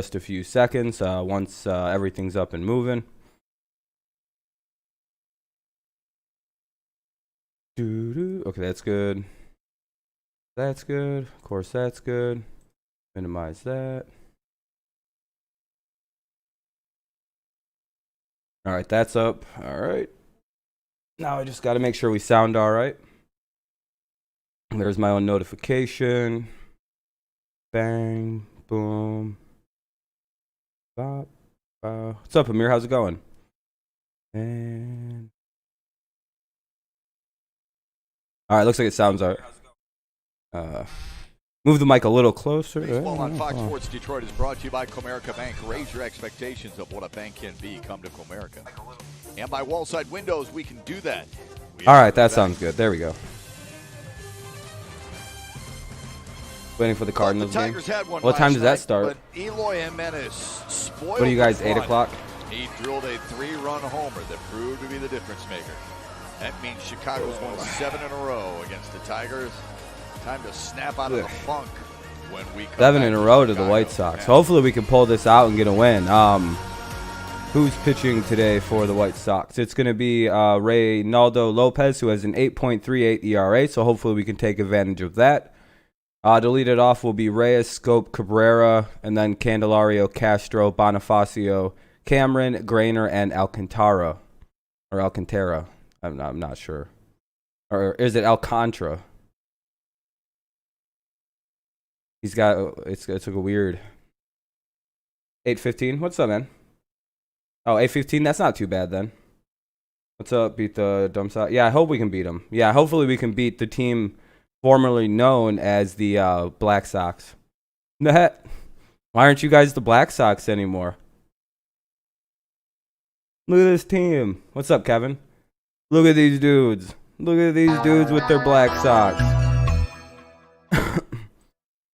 just a few seconds once everything's up and moving. Okay, that's good. That's good. Of course, that's good. Minimize that. All right, that's up. All right. Now I just got to make sure we sound all right. There's my own notification. Bang, boom. Bop, bop. What's up, Amir? How's it going? And all right, looks like it sounds all right. Move the mic a little closer. Baseball on Fox Sports Detroit is brought to you by Comerica Bank. Raise your expectations of what a bank can be. Come to Comerica. And by Wallside Windows, we can do that. All right, that sounds good. There we go. Waiting for the Cardinals game. What time does that start? But Eloy Jimenez spoiled. What are you guys, 8 o'clock? He drilled a 3-run homer that proved to be the difference maker. That means Chicago's won 7 in a row against the Tigers. Time to snap out of the funk when we come 7 in a row to the White Sox. Hopefully we can pull this out and get a win. Who's pitching today for the White Sox? It's going to be Reynaldo Lopez, who has an 8.38 ERA, so hopefully we can take advantage of that. To lead it off will be Reyes, Scope, Cabrera, and then Candelario, Castro, Bonifacio, Cameron, Grainer, and Alcantara. Or Alcantara. I'm not sure. Or is it Alcantara? He's got, it's like a weird. 8-15. What's up, man? Oh, 8-15. That's not too bad then. What's up? Beat the dumb side. Yeah, I hope we can beat them. Yeah, hopefully we can beat the team formerly known as the Black Sox. Why aren't you guys the Black Sox anymore? Look at this team. What's up, Kevin? Look at these dudes. Look at these dudes with their Black Sox.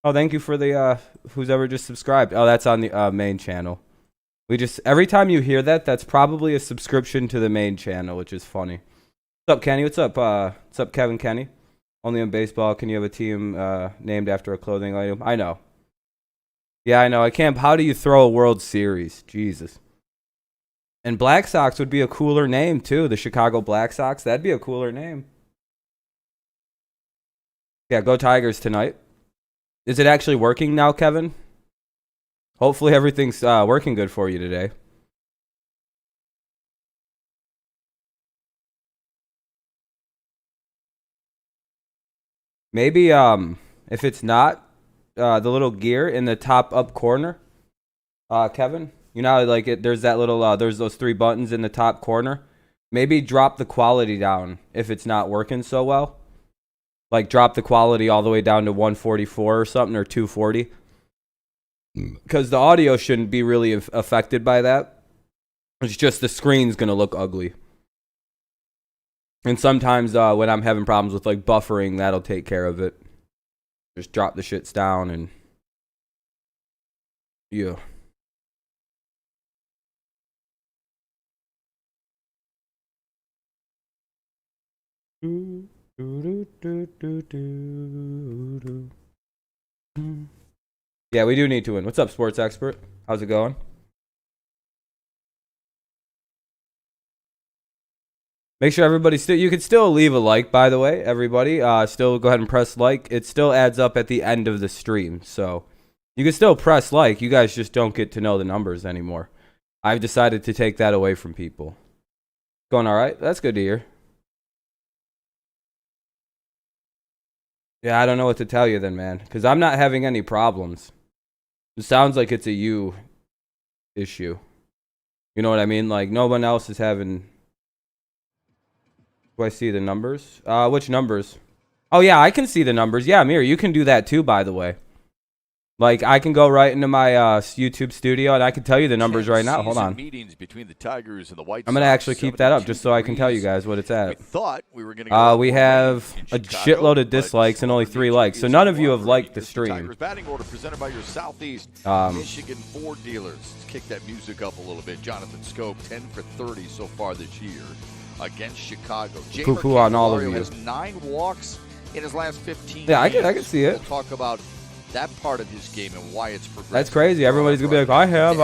Oh, thank you for the who's ever just subscribed. Oh, that's on the main channel. We just every time you hear that, that's probably a subscription to the main channel, which is funny. What's up, Kenny? What's up, Kevin Kenny? Only in baseball can you have a team named after a clothing item. I know. Yeah, I know. I can't. How do you throw a World Series? Jesus. And Black Sox would be a cooler name too. The Chicago Black Sox. That'd be a cooler name. Yeah, go Tigers tonight. Is it actually working now, Kevin? Hopefully everything's working good for you today. Maybe if it's not, the little gear in the top up corner, Kevin, you know, like there's that little there's those 3 buttons in the top corner. Maybe drop the quality down if it's not working so well. Like drop the quality all the way down to 144 or something, or 240. Because the audio shouldn't be really affected by that. It's just the screen's going to look ugly. And sometimes when I'm having problems with like buffering, that'll take care of it. Just drop the shits down and yeah. Yeah, we do need to win. What's up, Sports Expert? How's it going? Make sure everybody you can still leave a like, by the way, everybody. Still go ahead and press like. It still adds up at the end of the stream. So you can still press like. You guys just don't get to know the numbers anymore. I've decided to take that away from people. Going all right? That's good to hear. Yeah, I don't know what to tell you then, man. Because I'm not having any problems. It sounds like it's a you issue. You know what I mean? Like, no one else is having... Do I see the numbers? Which numbers? Oh, yeah, I can see the numbers. Yeah, Amir, you can do that too, by the way. Like, I can go right into my YouTube studio, and I can tell you the numbers right now. Hold on. Meetings between the Tigers and the White Sox. I'm going to actually keep that up just so I can tell you guys what it's at. We thought we were going to we have a shitload of dislikes and only 3 likes, so none of you have liked the stream. Tigers batting order presented by your Southeast Michigan Ford dealers. Let's kick that music up a little bit. Jonathan Scope, 10 for 30 so far this year against Chicago. Poo-poo on all of you. Has 9 walks in his last 15 Yeah, games. I can see it. We'll talk about that part of his game and why it's progressed. That's crazy. Everybody's gonna be like, I have.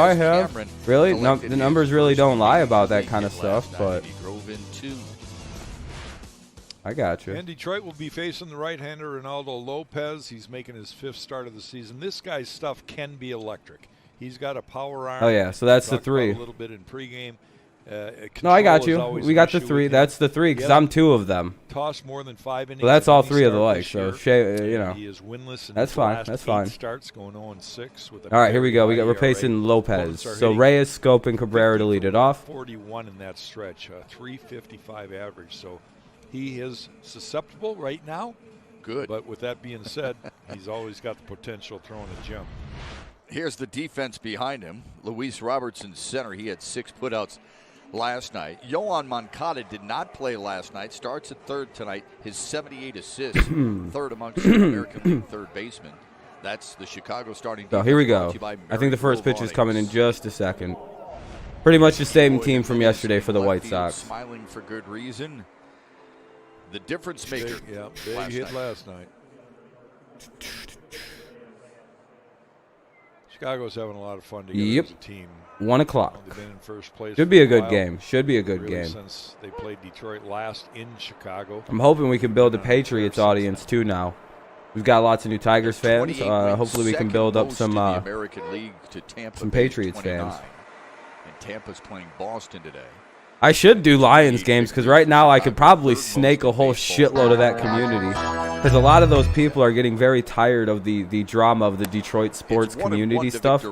Really? No, the numbers really don't lie about that kind of stuff, but He drove in 2. I got you. And Detroit will be facing the right-hander Ronaldo Lopez. He's making his 5th start of the season. This guy's stuff can be electric. He's got a power arm. Oh yeah, so that's the Talked 3. about a little bit in pregame. No, I got Control is you. always We an got the issue 3. with him. That's the 3 because I'm 2 of them. Tossed more than 5 innings. So that's in all any 3 of the start likes. this So year. you know. He is winless in That's his fine. last That's 8 fine. starts, going 0-6 with a All right, here we go. very We're high facing ERA. Lopez. Opponents are So hitting Reyes, Scope, and Cabrera to lead it off. 41 in that stretch, 355 average. So he is susceptible right now. Good. But with that being said, he's always got the potential throwing a gem. Here's the defense behind him. Luis Robertson center. He had 6 putouts last night. Yohan Moncada did not play last night. Starts at 3rd tonight. His 78 assists. 3rd amongst the American League third baseman. That's the Chicago starting So defense. here we brought go. to you by I think the first pitch is Merrick coming in Rowanings. just a second. Pretty much the same Boyd team from yesterday for the left White field, Sox. Smiling for good reason. The difference maker. Big hit last night. Chicago's having a lot of fun together as a team. 1 o'clock. They've been in first place. Should be a for good while, game. Should be a good really game. Since they played Detroit last in Chicago. I'm hoping we can build a Patriots audience too now. We've got lots of new Tigers fans. Hopefully we can build up some American League to Tampa some Bay, Patriots 29. fans. And Tampa's playing Boston today. I should do Lions games because right now I could probably snake a whole shitload of that community. Because a lot of those people are getting very tired of the drama of the Detroit sports community stuff.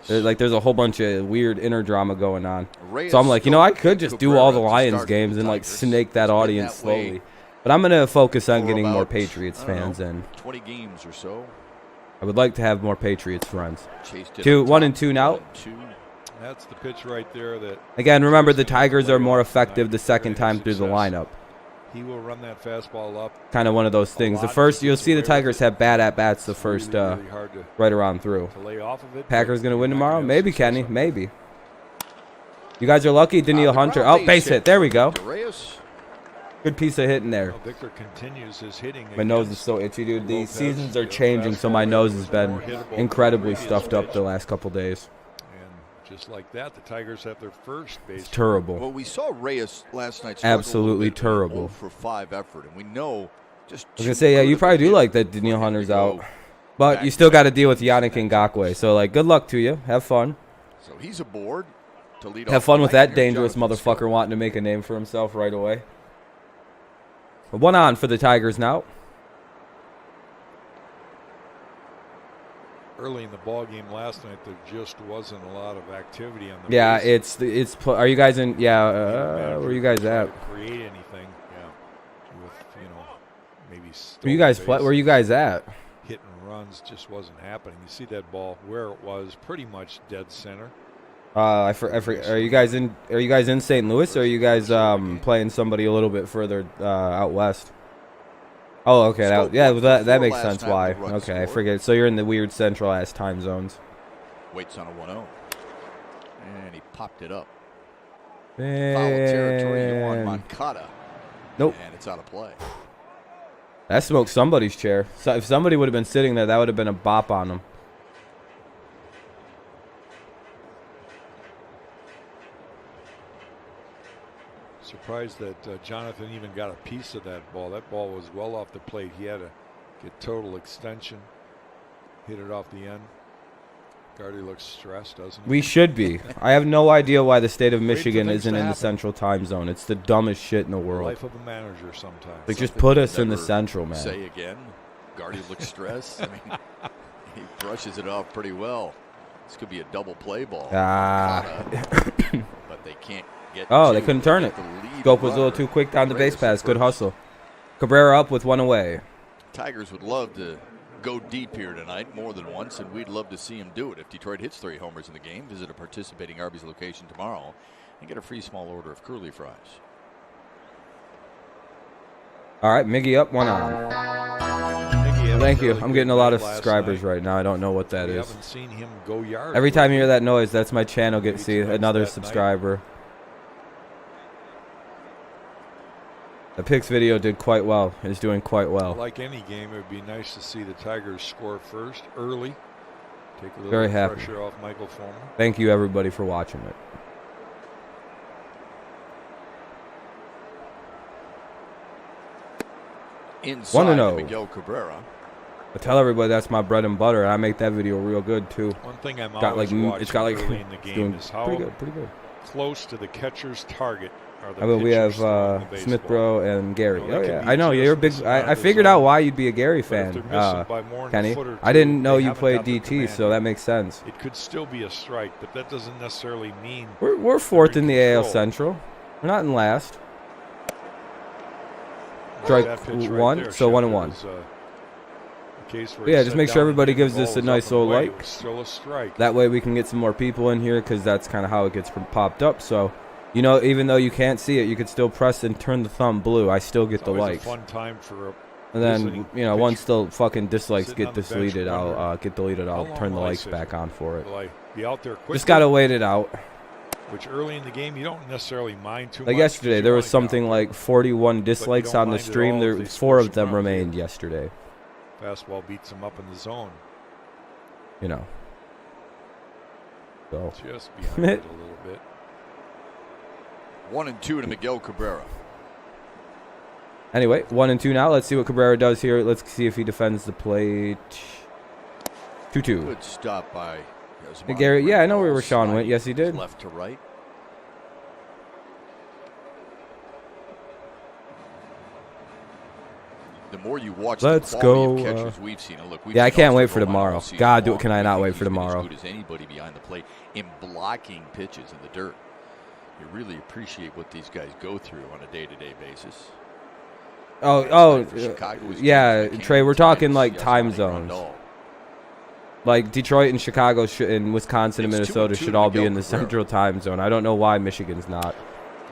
Like there's a whole bunch of weird inner drama going on. So I'm like, you know, I could just do all the Lions games and like snake that audience slowly. But I'm gonna focus on getting more Patriots fans in. 20 games or so. I would like to have more Patriots friends. 2, 1 and 2 now. That's the pitch right there. That Again, remember the Tigers are more effective the second time through the lineup. he will run that fastball up. Kind of one of those things. The first, you'll see the Tigers have bad at bats the first really hard to right around through. lay off of it. Packers gonna win tomorrow? Maybe, Kenny. Maybe. You guys are lucky. Daniil Hunter. Oh, base hit. There we go. Good piece of hitting there. Victor continues his hitting. My nose is so itchy, dude. The seasons are changing, so my nose has been incredibly stuffed up the last couple days. And just like that, the Tigers have their first base. It's terrible. Well, we saw Reyes last night. Absolutely terrible. 0 for 5 effort, and we know just. I was gonna say, yeah, you probably do like that Daniil Hunter's out, but you still got to deal with Yannick Ngakoue. So like, good luck to you. Have fun. So he's aboard to lead. Have fun with that dangerous motherfucker wanting to make a name for himself right away. 1 on for the Tigers now. Early in the ball game last night, there just wasn't a lot of activity on the Yeah, base. are you guys in? Yeah, where are you guys at? Create anything? Yeah, with maybe. Where you guys play? Where you guys at? Hit and runs just wasn't happening. You see that ball where it was, pretty much dead center. Are you guys in? Are you guys in St. Louis? Or are you guys playing somebody a little bit further out west? Oh, okay. That makes sense. Why? Okay, I forget. So you're in the weird central ass time zones. Waits on a 1-0, and he popped it up. Foul And territory on Moncada. Nope. And it's out of play. That smoked somebody's chair. So if somebody would have been sitting there, that would have been a bop on them. Surprised that Jonathan even got a piece of that ball. That ball was well off the plate. He had to get total extension. Hit it off the end. Gardy looks stressed, doesn't he? We should be. I have no idea why the state of Michigan things isn't to in the happen. central time zone. It's the dumbest shit in the world. Life of a manager sometimes. Like, just put us in the Never central, man. Say again. Gardy looks stressed. I mean, he brushes it off pretty well. This could be a double play ball. But they can't get. Oh, they couldn't turn it. Scope was a little too quick down the base pass. Good hustle. Cabrera up with 1 away. Tigers would love to go deep here tonight more than once, and we'd love to see him do it. If Detroit hits 3 homers in the game, visit a participating Arby's location tomorrow and get a free small order of curly fries. All right, Miggy up, 1 on. Thank you. I'm getting a lot of subscribers right now. I don't know what that is. Haven't seen him go yard. Every time you hear that noise, that's my channel. See another subscriber. The picks video did quite well. It's doing quite well. Like any game, it would be nice to see the Tigers score first, early. Take a little Very happy. pressure off Michael Fulmer. Thank you, everybody, for watching it. Inside 1-0. Miguel Cabrera. I tell everybody that's my bread and butter, and I make that video real good too. One thing I'm Got like always it's got like watching early in the it's game doing is how pretty good. close to the catcher's target are the I mean, we have pitchers throwing the Smith baseball. Bro and Gary. You know, Oh that can yeah, be I know just you're a big. missing out I of the figured zone. out why you'd be a Gary But if fan, they're missing by more than a Kenny. foot or I two, didn't know they you haven't played got the DT, command so yet. that makes sense. It could still be a strike, but that doesn't necessarily mean We're fourth in the AL control. Central. We're not in last. Right, Strike that pitch right one, there so showed 1-1. it was, a case where Yeah, he just sat make down sure and everybody hit the gives this ball a was nice up and little away. It like. was still a strike. That way we can get some more people in here because that's kind of how it gets popped up. So, you know, even though you can't see it, you could still press and turn the thumb blue. I still get It's the always likes. a fun time for a And then, listening you know, pitch. once the fucking dislikes Sitting get on the bench deleted, wondering, I'll get deleted. how I'll long turn the will I likes sit back here? on for it. Will I be out there quickly? Just gotta wait it out. Which early in the game you don't necessarily mind too much. Like 'cause yesterday, you there wanna was get out something there. like 41 dislikes don't on the mind at stream. all There, if they 4 score of them some runs, remained yeah. yesterday. Fastball beats him up in the zone. You know. So Just behind it a little bit. 1-2 to Miguel Cabrera. anyway, 1-2 now. Let's see what Cabrera does here. Let's see if he defends the plate. 2-2. Good stop by Hey, Gary, yeah, I know where Ball Rashawn went. sliding Yes, he did. Left to right. The more you watch Let's the quality go, of catchers we've seen. Look, we've yeah, I seen can't wait Oscar for Romano tomorrow. all season God, long. can I We not think wait he's for been tomorrow. As good as anybody behind the plate in blocking pitches in the dirt. You really appreciate what these guys go through on a day-to-day basis. Oh, For Chicago was yeah, James McCann, Trey, we're talking Thomas, like Yasmani time zones. Grandal. Like Detroit and Chicago and Wisconsin and It's Minnesota 2-2 should to all be Miguel in the Cabrera. central time zone. I don't know why Michigan's not.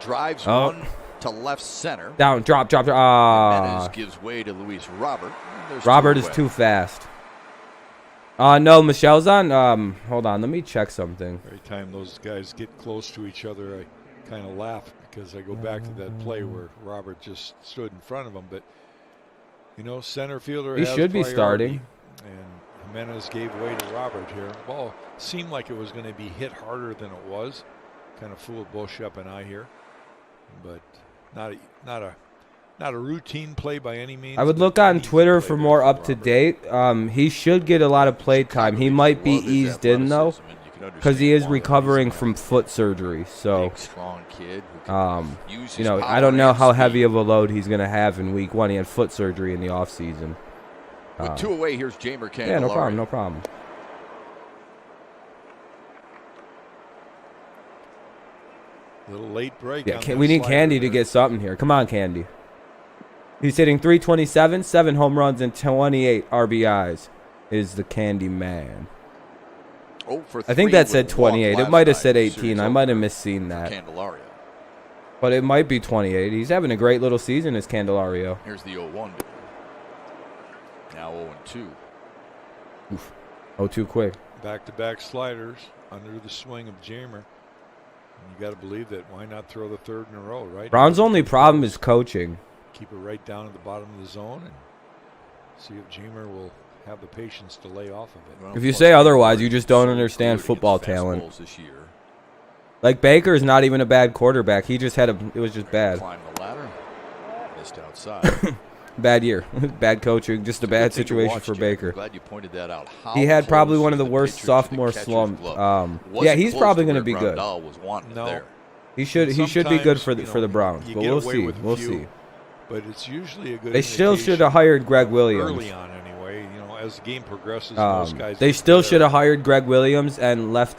Drives Oh. one to left center. Down, drop. Jimenez Ah, gives way to Luis Robert. There's Robert two is away. too fast. No, Michelle's on. Hold on, let me check something. Every time those guys get close to each other, I kind of laugh because I go back to that play where Robert just stood in front of him. But, you know, center fielder He has should be priority, starting. And Jimenez gave way to Robert here. Ball seemed like it was going to be hit harder than it was. Kind of fooled both Shep and I here. But not a routine play by any means. I would but look an on easy Twitter play for there more for up to Robert. date. He should get a lot of play time. He might be Love his eased in though, athleticism, and you can because he is understand why. recovering He's a from foot surgery. So, big, strong kid who can use you his know, I power don't know and how speed. heavy of a load he's gonna have in week 1. He had foot surgery in the offseason. With 2 away, here's Jamer Candelario. Yeah, no problem, no problem. Little late break. Yeah, on we that need slider Candy to there. get something here. Come on, Candy. He's hitting 327, 7 home runs, and 28 RBIs. Is the Candy Man? Oh, for I think 3 that said with walk 28. It last might have night. said Series 18. I might have opener misseen for that. Candelario. But it might be 28. He's having a great little season as Candelario. Here's the 0-1. Now 0-2. Oof. Oh, too quick. Back-to-back sliders under the swing of Jamer. And you got to believe that. Why not throw the third in a row, right? Brown's only problem is coaching. Keep it right down at the bottom of the zone and see if Jamer will have the patience to lay off of it. Well, If you plus say they otherwise, were you just don't so understand good against football talent. fastballs This year. Like Baker is not even a bad quarterback. He just had it was just bad. Climb the ladder. Missed outside. Bad year. Bad coaching. Just a It's bad good thing to situation watch, for Jack. Baker. I'm glad you pointed that out. How He had probably close one of the the worst pitcher to the sophomore catcher's slump. glove. Yeah, Wasn't he's close probably to going to where be good. Grandal was wanting No. there. He should be good for Sometimes, the Browns, you but get we'll away see. with a We'll few, see. But it's usually a good They still should indication have hired Greg Williams. early on anyway. You know, as the game progresses, most guys They get still better. should have hired Greg Williams and left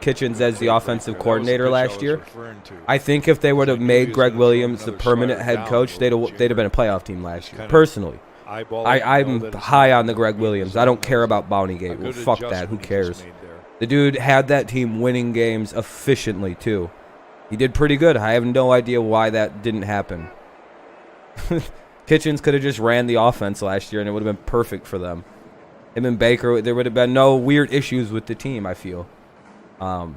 Kitchens as the offensive That was the coordinator pitch I last was year. referring to. I think if they would have I knew he made was Greg gonna throw Williams the another permanent slider head down coach, to they'd have been a playoff team last year. kinda Personally, Eyeball it and know I'm that it's high not on the Greg gonna Williams. be I don't a care about Bounty Gate. Well, good fuck that. Who adjustment he just cares? made there. The dude had that team winning games efficiently too. He did pretty good. I have no idea why that didn't happen. Kitchens could have just ran the offense last year, and it would have been perfect for them. Him and Baker, there would have been no weird issues with the team, I feel. But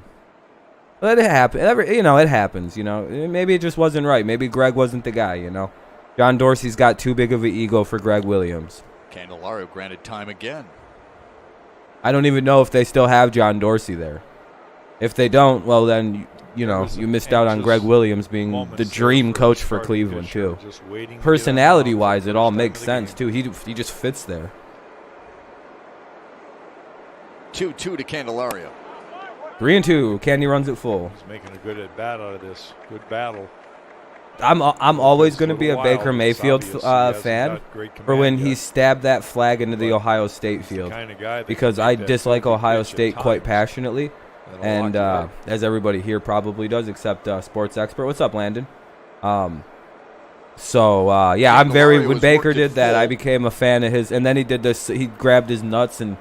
it happened. It happens, you know. Maybe it just wasn't right. Maybe Greg wasn't the guy, you know. John Dorsey's got too big of an ego for Greg Williams. Candelario granted time again. I don't even know if they still have John Dorsey there. If they don't, well then, you know, you missed out on Greg Williams being the dream coach for Cleveland too. Personality-wise, it all makes sense too. He just fits there. 2-2 to Candelario. 3-2. Candy runs it full. He's making a good at bat out of this. Good battle. I'm always going to be a Baker Mayfield fan for when he stabbed that flag into the Ohio State field, because I dislike Ohio State quite passionately, and as everybody here probably does, except sports expert. What's up, Landon? So yeah, I'm very, when Baker did that, I became a fan of his, and then he did this, he grabbed his nuts, and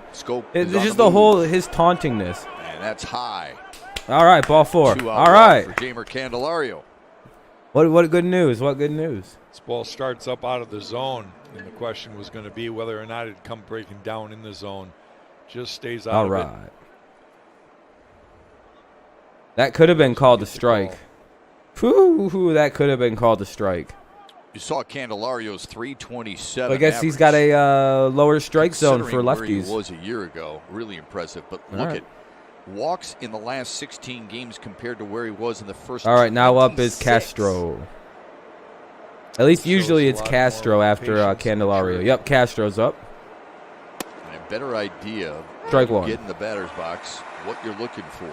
it's just the whole, his tauntingness. And that's high. All right, ball 4. All right. For Jamer Candelario. What good news? What good news? This ball starts up out of the zone, and the question was going to be whether or not it'd come breaking down in the zone. Just stays out of it. All right. That could have been called a strike. Whew, that could have been called a strike. You saw Candelario's 327. I guess he's got a lower strike zone for lefties. Where he was a year ago, really impressive. But look at walks in the last 16 games compared to where he was in the first. All right, now up is Castro. At least usually it's Castro after Candelario. Yep, Castro's up. And a better idea of strike one. Get in the batter's box, what you're looking for.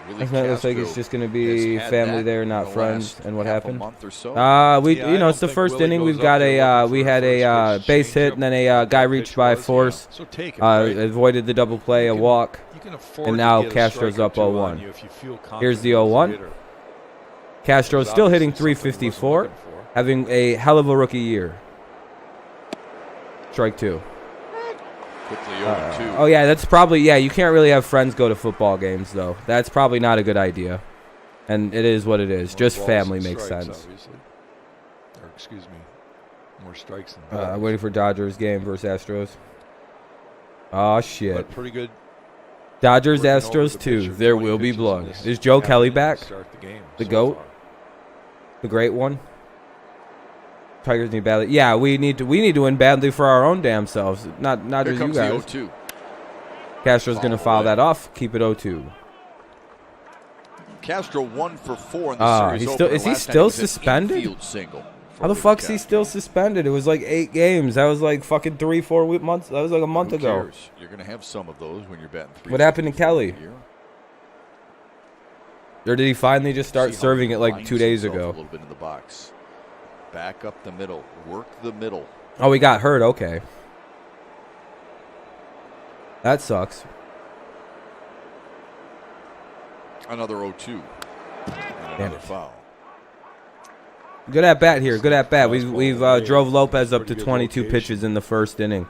Really, it looks like it's just going to be family there, not friends. And what happened? Month or so. You know, it's the first inning. We've got we had a base hit, and then a guy reached by force, avoided the double play, a walk, and now Castro's up 0-1. Here's the 0-1. Castro's still hitting 354, having a hell of a rookie year. Strike 2. Quickly 0-2. Oh, yeah, that's probably, you can't really have friends go to football games, though. That's probably not a good idea. And it is what it is. Just family makes sense. Obviously. Or, excuse me, more strikes than balls. Waiting for Dodgers game versus Astros. Oh, shit. But pretty good. Dodgers, Astros 2. There will be blood. Is Joe Kelly back? The GOAT? The great one? Tigers need badly. Yeah, we need to win badly for our own damn selves. Not just you guys. The 0-2. Castro's going to foul that off. Keep it 0-2. Castro 1 for 4 in the series. Is he still suspended? How the fuck is he still suspended? It was like 8 games. That was like fucking 3-4 months. That was like a month ago. You're going to have some of those when you're batting 3. What happened to Kelly? Or did he finally just start serving it like 2 days ago? A little bit in the box. Back up the middle. Work the middle. Oh, he got hurt. Okay. That sucks. Another 0-2. And another foul. Good at bat here. Good at bat. We've drove Lopez up to 22 pitches in the first inning.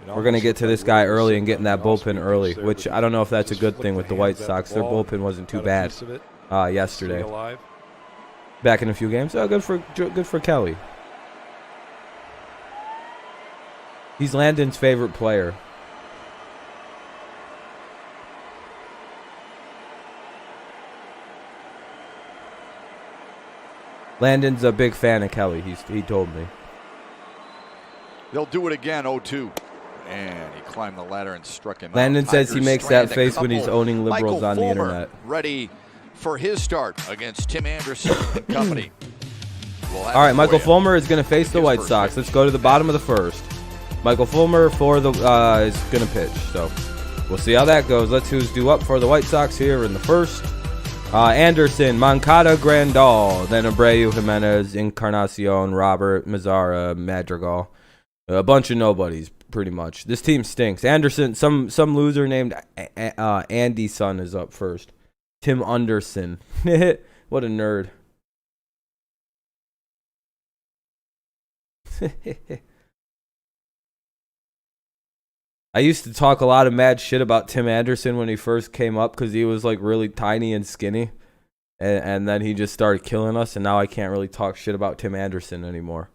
We're going to get to this guy early and get in that bullpen early, which I don't know if that's a good thing with the White Sox. Their bullpen wasn't too bad yesterday. Back in a few games. Oh, good for Kelly. He's Landon's favorite player. Landon's a big fan of Kelly. He told me. They'll do it again. 0-2. And he climbed the ladder and struck him out. Landon says he makes that face when he's owning liberals on the internet. Ready for his start against Tim Anderson and company. All right, Michael Fulmer is going to face the White Sox. Let's go to the bottom of the first. Michael Fulmer for the is going to pitch. So we'll see how that goes. Let's who's due up for the White Sox here in the first. Anderson, Moncada, Grandal, then Abreu, Jimenez, Encarnacion, Robert, Mazzara, Madrigal. A bunch of nobodies, pretty much. This team stinks. Anderson, some loser named Andy Son is up first. Tim Anderson. What a nerd. I used to talk a lot of mad shit about Tim Anderson when he first came up because he was like really tiny and skinny. And then he just started killing us, and now I can't really talk shit about Tim Anderson anymore.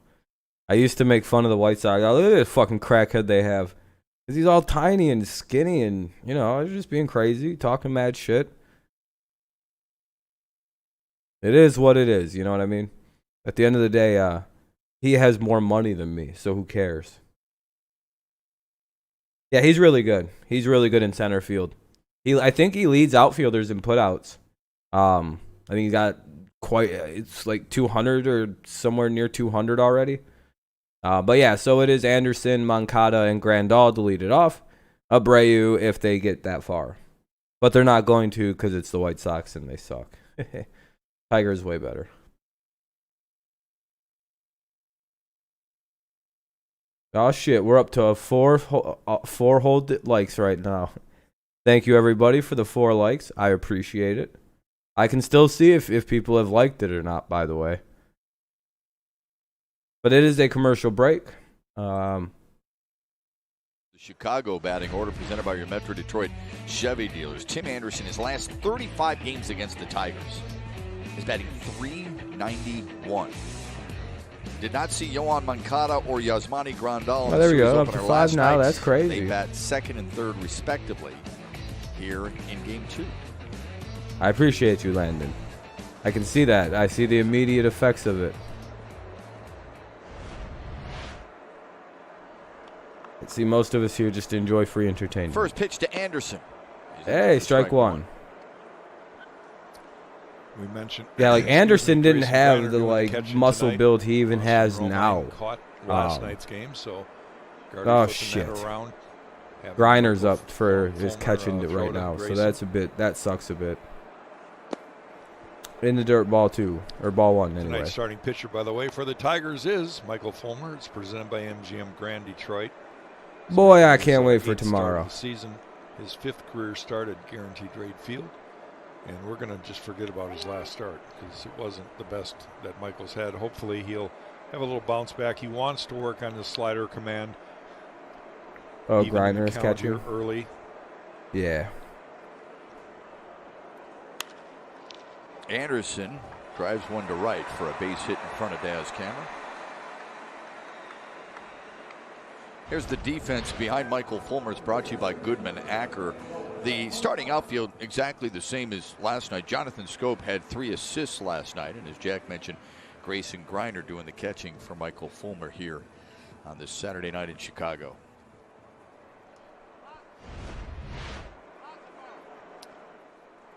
I used to make fun of the White Sox. Oh, look at this fucking crackhead they have. Because he's all tiny and skinny and, you know, I was just being crazy, talking mad shit. It is what it is, you know what I mean? At the end of the day, he has more money than me, so who cares? Yeah, he's really good. He's really good in center field. I think he leads outfielders in putouts. I think he's got it's like 200 or somewhere near 200 already. But yeah, so it is Anderson, Moncada, and Grandal to lead it off. Abreu if they get that far. But they're not going to because it's the White Sox and they suck. Tigers way better. Oh shit, we're up to four hold likes right now. Thank you everybody for the 4 likes. I appreciate it. I can still see if people have liked it or not, by the way. But it is a commercial break. The Chicago batting order presented by your Metro Detroit Chevy dealers. Tim Anderson, his last 35 games against the Tigers, is batting .391. Did not see Yohan Moncada or Yasmani Grandal. Oh, there we go. Up to 5 now. That's crazy. They bat second and third respectively here in Game 2. I appreciate you, Landon. I can see that. I see the immediate effects of it. I see most of us here just enjoy free entertainment. First pitch to Anderson. Hey, strike one. We mentioned, yeah, like Anderson didn't have the muscle tonight. build he even has now. Caught last night's game, so oh shit! Griner's up for his catching it right now, so that sucks a bit. In the dirt, ball 2 or ball 1 anyway. Tonight's starting pitcher, by the way, for the Tigers is Michael Fulmer. It's presented by MGM Grand Detroit. Boy, I can't wait for tomorrow. The season, his 5th career start at Guaranteed Rate Field. And we're going to just forget about his last start because it wasn't the best that Michael's had. Hopefully he'll have a little bounce back. He wants to work on his slider command. Oh, Griner is catching early. Yeah. Anderson drives one to right for a base hit in front of Daz Cameron. Here's the defense behind Michael Fulmer. It's brought to you by Goodman Acker. The starting outfield exactly the same as last night. Jonathan Scope had 3 assists last night, and as Jack mentioned, Grayson Griner doing the catching for Michael Fulmer here on this Saturday night in Chicago.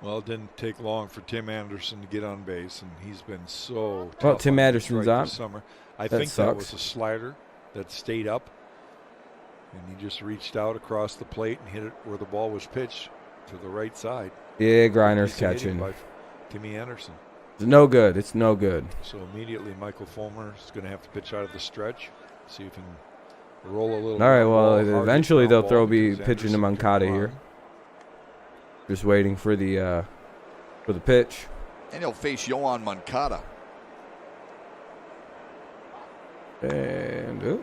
Well, it didn't take long for Tim Anderson to get on base, and he's been so tough. Well, Tim Anderson's on. Summer. I think that was a slider that stayed up. And he just reached out across the plate and hit it where the ball was pitched to the right side. Yeah, Griner's catching. By Timmy Anderson. It's no good. It's no good. So immediately Michael Fulmer is going to have to pitch out of the stretch. See if he can roll a little. All right, well, eventually they'll be pitching to Moncada here. Just waiting for the pitch. And he'll face Yohan Moncada. And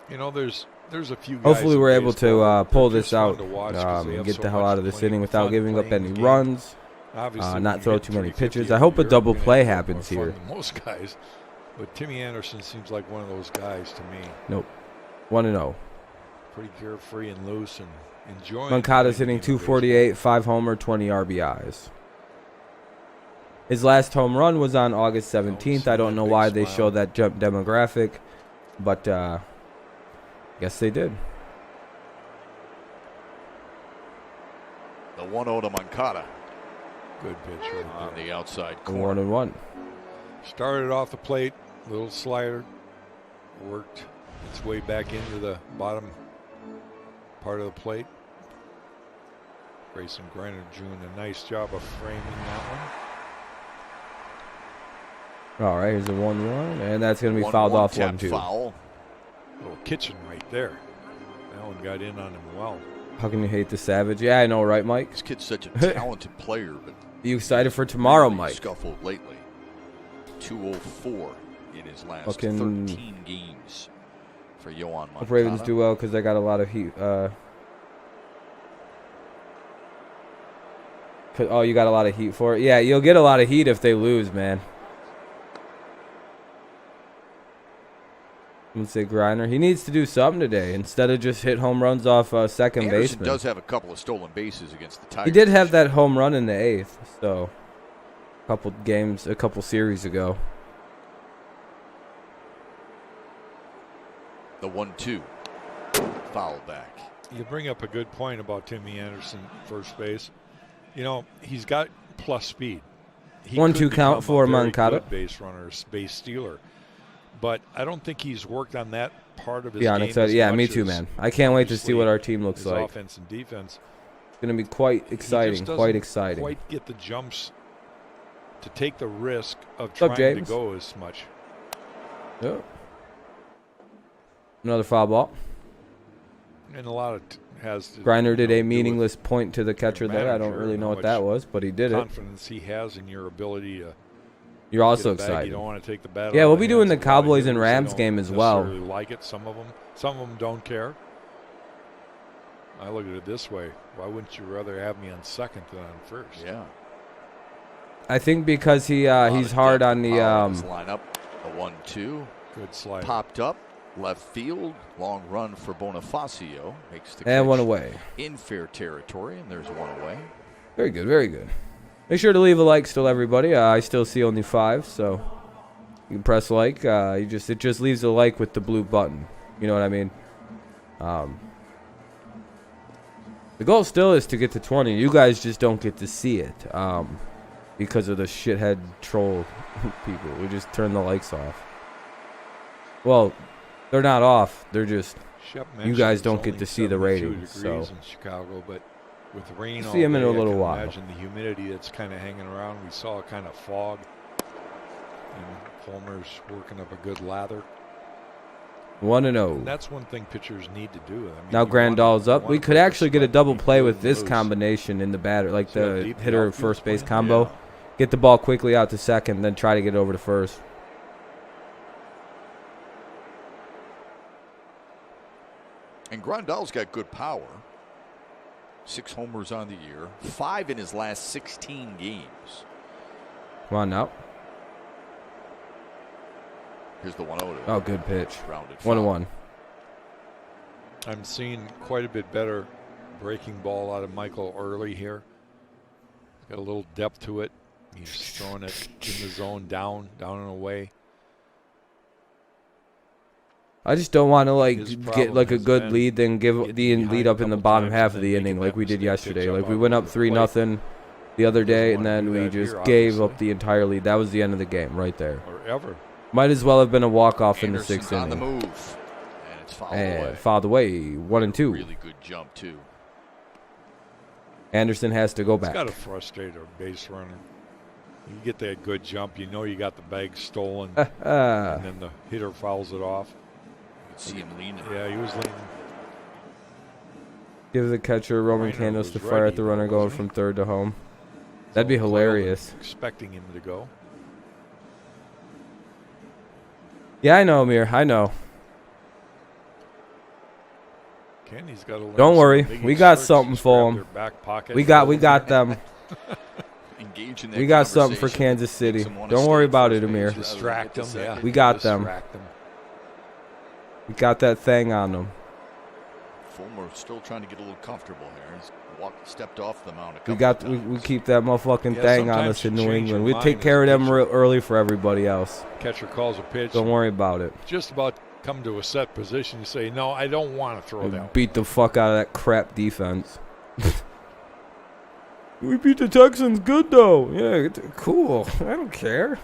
you know, there's a few guys. Hopefully we're able to pull this out and get the hell out of this inning without giving up any runs. Not throw too many pitches. I hope a double play happens here. Most guys, but Timmy Anderson seems like one of those guys to me. Nope. 1-0. Pretty carefree and loose and enjoying. Moncada's hitting .248, 5 homer, 20 RBIs. His last home run was on August 17th. I don't know why they show that jump demographic, but guess they did. The 1-0 to Moncada. Good pitch right on the outside corner. 1-1. Started off the plate, little slider, worked its way back into the bottom part of the plate. Grayson Griner doing a nice job of framing that one. All right, here's a 1-1, and that's going to be fouled off 1-2. Foul. Little kitchen right there. That one got in on him well. How can you hate the Savage? Yeah, I know, right, Mike? This kid's such a talented player, but you excited for tomorrow, Mike? Scuffled lately. 204 in his last 13 games for Yohan Moncada. Hope Ravens do well because I got a lot of heat. Oh, you got a lot of heat for it? Yeah, you'll get a lot of heat if they lose, man. Let's say Griner. He needs to do something today instead of just hit home runs off second Anderson baseman. does have a couple of stolen bases against the Tigers. He did have that home run in the 8th, so a couple series ago. The 1-2. Foul back. You bring up a good point about Timmy Anderson, first base. You know, he's got plus speed. He 1-2 could count become for a very Moncada. good base runner, base stealer. But I don't think he's worked on that part of his Yeah, game. yeah, as me much too, as man. I can't wait to see what our team looks his like. offense and defense. It's going to be quite He exciting, just doesn't quite exciting. Quite get the jumps to take the risk of What's up, trying to James? go as much. Yep. Another foul ball. And a lot of has to, Griner did you know, a do meaningless point to the catcher there. I don't manager really and know how what that much was, but he did it. confidence he has in your ability to. You're also get a bag. excited. You don't want to take the bat. Yeah, out we'll of be the doing hands the of a lot of Cowboys and hitters. Rams They game don't as well. necessarily like it. Some of them don't care. I look at it this way: why wouldn't you rather have me on second than on first? Yeah. I think because he's hard on the lineup. A 1-2. Good slide. Popped up. Left field. Long run for Bonifacio. Makes the and catch one away. in fair territory, and there's one away. Very good, very good. Make sure to leave a like still, everybody. I still see only 5, so you can press like. It just leaves a like with the blue button. You know what I mean? The goal still is to get to 20. You guys just don't get to see it because of the shithead troll people. We just turn the likes off. Well, they're not off. They're just Shep you guys mentioned don't it's get only to see the 72 ratings. degrees So in Chicago, but with rain see all him in day, a little I can while. imagine the humidity that's kind of hanging around. We saw a kind of fog, and Fulmer's working up a good lather. 1-0. And that's one thing pitchers need to do. I mean, Now you Grandal's wanna- up. you We wanna could put actually get a the double spike play deep with and this loose. combination in the batter, like See how the deep the hitter outfield's first base playing? combo. Yeah. Get the ball quickly out to second, then try to get it over to first. And Grandal's got good power. 6 homers on the year. 5 in his last 16 games. Come on now. Here's the 1-0. Oh, good pitch. Grounded foul. 1-1. I'm seeing quite a bit better breaking ball out of Michael early here. Got a little depth to it. He's throwing it in the zone, down and away. I just don't want to His get problem like a has good been lead, then give getting the behind lead a up in the couple bottom times half and of the then inning making like that we did mistake yesterday. pitch Like up we out went to up the 3-0 the other Doesn't day, want and to do then we that just here, gave obviously. up the entire lead. That was the end of the game right there. Or ever. Might as well have been a walk-off in the Anderson's 6th on the inning. move. And it's fouled And away. fouled away, 1-2. Really good jump, too. Anderson has to go It's back. got to frustrate a base runner. You get that good jump, you know you got the bag stolen, Ah. and then the hitter fouls it off. You can see him leaning. Yeah, he was leaning. Give the catcher Roman Reiner candles to was fire at ready, the runner though, going wasn't from he? third to home. That'd be So hilarious. Cleveland expecting him to go. Yeah, I know, Amir. I know. Kenny's got to learn. Don't worry, some big we got starts, something just for grab 'em. their back pocket, We throw got them. Engage in that We got something for conversation. Kansas City. Makes him wanna Don't stay worry at about first it, Amir. base rather than Distract get to them, yeah. second. We got them. Distract them. We got that thing on them. Fulmer still trying to get a little comfortable here. He's stepped off the mound a We couple got of we times. keep that motherfucking Yeah, thing on sometimes us in you New change your England. We mind take as care of a them pitcher. early for everybody else. Catcher calls a pitch. Don't worry about it. Just about come to a set position. You say, no, I don't want to throw We that. beat the fuck out of that crap defense. We beat the Texans good though. Yeah, cool. I don't care.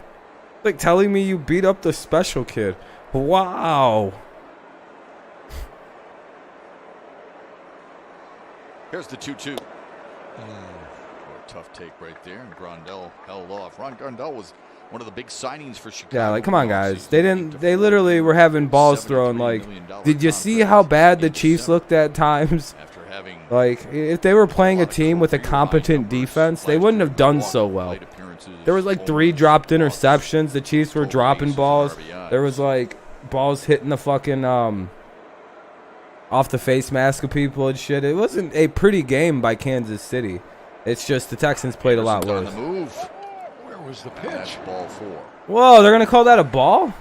Like telling me you beat up the special kid. Wow. Here's the 2-2. What a tough take right there. And Grandal held off. Ron Grandal was one of the big signings for Chicago. Yeah, like come on, in the guys. offseason. They didn't. They literally were having balls thrown. Like, did you see how bad the Chiefs looked at times? After having Like, if they were playing a team with a competent defense, they wouldn't have done so well. There was like 3 dropped interceptions. The Chiefs were dropping balls. There was like balls hitting the fucking off the face mask of people and shit. It wasn't a pretty game by Kansas City. It's just the Texans played a lot on worse. the move. Where was the And that's pitch? ball 4. Whoa, they're gonna call that a ball?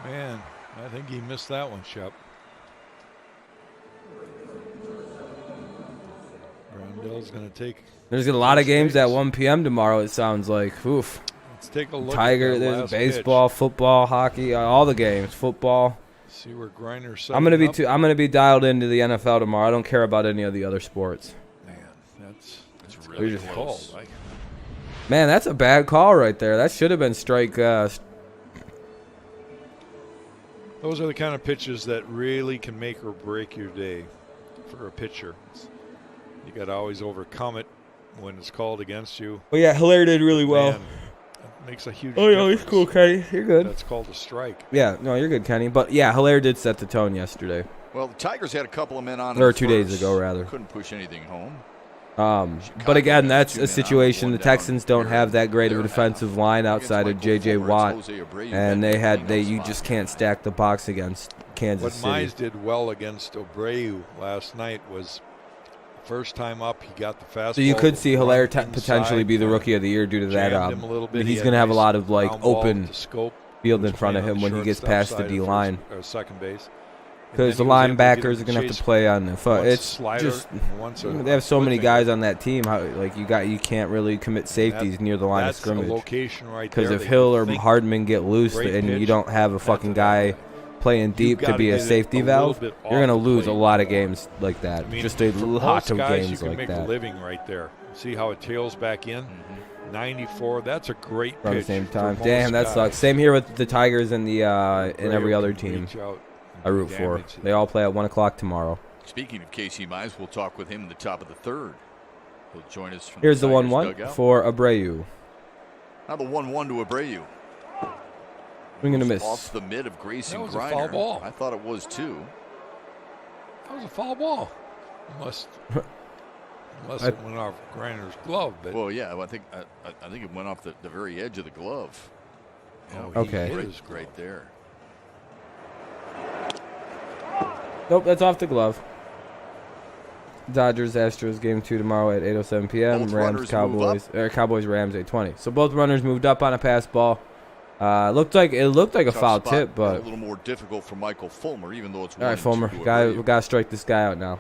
Man, I think he missed that one, Shep. Grandal's going to take. There's a lot of games at 1 p.m. tomorrow, it sounds like. Oof. Let's take a look Tiger, at that there's last baseball, football, hockey, all the games, football. See where Griner's I'm gonna be dialed into the NFL tomorrow. I don't care about any of the other sports. Man, that's really just close. called. Man, that's a bad call right there. That should have been strike. Those are the kind of pitches that really can make or break your day for a pitcher. You got to always overcome it when it's called against you. Well, yeah, Hilaire did really well. Man, that makes a huge Oh, yeah, difference. he's cool, Kenny. You're good. That's called a strike. Yeah, no, you're good, Kenny. But yeah, Hilaire did set the tone yesterday. Well, the Tigers had a couple of men on. Or in 2 days first. ago, rather. Couldn't push anything home. But again, that's two a men situation. on, The one down. Texans don't have that great of a defensive line outside of J.J. Watt, and you just can't stack the box against Kansas City. What Mize did well against Abreu last night was first time up, he got the fastball. So you could see Hilaire inside, potentially be the rookie of the year due to that. jammed him a little bit. He's He going to had have a nice lot of like ground ball open to scope. field He in was front of playing him on when he gets shortstop past the side D of line. first, or second base. Because the linebackers are going to have to play on the foot. It's just they have so many guys on that team. You can't really commit safeties near the line of scrimmage. Because if Hill or Hardman get loose and you don't have a fucking guy playing deep to be a safety valve, you're going to lose a lot of games like that. Just a lot of games like that. You can make a living right there. See how it tails back in? 94. That's a great pitch. At the same time, damn, that sucks. Same here with the Tigers and the and every other team I root for. They all play at 1 o'clock tomorrow. Speaking of Casey Mize, we'll talk with him in the top of the third. He'll join us from Here's the Tigers 1-1 dugout. for Abreu. Now the 1-1 to Abreu. We're going to miss. Off the mid of Grayson That was a Griner. foul ball. I thought it was too. That was a foul ball. Unless it went off Griner's glove. But Well, yeah, I think it went off the very edge of the glove. Okay. He hit right there. Nope, that's off the glove. Dodgers Astros game 2 tomorrow at 8:07 p.m. Both Rams runners Cowboys Cowboys Rams 8:20. So both runners moved up on a pass ball. Looked like a Tough foul spot, tip, but a little more difficult for Michael Fulmer, even though it's all right, 1-2 Fulmer, to we Abreu. gotta strike this guy out now.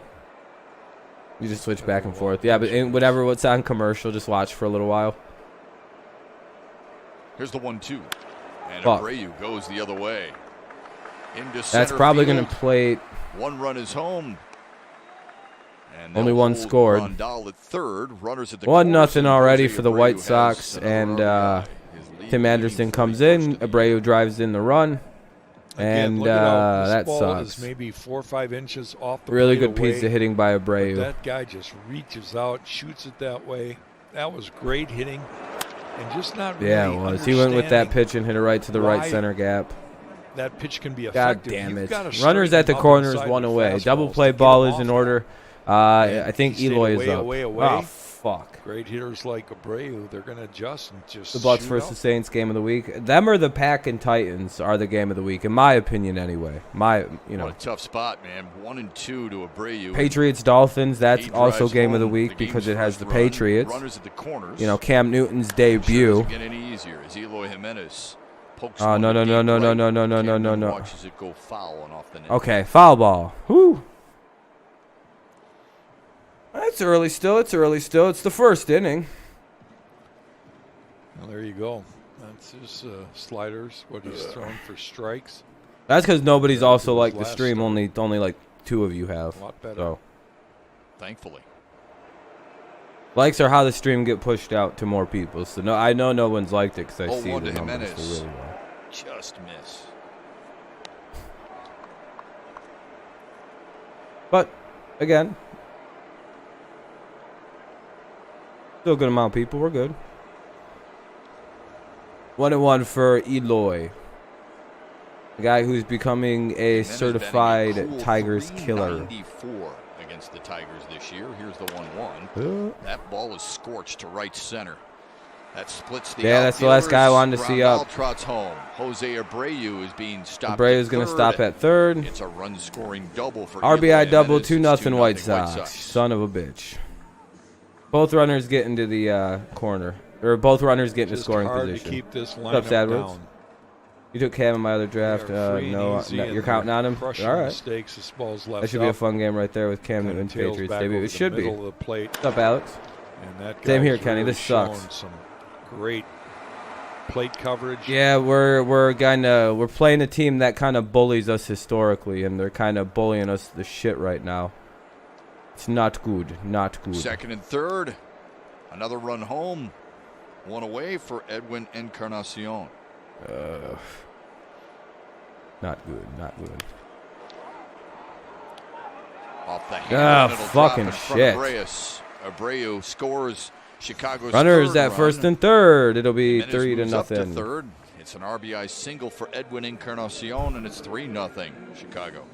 You just switch back and forth. Yeah, but what's on commercial, just watch for a little while. Here's the 1-2, and Fuck. Abreu goes the other way. Into That's center probably field. gonna play. One run is home. And Only they'll one hold scored. Rondell at third. Runners at the 1-0 corners, and already Jose for the Abreu White has Sox, another and RBI. His lead Tim leading Anderson for comes the in. first of the Abreu year. drives in the run, again, and look at how this that ball sucks. is maybe 4 or 5 inches off the Really plate good piece away, of hitting by but Abreu. that guy just reaches out, shoots it that way. That was great hitting, and just not really Yeah, it was. He went with that understanding pitch and hit it right to the right why center gap. that pitch can be God effective. damn You've it. gotta Runners straighten at the up corners, inside 1 the away. fastballs Double to play get ball him is off in that. order. And I think he stayed Eloy is away, up. away. Oh, fuck. Great hitters like Abreu, they're going to adjust and just The Bucks shoot versus up. Saints game of the week. Them or the Pack and Titans are the game of the week, in my opinion, anyway. What a tough spot, man. 1-2 to Abreu. Patriots Dolphins. That's He also drives game of the home week the because game's it has first the run. Patriots. Runners at the corners. Cam Newton's Sure debut. doesn't get any easier as Eloy Jimenez pokes Oh, one no, to no, deep no, no, no, right. no, no, no, Cam no, Newton no. watches it go foul and off the net. Okay, foul ball. Whew. It's early still. It's the first inning. Well, there you go. That's his sliders, what he's thrown for strikes. That's because nobody's Yeah, also it was like the last stream. start. Only like 2 of you have. A lot better. So Thankfully. likes are how the stream get pushed out to more people. So no, I know no one's liked it because I see 0-1 the to numbers Jimenez. really well. Just miss. But again, still a good amount of people. We're good. 1-1 for Eloy, the guy who's becoming a Jimenez certified batting a cool Tigers killer. .394 against the Tigers this year. Here's the 1-1. That ball is scorched to right center. That splits the Yeah, that's the last guy I wanted to see Rondell up. trots home. Jose Abreu is being stopped. Abreu's going to stop at third. It's a run-scoring double for RBI Eloy double, Jimenez. 2-0 White Sox. Son of a bitch. Both runners get into the corner. Or both runners get into Just scoring hard position. to keep this What's up, lineup Sadwards? down. You took Cam in my other draft. Free and No, easy, no, and you're counting on him. crushing All right. mistakes. This ball's left That should be a up, fun game right there with Cam kinda Newton, tails Patriots back debut. over It the should be. middle of the plate. What's up, Alex? And that Same here, guy's Kenny. really This sucks. shown some great plate coverage. Yeah, we're playing a team that kind of bullies us historically, and they're kind of bullying us the shit right now. It's not good. Not good. Second and third. Another run home. One away for Edwin Encarnacion. Not good. Not good. Off the hand. It'll fucking drop in front of shit. Abreu scores Chicago's Runners third at run. first and third. It'll be Jimenez 3 to moves up nothing. third. It's an RBI single for Edwin Encarnacion, and it's 3-0 Chicago.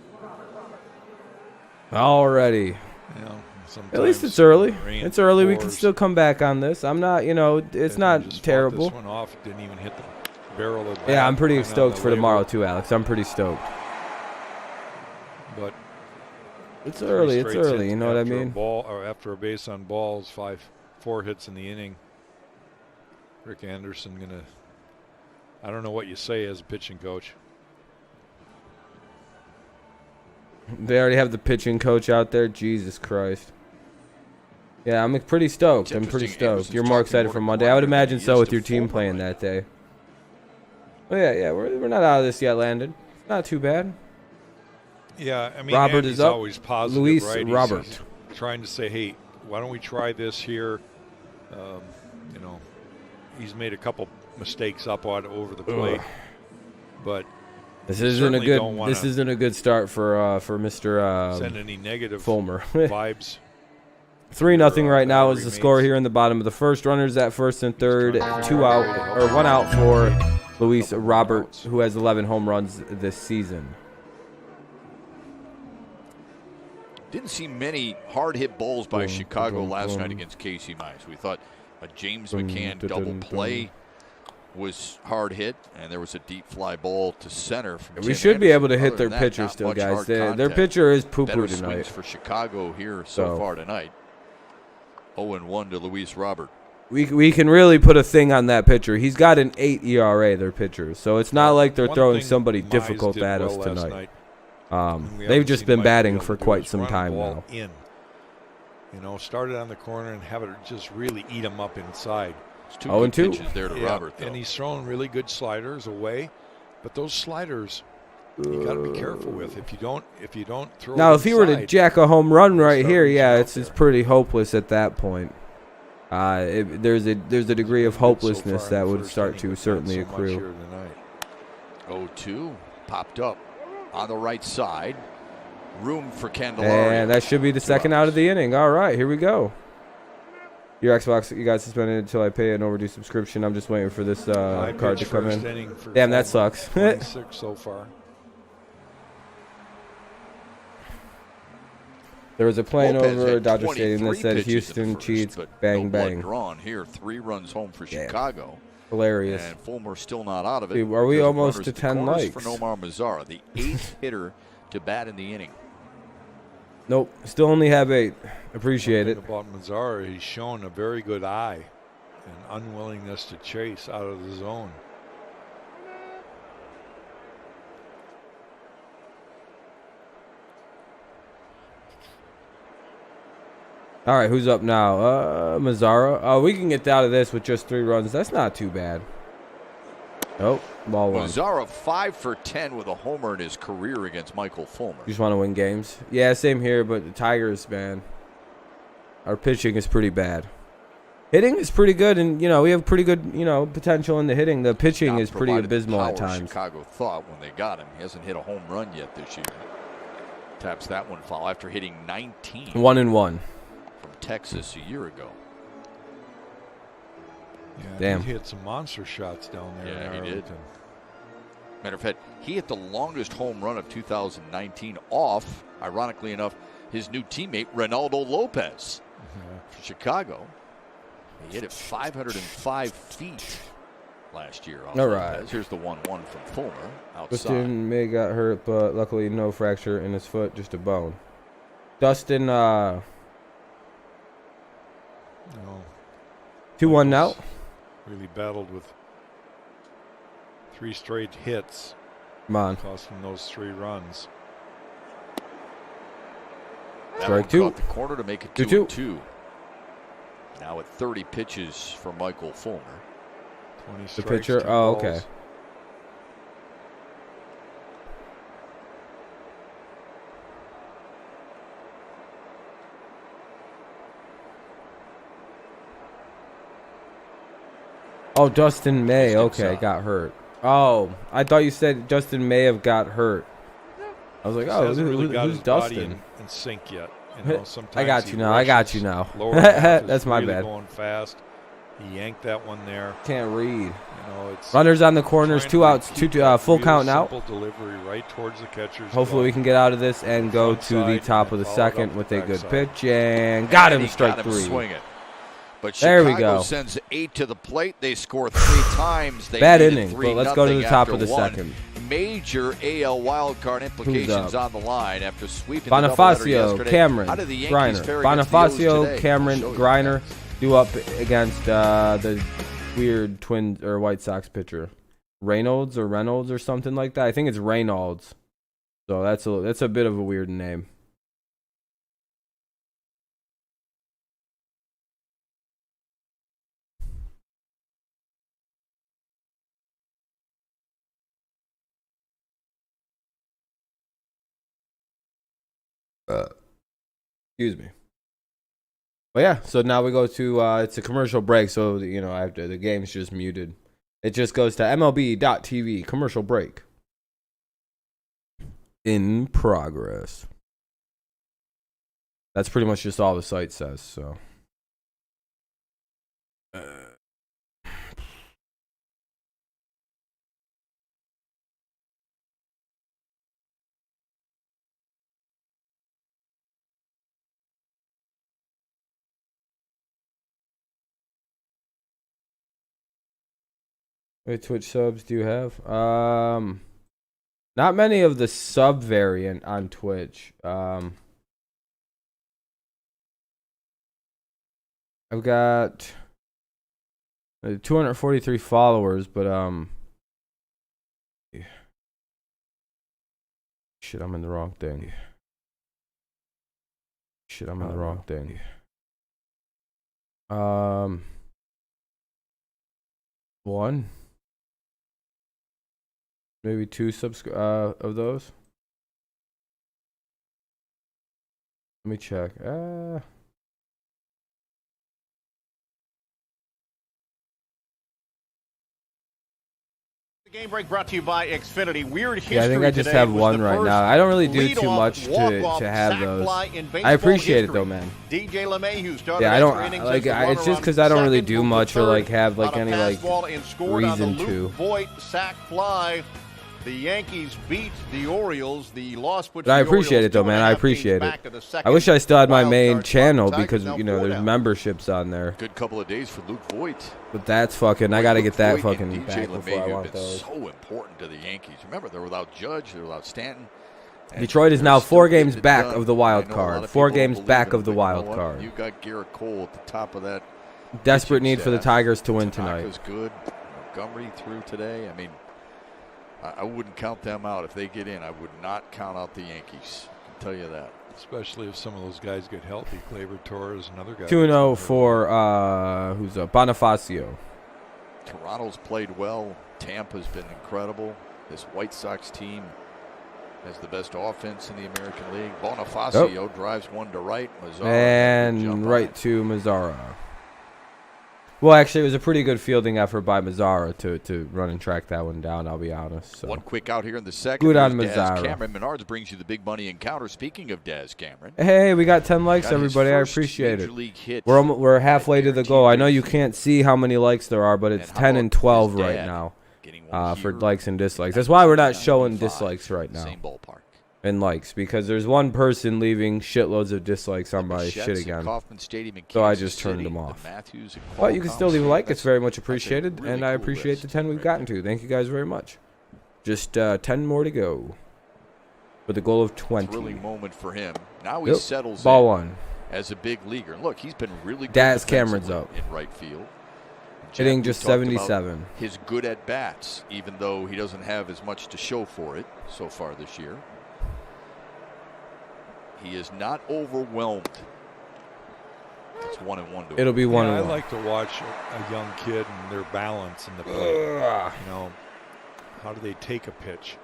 Already. You know, At least sometimes it's early. rain It's early. We can pours. still come back on this. I'm not, it's Edwin not just fought terrible. This one off. Didn't even hit the barrel of the Yeah, bat, I'm pretty right on stoked the for label. tomorrow too, Alex. I'm pretty stoked. But It's three early. It's straight early. hits You know what I after a mean? Ball or after a base on balls, 4 hits in the inning. Rick Anderson gonna. I don't know what you say as a pitching coach. They already have the pitching coach out there. Jesus Christ. Yeah, I'm pretty stoked. It's I'm pretty interesting. stoked. Anderson's You're more talking excited more for to Monday. I would Grinder than imagine he so is with to your team Fulmer playing right that day. Oh yeah, we're not out of this yet, Landon. It's not too bad. Yeah, I mean, Robert Andy's is up. always positive, Luis right? Robert. He's trying to say, hey, why don't we try this here? He's made a couple mistakes up on over the plate, but This you isn't a certainly good. don't wanna This isn't a good start for Mr. send any negative Fulmer. vibes. 3-0 right now is the battery score mates. here in the bottom of the first. Runners at first and third. 1 out for Luis Robert, who has 11 home runs this season. Didn't see many hard hit balls by Boom, Chicago boom, last boom. night against Casey Mize. We thought a James Boom, McCann dun, double dun, play was hard hit, and there was a deep fly ball to center from We Tim should be able to Anderson. hit Other their than that, pitcher not still, much guys. hard Their contact. pitcher is poo-poo Better swings tonight. for Chicago here so far tonight. 0-1 to Luis Robert. We can really put a thing on that pitcher. He's got an 8 ERA, their pitchers. So it's not like they're One throwing thing somebody Mize difficult did at well us last tonight. night, and we They've haven't just seen been Mize batting be able for to do, quite is some run a time ball now. in. Started on the corner and have it just really eat him up inside. It's 2 0-2. good pitches there to Yeah, Robert, though. and he's throwing really good sliders away, but those sliders you got to be careful with. If you don't throw. Now, it if he were to inside, jack a home run He'll right start here, reaching yeah, out it's there. pretty hopeless at that point. There's a degree of so far hopelessness in that the would first start inning, to but not certainly so much accrue. here tonight. 0-2 popped up on the right side. Room for Candelario. And that should be the second out of the inning. All right, here we go. Your Xbox, you got suspended until I pay an overdue subscription. I'm just waiting for this I card to pitched come first in. inning for Damn, that Fulmer, sucks. 26 so far. There was a plane Lopez over had Dodger Stadium that 23 said pitches in Houston the first, cheats, but bang, no blood bang. drawn here. 3 runs home for Damn. Chicago. Hilarious. And Fulmer still not out of it. Dude, are we There's almost runners to at the 10 corners likes? for Nomar Mazara, the 8th hitter to bat in the inning. Nope, still only have 8. Appreciate One it. thing about Mazzara, he's shown a very good eye and unwillingness to chase out of the zone. All right, who's up now? Mazzara. Oh, we can get out of this with just 3 runs. That's not too bad. Nope, ball 1. Mazara 5 for 10 with a homer in his career against Michael Fulmer. You just want to win games? Yeah, same here, but the Tigers, man. Our pitching is pretty bad. Hitting is pretty good, and, we have pretty good, potential in the hitting. The pitching Not is pretty provided the abysmal at power times. Chicago thought when they got him. He hasn't hit a home run yet this year. Taps that one foul after hitting 19 1-1. from Texas a year ago. Yeah, Damn. He hit some monster shots down there. Yeah, in he did. Arlington. Matter of fact, he hit the longest home run of 2019 off, ironically enough, his new teammate, Reynaldo Lopez for Chicago. He hit it 505 feet last year. All right. Lopez. Here's the 1-1 from Fulmer outside. Dustin May got hurt, but luckily no fracture in his foot, just a bone. Dustin, No, 2-1 now. really battled with 3 straight hits. Come on. Cost him those 3 runs. That Strike one 2. caught the corner to make it 2-2. Now at 30 pitches for Michael Fulmer. 20 The strikes, pitcher. 2 Oh, balls. okay. Oh, Dustin May. Okay, got hurt. Oh, I thought you said Dustin may have got hurt. I was like, He oh, hasn't really got who's his body Dustin? in sync yet. You know, sometimes I got he you now. I got rushes. you now. Lower half is That's my really bad. Going fast. He yanked that one there. Can't read. You know, it's Runners on the corners, trying 2 to outs, keep 2 that full real count now. simple delivery right towards the catcher's Hopefully we glove. can get out of this and go Front to the side top of and the then follow it second up with the a good backside. pitch and got him He strike got him 3. swinging. But There we Chicago go. sends 8 to the plate. They score 3 times. They Bad needed inning, 3 but let's go to the top after of the 1. second. Major AL wildcard implications up? on the line after sweeping the doubleheader Bonifacio, yesterday. Cameron, How did the Yankees Griner. fare against the O's Bonifacio, today? Cameron, I'll show you Griner next. do up against the weird Twins or White Sox pitcher. Reynolds or something like that. I think it's Reynolds. So that's a bit of a weird name. Excuse me. But yeah, so now we go to it's a commercial break, so you know the game's just muted. It just goes to MLB.TV commercial break. In progress. That's pretty much just all the site says, so. Wait, Twitch subs do you have? Not many of the sub variant on Twitch. I've got 243 followers, but shit, I'm in the wrong thing. Shit, I'm in the wrong thing. One. Maybe 2 of those. Let me check. Game break brought to you by Xfinity. Weird history. Yeah, I think I just today have was one the right first now. I don't really do too leadoff much walk-off to have sac those. fly in I baseball appreciate it history. though, man. DJ LeMahieu started Yeah, I don't extra innings like. as the It's runner just on because I don't really second, do moved to much or third like have like on a any like fastball and scored reason on the to. Luke Voit sac fly. The Yankees beat the Orioles. The loss puts But I the appreciate Orioles it though, man. I 2.5 games appreciate back it. to the second I wish I still had my wild main card channel spot. because Tigers you now know 4 there's down. memberships on there. Good couple of days for Luke Voit. But that's fucking. I gotta get that Luke Voit fucking and back DJ before I LeMahieu want have been those. so important to the Yankees. Remember, they're without Judge, they're without Stanton. And Detroit is they're now still 4 getting games it back done. of the I wild know a card. lot of 4 people don't games believe back in of the it, but you know wild what? card. You got Garrett Cole at the top of that. Desperate pitching need for the staff. Tigers to win tonight. Tanaka's good. Montgomery through today. I mean, I wouldn't count them out if they get in. I would not count out the Yankees. I can tell you that. Especially if some of those guys get healthy. Gleyber Torres, another guy. 2-0 for who's up? Bonifacio. Toronto's played well. Tampa's been incredible. This White Sox team has the best offense in the American League. Bonifacio drives one to right. Mazzara And right to Mazzara. Well, actually, it was a pretty good fielding effort by Mazzara to run and track that one down, I'll be honest. So. One quick out here in the second. Good on There's Mazzara. Daz Cameron. Menards brings you the big money encounter. Speaking of Daz Cameron. Hey, we got 10 likes, got his everybody. I first appreciate Major it. League hit We're halfway to the guaranteed goal. I know base you hit. can't see how many likes there are, but it's And how 10 and about 12 his right dad now getting one for here? likes and dislikes. That's why we're not showing 95. dislikes right now. Same ballpark. And likes, because there's one person leaving shitloads of dislikes on my shit again. Kauffman Stadium in So I Kansas just turned City, them the off. Matthews and But you can Qualcomm still leave a Stadium. like. It's That's- very much that's a appreciated. really And I cool appreciate list the 10 we've right gotten there. to. Thank you guys very much. Just 10 more to go. With a goal of 20. Thrilling moment for him. Now he Yep. settles Ball in one. as a big leaguer. Look, he's been really good Daz Cameron's defensively up. in right field. Hitting Jack, just we talked about 77. his good at bats, even though he doesn't have as much to show for it so far this year. He is not overwhelmed. It's 1-1 to him. It'll be 1-1. I like to watch a young kid and their balance in the plate. You know, how do they take a pitch?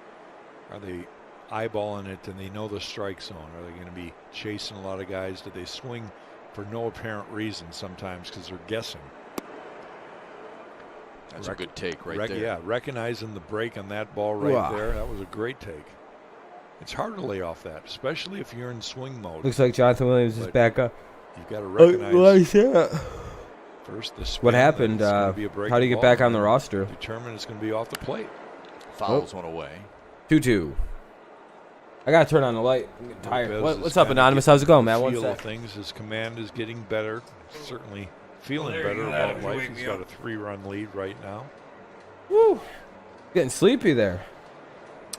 Are they eyeballing it and they know the strike zone? Are they going to be chasing a lot of guys? Do they swing for no apparent reason sometimes because they're guessing? That's a good take right there. Yeah, recognizing the break on that ball right there. That was a great take. It's hard to lay off that, especially if you're in swing mode. Looks like Jonathan Williams is back up. You've got to recognize first the spin. What happened? How do you get back on the roster? Determine it's going to be off the plate. Fouls one away. 2-2. I got to turn on the light. I'm getting tired. What's up, Anonymous? How's it going, man? One sec. Things. His command is getting better. Certainly feeling better about life. He's got a 3-run lead right now. Woo. Getting sleepy there.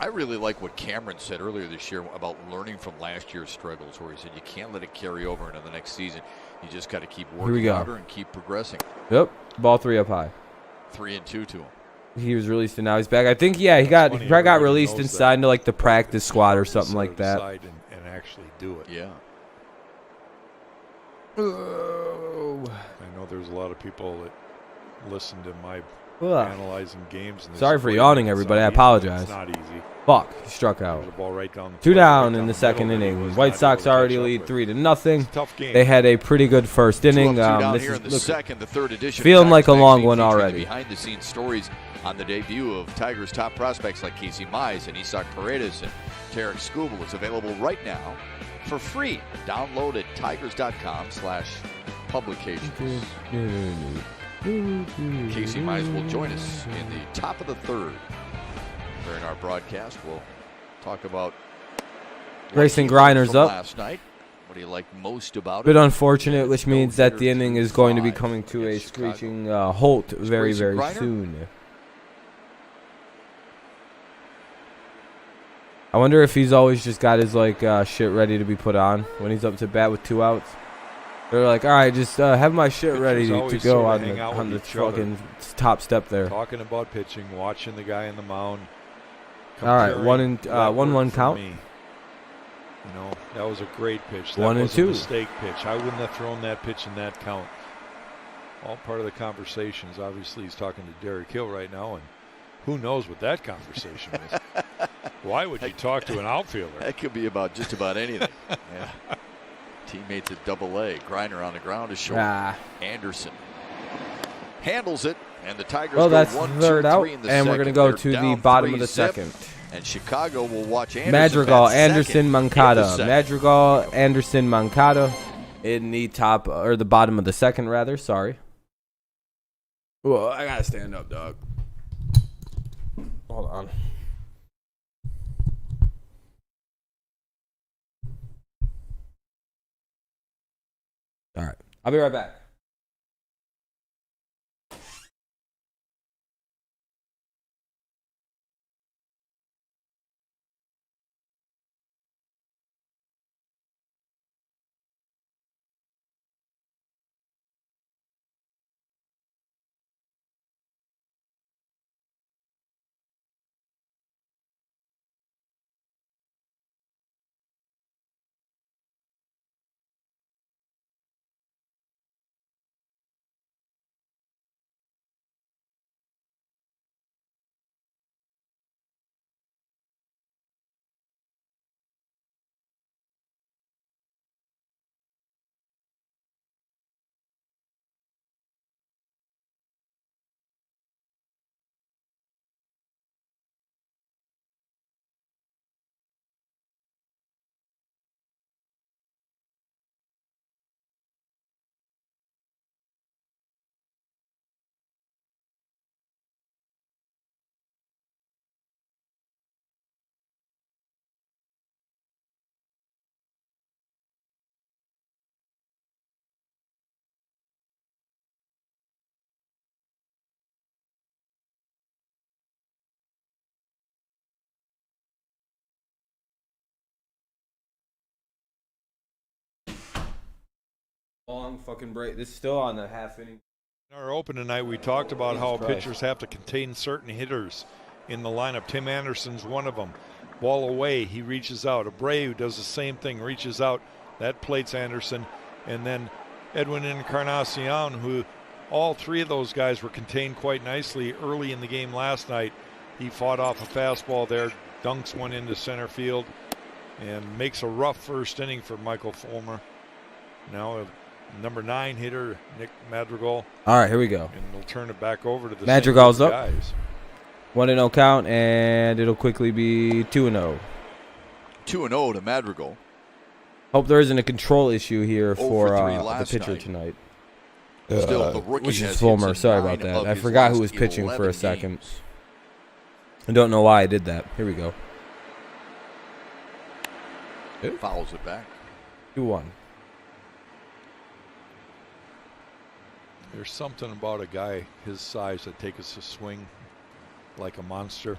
I really like what Cameron said earlier this year about learning from last year's struggles, where he said you can't let it carry over into the next season. You just got to keep working harder and keep progressing. Yep. Ball 3 up high. 3-2 to him. He was released and now he's back. I think, he probably got released and signed to like the practice squad or something like that. And actually do it. Yeah. Oh. I know there's a lot of people that listen to my analyzing games. And sorry for yawning, everybody. I apologize. It's not easy. Fuck. He struck out. There's a ball right down the 2 down in the second inning. White Sox already lead 3-0. Tough game. They had a pretty good first inning. Down here in the second, the third edition. Feeling like a long one already. Behind-the-scenes stories on the debut of Tigers' top prospects like Casey Mize and Isak Paredes and Tarek Skubal is available right now for free. Download at tigers.com/publications. Casey Mize will join us in the top of the third. During our broadcast, we'll talk about Grayson Griner's up last night. What do you like most about it? Bit unfortunate, which means that the inning is going to be coming to a screeching halt very, very soon. I wonder if he's always just got his shit ready to be put on when he's up to bat with 2 outs. They're like, all right, just have my shit ready to go on the fucking top step there. Talking about pitching, watching the guy in the mound. All right, 1-1 count. You know, that was a great pitch. That 1-2. was a mistake pitch. I wouldn't have thrown that pitch in that count. All part of the conversations. Obviously, he's talking to Derek Hill right now, and who knows what that conversation is. Why would you talk to an outfielder? That could be about just about anything. Yeah. Teammates at Double-A. Griner on the ground is short. Anderson handles it, and the Tigers go that's 1, third 2, out, 3 in the and we're second. going to go They're to the down bottom of the 3-0. second. And Chicago will watch Anderson Madrigal, bat Anderson, second Moncada. in the second. Madrigal, Anderson, Moncada in the top, or the bottom of the second, rather. Sorry. Well, I gotta stand up, dog. Hold on. All right. I'll be right back. Long fucking break. This is still on the half inning. In our open tonight, we talked about how pitchers have to contain certain hitters in the lineup. Tim Anderson's one of them. Ball away, he reaches out. Abreu does the same thing, reaches out. That plates Anderson. And then Edwin Encarnacion, who all three of those guys were contained quite nicely early in the game last night. He fought off a fastball there, dunks one into center field, and makes a rough first inning for Michael Fulmer. Now number 9 hitter, Nick Madrigal. All right, here we go. And we'll turn it back over to the Madrigal's up. Guys. 1-0 count, and it'll quickly be 2-0. 2-0 to Madrigal. Hope there isn't a control issue here for the 3 pitcher night. tonight. Still, the rookie Which has is Fulmer. hits in Sorry 9 about that. of I his forgot who last was pitching for a 11 second. games. I don't know why I did that. Here we go. Fouls it back. 2-1. There's something about a guy his size that takes a swing like a monster.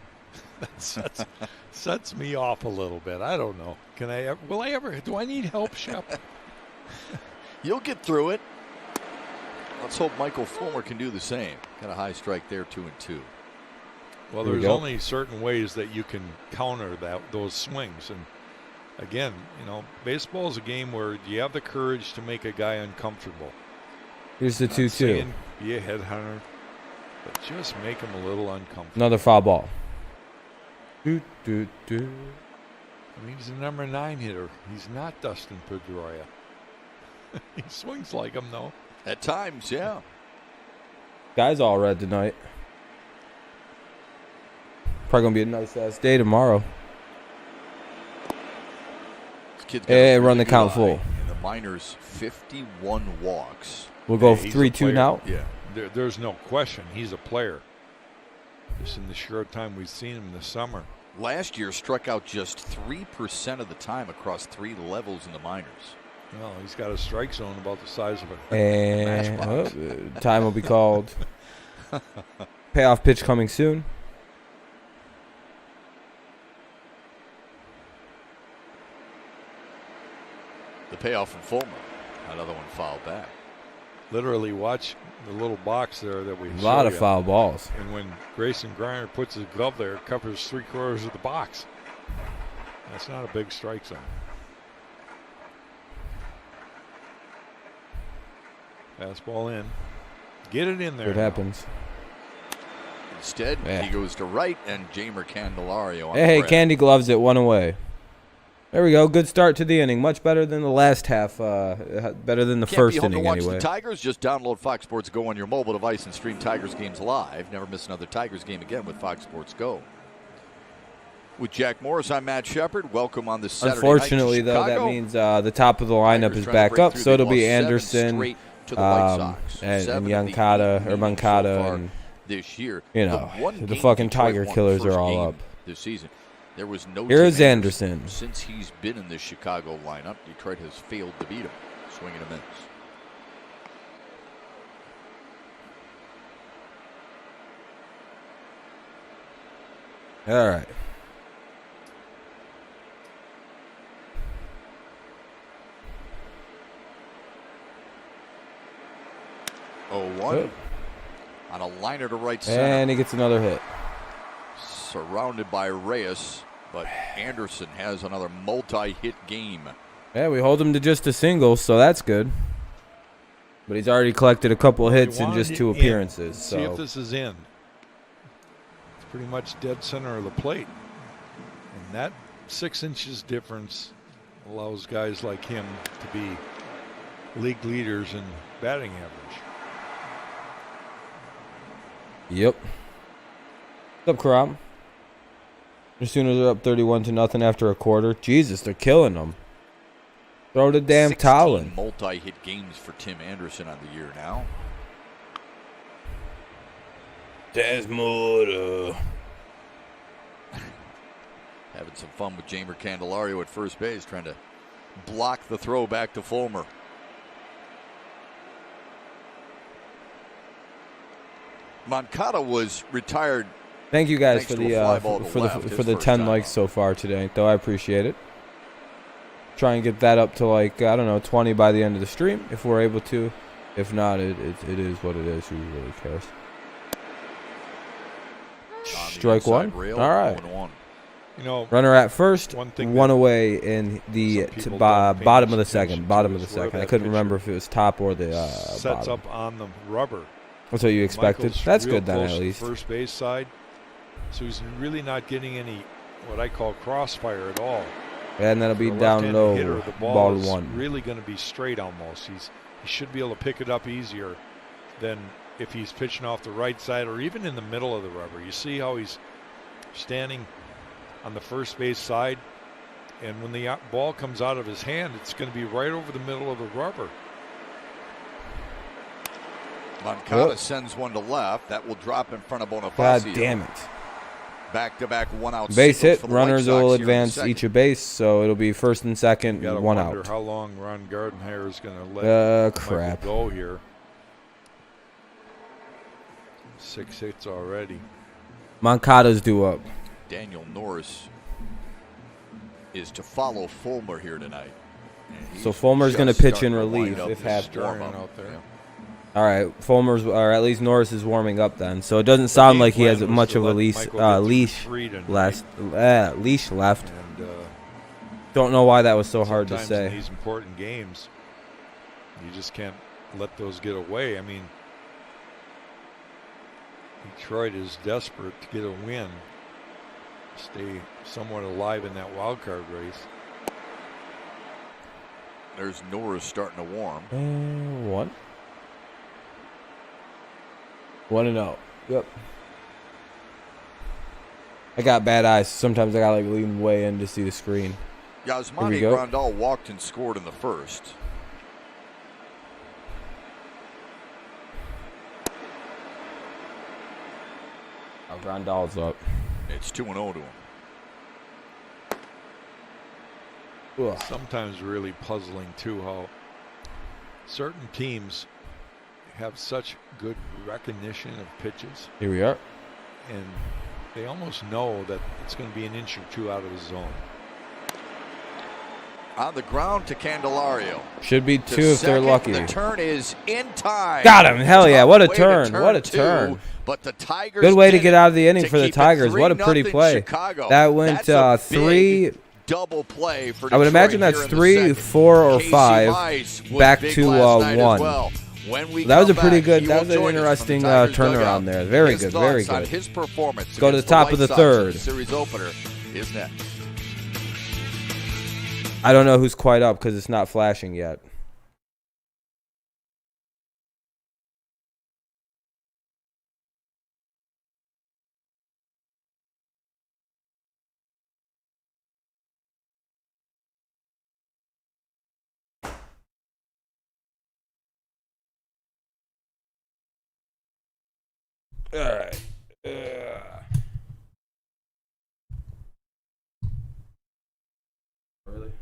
That sets me off a little bit. I don't know. Will I ever? Do I need help, Shep? You'll get through it. Let's hope Michael Fulmer can do the same. Got a high strike there, 2-2. Well, There we there's go. only certain ways that you can counter those swings. And again, baseball is a game where you have the courage to make a guy uncomfortable. Here's the Not 2-2. saying be a headhunter, but just make him a little uncomfortable. Another foul ball. I mean, he's a number 9 hitter. He's not Dustin Pedroia. He swings like him, though. At times, yeah. Guys all red tonight. Probably going to be a nice-ass day tomorrow. This kid's got Hey, a run the really count good full. eye. In the minors, 51 walks. We'll go He's a 3-2 player. now. Yeah, there's no question. He's a player. Just in the short time we've seen him this summer. Last year, struck out just 3% of the time across 3 levels in the minors. Well, he's got a strike zone about the size of a And matchbox. time will be called. Payoff pitch coming soon. The payoff from Fulmer. Another one fouled back. Literally watch the little box there that we A lot show of you. foul balls. And when Grayson Greiner puts his glove there, it covers 3/4 of the box. That's not a big strike zone. Fastball in. Get it in there. What happens? Instead, Yeah. he goes to right, and Jamer Candelario on Hey, the grab. Candy gloves it 1 away. There we go. Good start to the inning. Much better than the last half. Better than the Can't first be home inning to watch anyway. the Tigers? Just download Fox Sports Go on your mobile device and stream Tigers games live. Never miss another Tigers game again with Fox Sports Go. With Jack Morris, I'm Matt Shepard. Welcome on this Saturday Unfortunately, night to though, that Chicago. means the top of the lineup Tigers is trying to back break up, through. so it'll They've be lost 7 Anderson straight to the White Sox. and 7 of the Yankada 8 or games so Mancada far and this year. you know, one the game fucking Detroit Tiger won killers first are all game up. this season. There was no Here's Tim Anderson. Since he's been in the Chicago lineup, Detroit has failed to beat him. Swing and a miss. All right. Oh, 1 on a liner to right center. And he gets another hit. Surrounded by Reyes, but Anderson has another multi-hit game. Yeah, we hold him to just a single, so that's good. But he's already collected a couple of hits You in wanted just it 2 in. appearances. See if So this is in. It's pretty much dead center of the plate. And that 6 inches difference allows guys like him to be league leaders in batting average. yep. What's up, Karam? As soon as they're up 31-0 after a quarter. Jesus, they're killing them. Throw the damn 16 towel in. multi-hit games for Tim Anderson on the year now. Desmond. Having some fun with Jamer Candelario at first base, trying to block the throw back to Fulmer. Moncada was retired. Thank you guys Thanks for to the a fly ball to for left, the his for the first 10 time likes up. so far today, though. I appreciate it. Try and get that up to like, I don't know, 20 by the end of the stream if we're able to. If not, it is what it is. Who really cares? Strike one. All right. 0-1. You know, Runner at first, one one away in the some people don't pay bottom of the much attention second. to Bottom of the is where second. I that couldn't remember pitcher if it was top or the sets bottom. up on the rubber. That's what you expected. Michael's That's real good then, close at to the least. first base side, so he's really not getting any what I call crossfire at all. And that'll be For a down left-handed low. hitter, the Ball is one. really going to be straight almost. He should be able to pick it up easier than if he's pitching off the right side or even in the middle of the rubber. You see how he's standing on the first base side, and when the ball comes out of his hand, it's going to be right over the middle of the rubber. Moncada sends one to left. That will drop in front of God Bonifacio. damn it. Back-to-back one-out Base singles hit. for the White Runners Sox will here in the advance second. each a base, so it'll be first and second, You gotta one wonder out. how long Ron Gardenhire is going to let Crap. Michael go here. 6 hits already. Moncada's due up. Daniel Norris is to follow Fulmer here tonight. And So he's Fulmer's going to just pitch in starting to wind relief up if his happened. warm-up. Out there. Yeah. All right, Fulmer's, or at least Norris is warming up then, so it doesn't sound game like he has plan was much to of a let leash Michael get through leash 3 tonight. leash left. And Don't know why that was so hard to sometimes say. in these important games, you just can't let those get away. I mean, Detroit is desperate to get a win, stay somewhat alive in that wild card race. There's Norris starting to warm. 1-0. Yep. I got bad eyes. Sometimes I gotta like lean way in to see the screen. Yasmani go. Grandal walked and scored in the first. Oh, Grandal's up. It's 2-0 to him. Ugh. Sometimes really puzzling too how certain teams have such good recognition of pitches, Here we are. and they almost know that it's going to be an inch or two out of the zone. On the ground to Candelario. Should be To two if they're second, lucky. The turn is in time. Got him. Hell yeah. What a Tough way turn. to What a two, turn. But the Tigers Good way to did get it out of the inning to for the keep it Tigers. What a pretty 3-0 play. Chicago. That went That's a 3. big double play for I would Detroit imagine here that's in the 3, second. 4, or Casey 5. Mize was Back big to last night as 1. well. When we That was a come pretty back, good. he That will was an join us from the interesting Tigers turnaround dugout. there. Very His good. Very thoughts on good. his performance Go to the against top White of the Sox third. in the series opener is next. I don't know who's quite up because it's not flashing yet. All right. Really?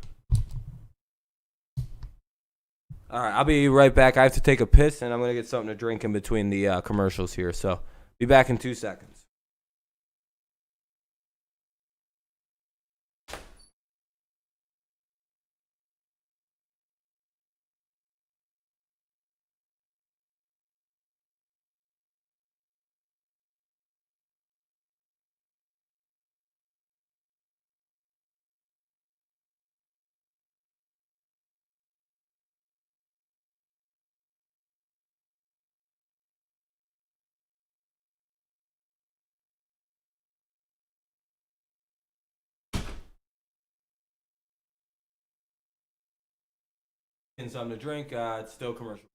All right, I'll be right back. I have to take a piss, and I'm going to get something to drink in between the commercials here. So, be back in 2 seconds. Getting something to drink. It's still commercial.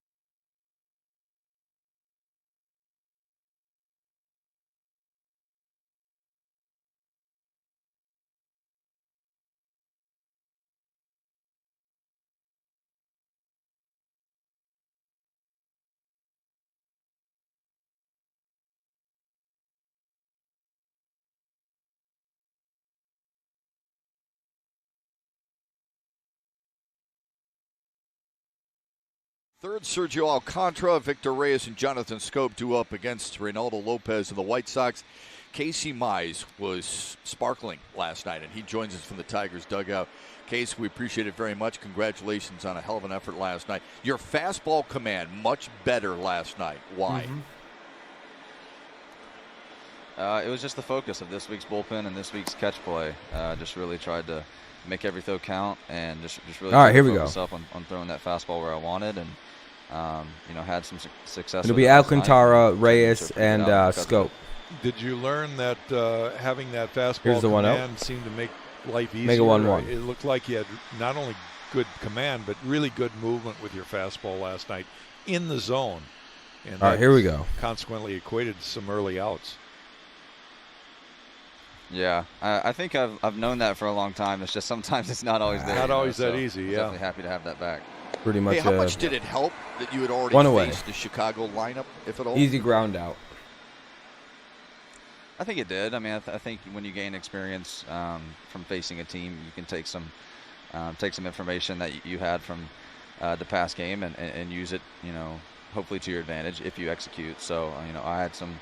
Third, Sergio Alcantara, Victor Reyes, and Jonathan Scope due up against Reynaldo Lopez of the White Sox. Casey Mize was sparkling last night, and he joins us from the Tigers dugout. Case, we appreciate it very much. Congratulations on a hell of an effort last night. Your fastball command, much better last night. Why? It was just the focus of this week's bullpen and this week's catch play. Just really tried to make every throw count and just really All right, here we focus go. up on throwing that fastball where I wanted, and had some success. It'll with be it last night. Alcantara, And Reyes, sure figured and out because of Scope. Did you learn that having that fastball Here's the 1-0. command seemed to make life easier? Make it 1-1. It looked like you had not only good command, but really good movement with your fastball last night in the zone. And All right, here we go. Consequently equated to some early outs. Yeah, I think I've known that for a long time. It's just sometimes it's not always there. Not always that so easy, I was yeah. definitely happy to have that back. Pretty much Hey, how much did it help that you had already One away. faced the Chicago lineup, if at all? easy ground out. I think it did. I mean, I think when you gain experience from facing a team, you can take some information that you had from the past game and use it, hopefully to your advantage if you execute. So, I had some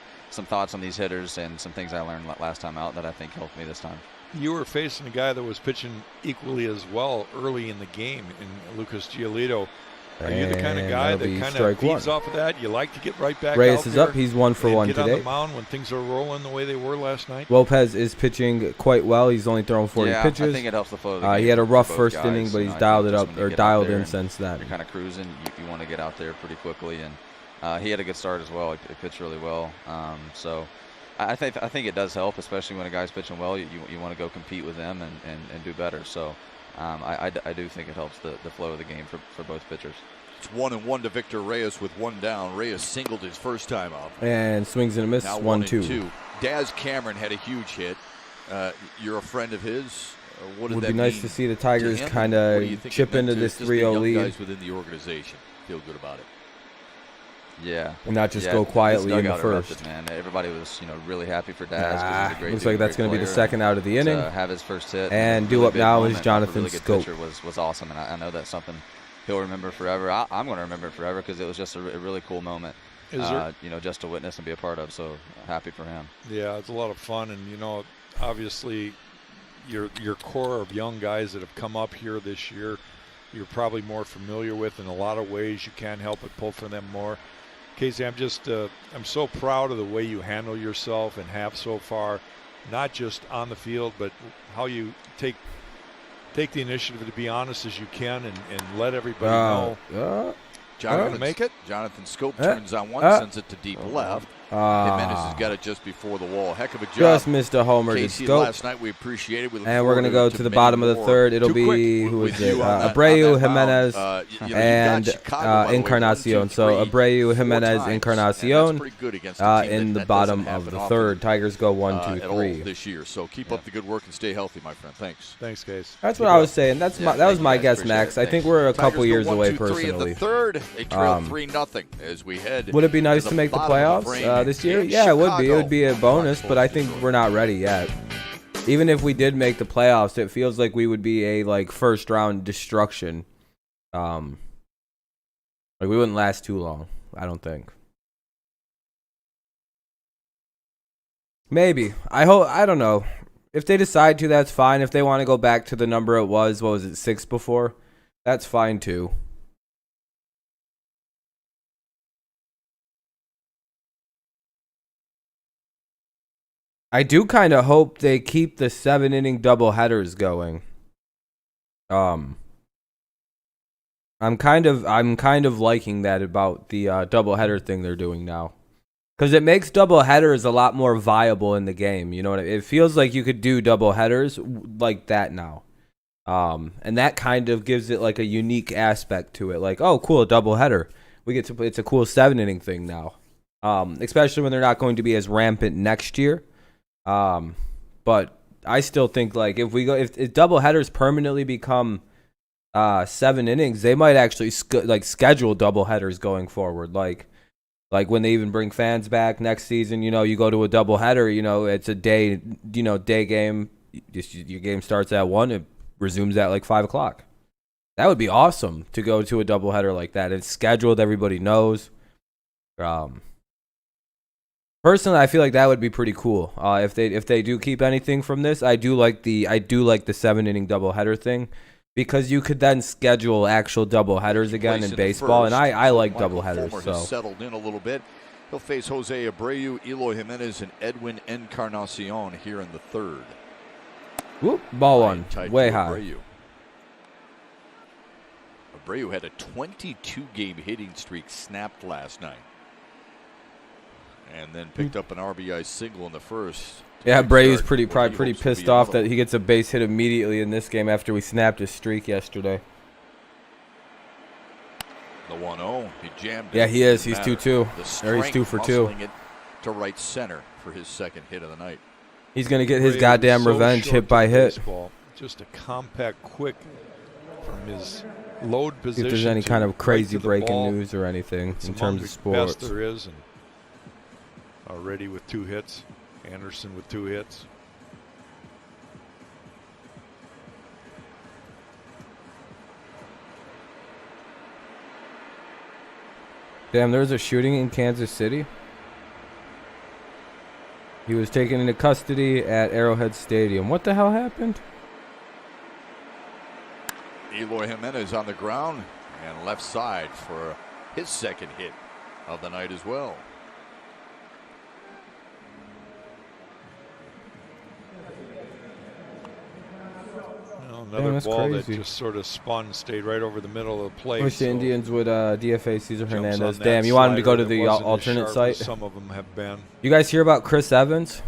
thoughts on these hitters and some things I learned last time out that I think helped me this time. You were facing a guy that was pitching equally as well early in the game in Lucas Giolito. Are you the kind of And guy that'll be that kind of strike feeds one. off of that? You like to get right back Reyes out is there up. He's 1 for and 1 get today. on the mound when things are rolling the way they were last night? Lopez is pitching quite well. He's only thrown 40 yeah, pitches. I think it helps the flow of the game He had a for rough both first guys. inning, but he's I dialed think it just up when you or get out dialed there in and since then. You're kind of cruising. You want to get out there pretty quickly, and he had a good start as well. He pitched really well. So I think it does help, especially when a guy's pitching well. You want to go compete with them and do better. So I do think it helps the flow of the game for both pitchers. It's 1-1 to Victor Reyes with one down. Reyes singled his first time up. And swings and a miss, Now 1-2. Daz Cameron had a huge hit. You're a friend of his. What did Would that be nice mean to see the Tigers him? kind What do you of think it chip meant into to this just the 3-0 young lead guys within the organization feel good about it? Yeah, and not just yeah, go this quietly in the dugout first. erupted, man. Everybody was really happy for Daz. 'Cause he's a great Looks dude, like that's great going to be the player, second out of the and inning. to have his first hit And a due really up big now is moment, Jonathan a really good Scope. pitcher was awesome, and I know that's something he'll remember forever. I'm going to remember it forever because it was just a really cool moment. Just to witness and be a part of. So happy for him. Yeah, it's a lot of fun, and obviously, your core of young guys that have come up here this year, you're probably more familiar with in a lot of ways. You can't help but pull for them more. Casey, I'm so proud of the way you handle yourself and have so far, not just on the field, but how you take the initiative to be honest as you can and let everybody know. Jonathan Scope turns on one, sends it to deep left. Jimenez has got it just before the wall. Heck of a job. Just missed a homer to Casey Scope. last night. We appreciate it. And we're going to go to the bottom of the third. It'll be, who is it? Abreu, Jimenez, and Encarnacion. So Abreu, Jimenez, Encarnacion in the bottom of the third. Tigers go 1, 2, 3 this year. So keep up the good work and stay healthy, my friend. Thanks. Thanks, Case. That's what I was saying. That was my guess, Max. I think we're a couple years away personally. The third, they trail 3-0 as we head. Would it be nice to make the playoffs this year? Yeah, it would be. It would be a bonus, but I think we're not ready yet. Even if we did make the playoffs, it feels like we would be a first round destruction. We wouldn't last too long, I don't think. Maybe. I don't know. If they decide to, that's fine. If they want to go back to the number it was, what was it, 6 before? That's fine too. I do kind of hope they keep the 7-inning doubleheaders going. I'm kind of liking that about the doubleheader thing they're doing now, because it makes doubleheaders a lot more viable in the game. You know what I mean? It feels like you could do doubleheaders like that now, and that kind of gives it like a unique aspect to it. Like, oh, cool, a doubleheader. We get to play. It's a cool 7-inning thing now, especially when they're not going to be as rampant next year. But I still think if doubleheaders permanently become 7 innings, they might actually schedule doubleheaders going forward. Like when they even bring fans back next season, you go to a doubleheader, it's a day game. Your game starts at 1, it resumes at 5:00. That would be awesome to go to a doubleheader like that. It's scheduled, everybody knows. Personally, I feel like that would be pretty cool. If they do keep anything from this, I do like the 7-inning doubleheader thing, because you could then schedule actual doubleheaders again in baseball, and I like doubleheaders. So has settled in a little bit. He'll face Jose Abreu, Eloy Jimenez, and Edwin Encarnacion here in the third. Whoop, ball one, way high. Abreu had a 22-game hitting streak snapped last night, and then picked up an RBI single in the first. Yeah, Abreu's probably pretty pissed off that he gets a base hit immediately in this game after we snapped his streak yesterday. The 1-0, he jammed it. Yeah, he is. He's 2-2. Or he's 2 for 2. It to right center for his second hit of the night. He's gonna get his goddamn revenge, hit by hit. Baseball. Just a compact, quick from his load position. If there's any kind of crazy breaking news or anything in terms of sports. Best there is, and already with 2 hits. Anderson with 2 hits. Damn, there was a shooting in Kansas City. He was taken into custody at Arrowhead Stadium. What the hell happened? Eloy Jimenez on the ground and left side for his second hit of the night as well. Another ball that just sort of spun, stayed right over the middle of the plate. Wish the Indians would DFA Cesar Hernandez. Damn, you want him to go to the alternate site? Some of them have been. You guys hear about Chris Evans?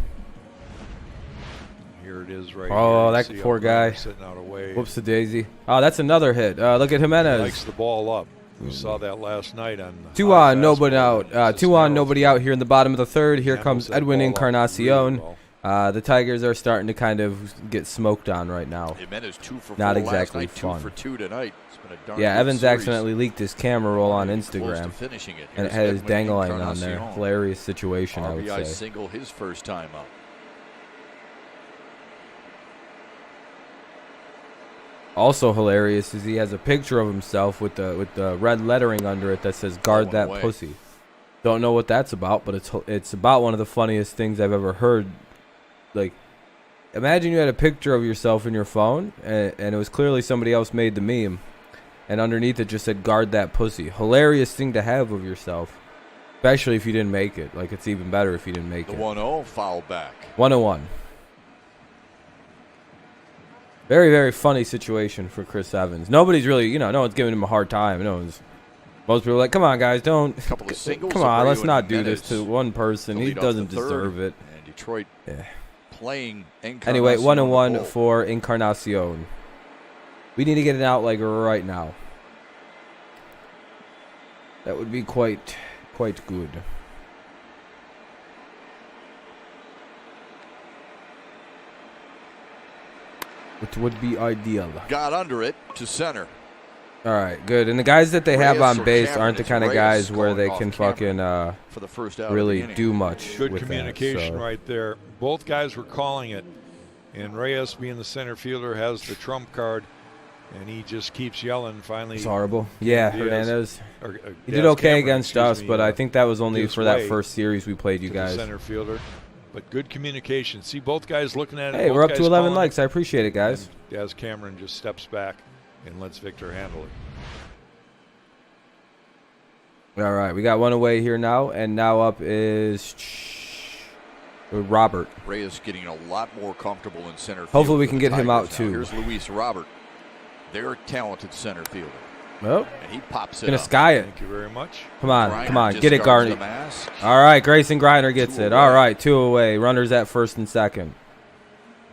Here it is right Oh, here. that poor guy. Sitting out away. Whoops a daisy. Oh, that's another hit. Look at Jimenez. Likes the ball up. We saw that last night on 2 on, nobody out. 2 on, nobody out here in the bottom of the third. Here comes Edwin Encarnacion. The Tigers are starting to kind of get smoked on right now. Jimenez 2 for 4 Not exactly last night, fun. 2 for 2 tonight. It's been a darn Yeah, good Evans series. accidentally leaked his camera roll on Instagram, finishing it. and it Here's had his Edwin dangling on there. Encarnacion. Hilarious situation, I would RBI say. single his first time up. Also hilarious is he has a picture of himself with the red lettering under it that says "Guard that away. pussy." Don't know what that's about, but it's about one of the funniest things I've ever heard. Like, imagine you had a picture of yourself in your phone, and it was clearly somebody else made the meme, and underneath it just said "Guard that pussy." Hilarious thing to have of yourself, especially if you didn't make it. Like, it's even better if you didn't make The it. 1-0 foul back. 101. Very, very funny situation for Chris Evans. Nobody's really, no one's giving him a hard time. Most people are like, come on, guys, don't. Couple of singles, Come on, Abreu let's and not do this Jimenez to one person. to He lead off doesn't the third. deserve it. And Detroit playing Encarnacion. Anyway, 1-1 goal. for Encarnacion. We need to get it out like right now. That would be quite good. It would be ideal. Got under it to center. All right, good. And the guys that they have Reyes on or base Cameron? aren't the It's kind of Reyes guys where going they off can Cameron fucking for the first out really of the do much. Good with communication that, so. right there. Both guys were calling it, and Reyes, being the center fielder, has the trump card, and he just keeps yelling. Finally, It's horrible. Yeah, Diaz- Hernandez. or, He Diaz did okay Cameron, against excuse us, me, but I think that was only gives for that way first series we played you to the guys. center fielder. But good communication. See both guys looking at it. Hey, both we're up guys to 11 calling likes. I appreciate it, guys. and Diaz Cameron just steps back and lets Victor handle it. All right, we got one away here now, and now up is Robert. Reyes getting a lot more comfortable in center field. Hopefully we for can the get him Tigers out, now. too. Here's Luis Robert, their talented center fielder, Oh, and he pops it gonna up. sky it. Thank you very much. Come on, Griner come on, get it, discards the Garney. mask. All right, Grayson Griner gets 2 it. away. All right, 2 away. Runners at first and second.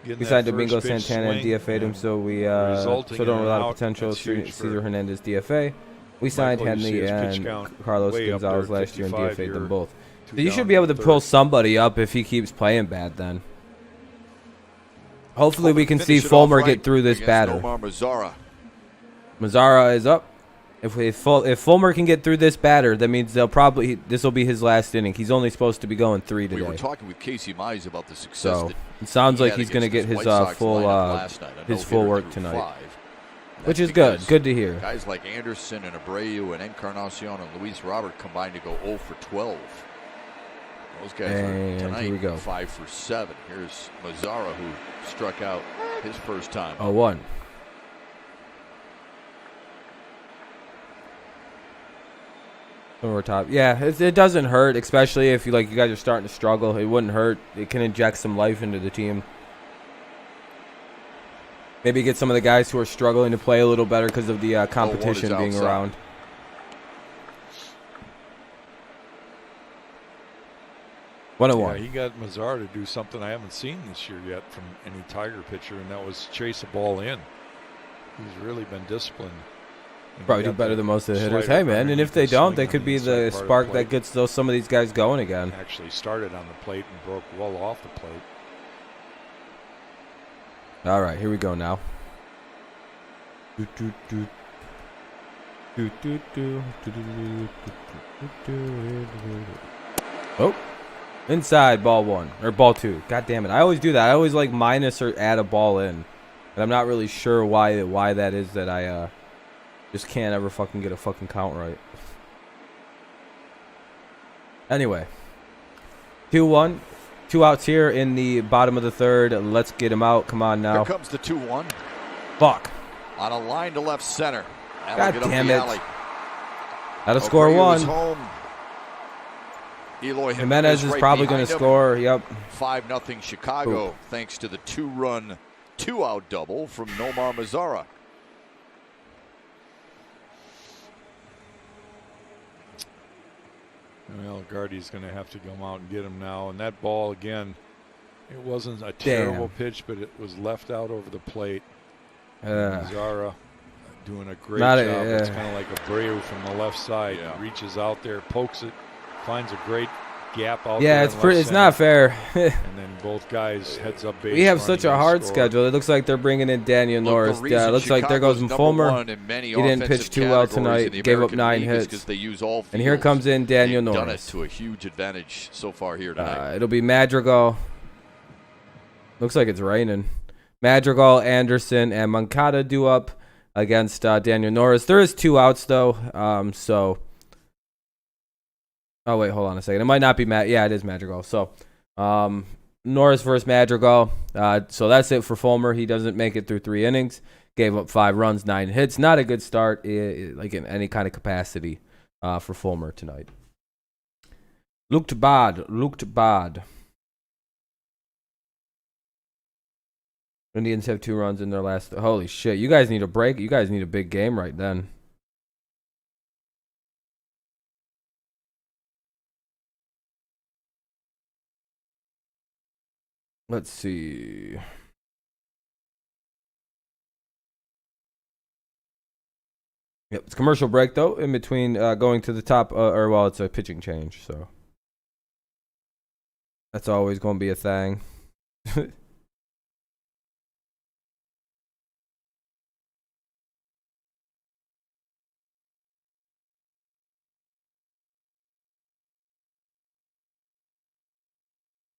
Getting We that signed first Domingo pitch Santana and swing DFA'd him, and so we resulting so in don't have a an lot of out. potential. That's huge for Cesar Hernandez DFA. We signed Michael, you see Henley his pitch and count Carlos way up Gonzalez there, last year and 55 DFA'd them here, both. two So you should down be able in to the pull third. somebody up if he keeps playing bad then. Hopefully we can see Finish it off Fulmer right get through this against batter. Omar Mazzara. Mazzara is up. If Fulmer can get through this batter, that means this will be his last inning. He's only supposed to be going 3 We were today. talking with Casey Mize about the success So that it sounds he like had he's going to against get this his White Sox full lineup last night. A his full no-hitter work through tonight, 5. which That's is good. because Good to hear. Guys like Anderson and Abreu and Encarnacion and Luis Robert combined to go 0 for 12. Those guys And are tonight here we go. 5 for 7. Here's Mazzara, who struck out his first time. 0-1. Over top. Yeah, it doesn't hurt, especially if you guys are starting to struggle. It wouldn't hurt. It can inject some life into the team. Maybe get some of the guys who are struggling to play a little better because of the competition being outside. around. One and Yeah, one. he got Mazzar to do something I haven't seen this year yet from any Tiger pitcher, and that was chase a ball in. He's really been disciplined. And Probably he do got better the than most of the hitters. slider Hey, man, and underneath if they the don't, swing they on could be inside the part of spark that plate. gets some of these guys going again. Actually started on the plate and broke well off the plate. All right, here we go now. Do, do, do. Do, do, do. Do, do, do, do, do, do. Oh, inside, ball one or ball two. God damn it! I always do that. I always like minus or add a ball in, and I'm not really sure why that is that I just can't ever fucking get a fucking count right. Anyway, 2-1. 2 outs here in the bottom of the third. Let's get him out. Come on now. Here comes the 2-1. Fuck. On a line to left center. That'll God get up damn the it. alley. Gotta score Abreu is one. home. Eloy Jimenez is right probably going behind to him. score. Yep. 5-0 Chicago, Ooh. thanks to the 2-run, 2-out double from Nomar Mazzara. Well, Guardy's going to have to come out and get him now. And that ball, again, it wasn't a terrible pitch, but it was left out over the plate. Mazzara doing a great job. It's kind of like Abreu from the left side. Yeah. Reaches out there, pokes it, finds a great gap out Yeah, there. it's pretty. It's not fair. And then both guys heads up base. We have running such a to hard score. schedule. It looks like they're bringing in Daniel Norris. Look, Yeah, it looks like there goes Fulmer. He didn't pitch too well tonight. Gave up 9 hits. They use all And here comes in Daniel They've done it Norris. to a huge advantage so far here tonight. It'll be Madrigal. Looks like it's raining. Madrigal, Anderson, and Moncada due up against Daniel Norris. There is 2 outs though. So. Oh wait, hold on a second. It might not be Matt. Yeah, it is Madrigal. So, Norris versus Madrigal. So that's it for Fulmer. He doesn't make it through 3 innings. Gave up 5 runs, 9 hits. Not a good start, like in any kind of capacity, for Fulmer tonight. Looked bad. Indians have 2 runs in their last. Holy shit! You guys need a break. You guys need a big game right then. Let's see. Yep, it's commercial break though. In between going to the top, it's a pitching change. So that's always going to be a thing.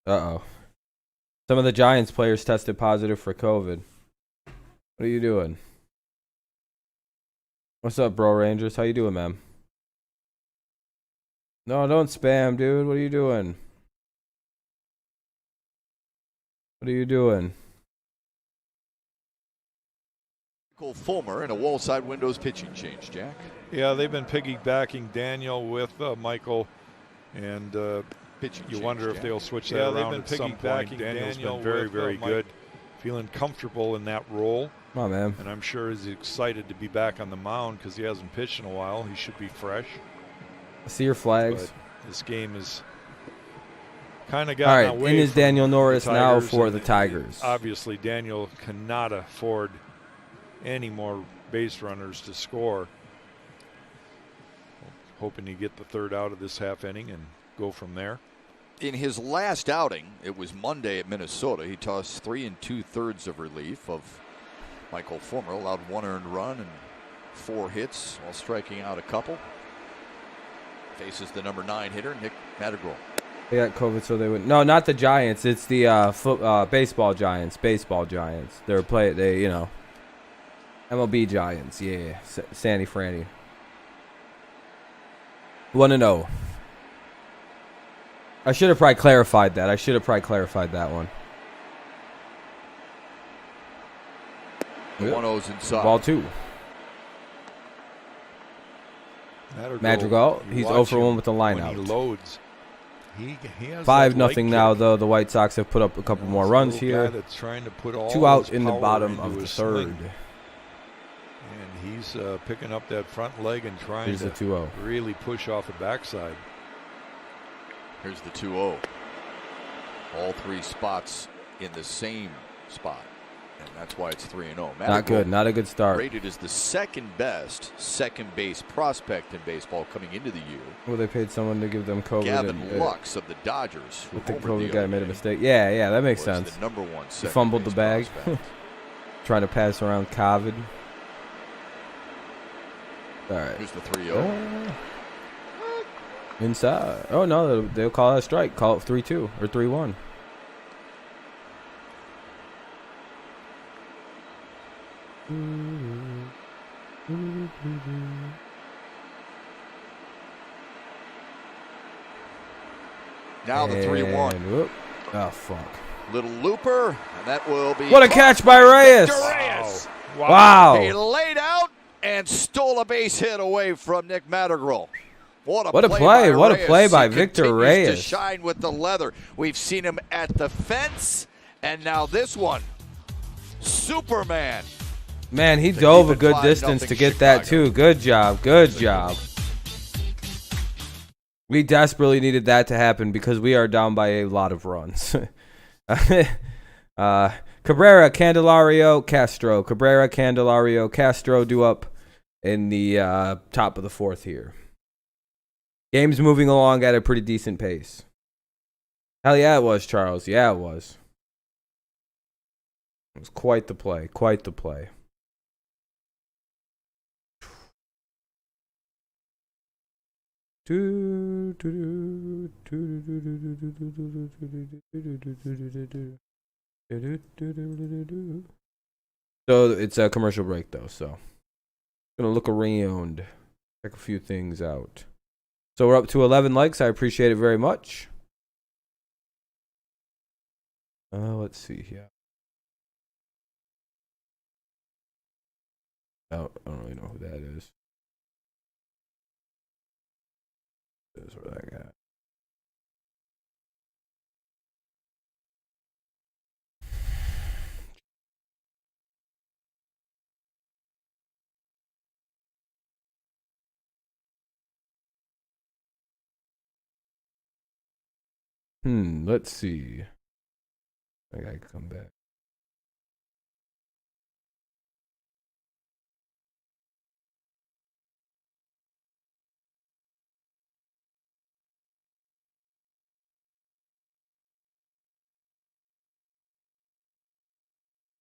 Uh-oh. Some of the Giants players tested positive for COVID. What are you doing? What's up, bro Rangers? How you doing, man? No, don't spam, dude. What are you doing? What are you doing? Michael Fulmer and a wall side windows pitching change, Jack. Yeah, they've been piggybacking Daniel with Michael, and Pitching you change, wonder if Jack. they'll switch that around at some point. Daniel's been very, very good, feeling comfortable in that role. Come on, man. And I'm sure he's excited to be back on the mound because he hasn't pitched in a while. He should be fresh. I see your flags. But this game is kind of All gotten right, away in is from Daniel Norris the now Tigers, for and the Tigers. Obviously, Daniel cannot afford any more base runners to score. Hoping to get the 3rd out of this half inning and go from there. In his last outing, it was Monday at Minnesota. He tossed 3 2/3 of relief of Michael Fulmer, allowed 1 earned run and 4 hits while striking out a couple. Faces the number 9 hitter, Nick Madrigal. They got COVID, so they wouldn't. No, not the Giants. It's the baseball Giants. Baseball Giants. MLB Giants. Yeah, Sandy Franny. 1-0. I should have probably clarified that. that one. The 1-0's inside. Ball 2. Madrigal, he's 0 for 1 with the When he lineout. loads, he has 5-0 now, kick. though. The White Sox have put up a couple more He's a runs little here. guy that's trying to put all 2 out his in the power bottom into of the his 3rd. sling. And he's picking up that front leg and trying Here's to the 2-0. really push off the backside. Here's the 2-0. All 3 spots in the same spot. And that's why it's 3-0. Not good. Not a good start. Rated as the second best second base prospect in baseball coming into the year. Well, they paid someone to give them COVID. Gavin and, Lux of the Dodgers. I think homered the COVID guy other made a day, mistake. Yeah, that makes was sense. The number 1 He second fumbled the base bag. prospect. Trying to pass around COVID. All right. Here's the 3-0. Inside. Oh, no, they'll call it a strike. Call it 3-2 or 3-1. Now the 3-1. And whoop. Oh, fuck. Little looper, and that will be. What a catch by Reyes. Reyes. Wow. He laid out and stole a base hit away from Nick Madrigal. What a play. by What a Reyes. play by He Victor continues Reyes. to shine with the leather. We've seen him at the fence, and now this one. Superman. Man, he To dove keep a it good 5-0 distance to get that, Chicago. too. Good job. Good job. We desperately needed that to happen because we are down by a lot of runs. Cabrera, Candelario, Castro. Cabrera, Candelario, Castro due up in the top of the 4th here. Game's moving along at a pretty decent pace. Hell yeah, it was, Charles. Yeah, it was. It was quite the play. Quite the play. So it's a commercial break though, so gonna look around, check a few things out. So we're up to 11 likes. I appreciate it very much. Let's see here. Oh, I don't really know who that is. That's what I got. Let's see. I gotta come back.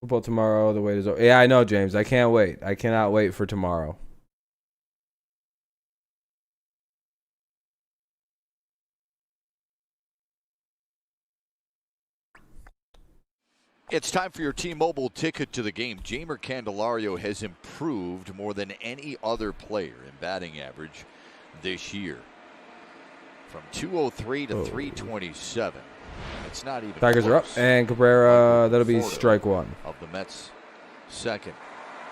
Football tomorrow. The wait is over. Yeah, I know, James. I can't wait. I cannot wait for tomorrow. It's time for your T-Mobile ticket to the game. Jeimer Candelario has improved more than any other player in batting average this year. From 203 to 327. It's not even Tigers close. are up, and Cabrera, that'll be strike 1. Of the Mets' second.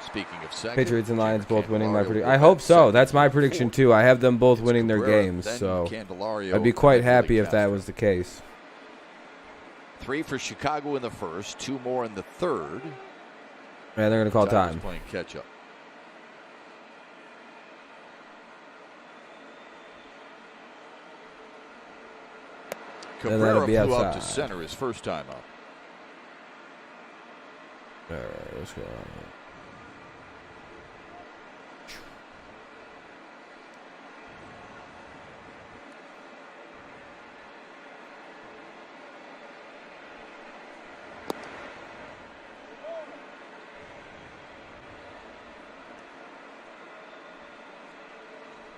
Speaking of second, Patriots and Lions Jeimer both winning. My Candelario prediction. will I hope bat so. second That's my and prediction fourth. too. I have them both It's winning their Cabrera, games, then so Candelario, I'd be quite and then happy Willie if that Castro. was the case. 3 for Chicago in the first, 2 more in the third. Man, they're gonna call Tigers time. playing catch up. And that'll Cabrera be flew out to outside. center his first time up. All right, let's go.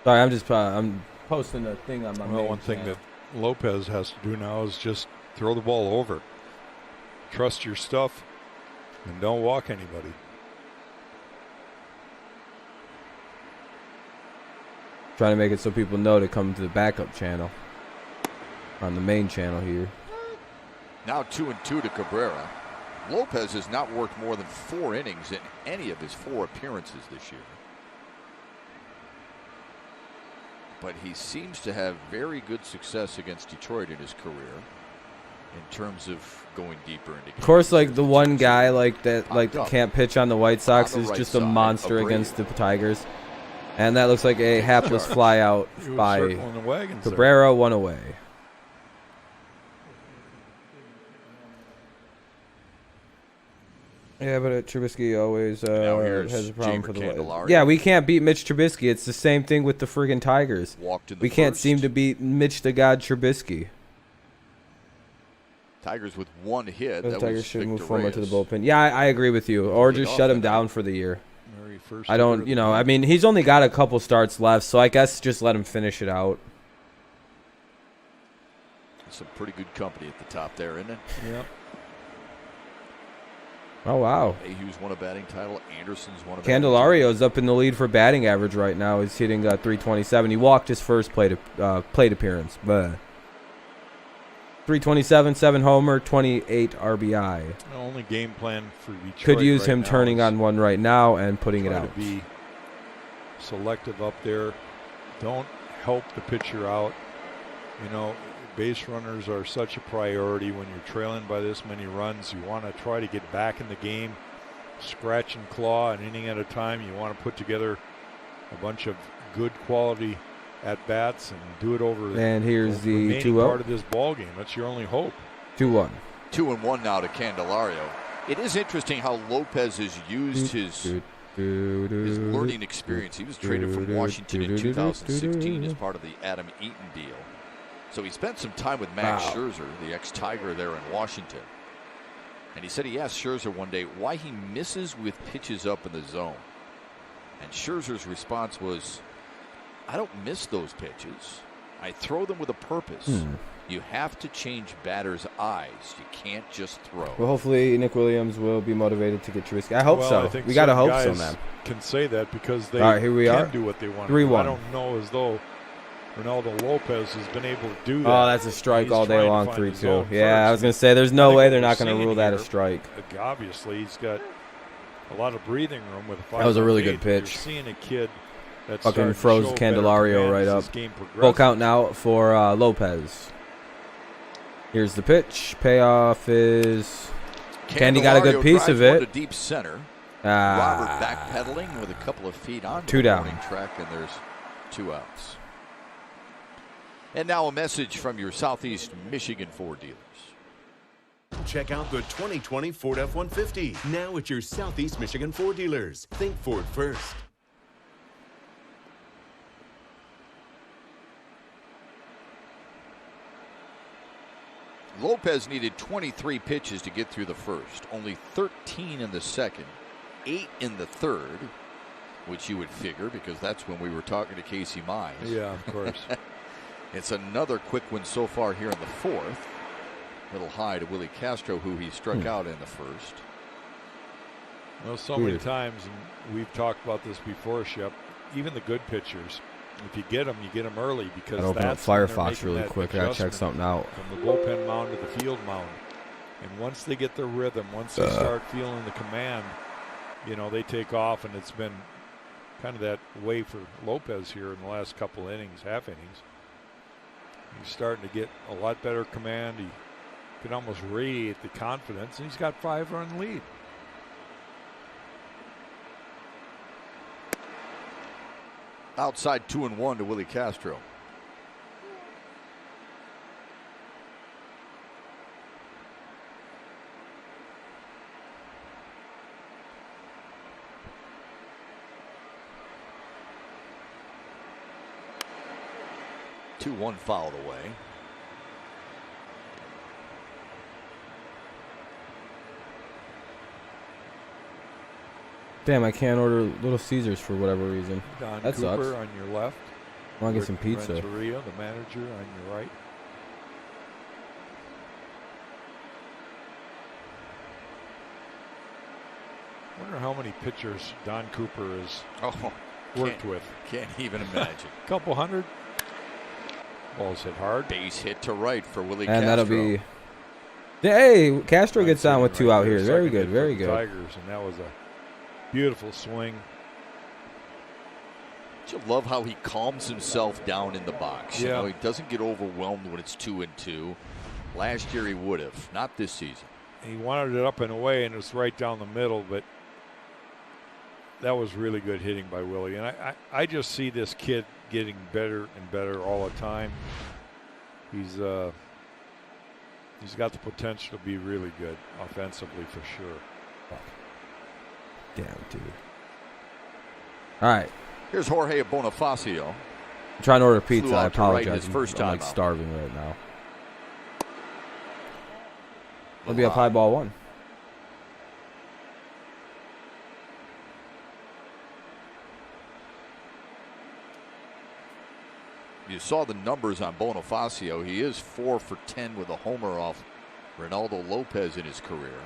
Sorry, I'm posting a thing on my Well, main one thing channel. that Lopez has to do now is just throw the ball over. Trust your stuff and don't walk anybody. Trying to make it so people know to come to the backup channel. on the main channel here. Now 2-2 to Cabrera. Lopez has not worked more than 4 innings in any of his 4 appearances this year. But he seems to have very good success against Detroit in his career in terms of going deeper into games. Of course, like the one guy like that can't pitch on the White Sox is right just a side, monster Abreu. against the Tigers. And that looks like a hapless fly out He was by circling the wagons there. Cabrera, 1 away. Yeah, but Trubisky always Now here's has a problem Jamer for the Candelario. Yeah, we can't beat Mitch Trubisky. It's the same thing with the friggin' Tigers. Walked in the We can't first. seem to beat Mitch the God Trubisky. Tigers with 1 hit. The That Tigers was should move Victor forward to the Reyes. bullpen. Yeah, I agree with you. Or Lead just off shut him that down night. for the year. Very first I hitter don't, of you the know, game. I mean, he's only got a couple starts left, so I guess just let him finish it out. Some pretty good company at the top there, isn't it? Yeah. Oh, wow. Mayhew's won a batting title. Anderson's won a batting title. Candelario's up in the lead for batting average right now. He's hitting 327. He walked his first plate appearance. But 327, 7 homer, 28 RBI. The only game plan for Detroit Could use right him now turning is on one right now and putting it try out. to be selective up there. Don't help the pitcher out. You know, base runners are such a priority when you're trailing by this many runs. You want to try to get back in the game, scratch and claw an inning at a time. You want to put together a bunch of good quality at bats and do it over. And here's the remaining 2-0. part of this ball game. That's your only hope. 2-1. 2-1 now to Candelario. It is interesting how Lopez has used his learning experience. He was traded from Washington in 2016 as part of the Adam Eaton deal. So he spent some time with Max Scherzer, the ex-Tiger there in Washington. And he said he asked Scherzer one day why he misses with pitches up in the zone. And Scherzer's response was, I don't miss those pitches. I throw them with a purpose. You have to change batters' eyes. You can't just throw. Well, hopefully Nick Williams will be motivated to get Trubisky. I hope Well, so. I think We got to certain hope so, guys man. Can say that because they All right, here we can are. do what they want. to 3-1. do. I don't know as though Ronaldo Lopez has been able to do that. Oh, that's a strike He's all day trying to long, find the 3-2. zone Yeah, I first. was going to say, there's no I way think they're what not we're going to seeing rule that a here, strike. Obviously, he's got a lot of breathing room with a 5. That was a really You're good pitch. seeing a kid that's Fucking starting to froze show better Candelario command right as up. this game Full progresses. count now for Lopez. Here's the pitch. Payoff is... Candy got a good Candelario piece of drives one it. to deep center. Robert Ah, backpedaling with a couple of feet on 2 the down. warning track, and there's 2 outs. And now a message from your Southeast Michigan Ford dealers. Check out the 2020 Ford F-150 now at your Southeast Michigan Ford dealers. Think Ford first. Lopez needed 23 pitches to get through the first, only 13 in the second, 8 in the third, which you would figure because that's when we were talking to Casey Mize. Yeah, of course. It's another quick one so far here in the fourth. Little high to Willie Castro, who he struck out in the first. Well, so many Weird. times, and we've talked about this before, Shep, even the good pitchers, if you get them early because I'll open up that's when they're Firefox making really that quick. I gotta check adjustment something out. from the bullpen mound to the field mound. And once they get their rhythm, once they start feeling the command, you know, they take off, and it's been kind of that way for Lopez here in the last couple innings, half innings. He's starting to get a lot better command. He can almost radiate the confidence, and he's got 5-run lead. Outside 2-1 to Willie Castro. Two-one fouled away. Damn, I can't order Little Caesars for whatever reason. Don That Cooper sucks. on your left. I want to get some Rick pizza. Renteria, the manager, on your right. Wonder how many pitchers Don Cooper has Oh, worked with. can't even imagine. Couple hundred. Ball's hit hard. Base hit to right for Willie And Castro. that'll be. Hey, Castro gets down with 2 right out there, here. Very second good, hit for very the good. Tigers, and that was a beautiful swing. You love how he calms himself down in the box. You Yeah. know, he doesn't get overwhelmed when it's 2-2. Last year he would have, not this season. He wanted it up and away, and it was right down the middle, but that was really good hitting by Willie. And I just see this kid getting better and better all the time. He's got the potential to be really good offensively for sure. Damn, dude. All right. Here's Jorge Bonifacio. I'm trying to order pizza. Flew I out to right apologize. his first I'm time like out. starving right now. It'll be up high ball 1. You saw the numbers on Bonifacio. He is 4 for 10 with a homer off Ronaldo Lopez in his career.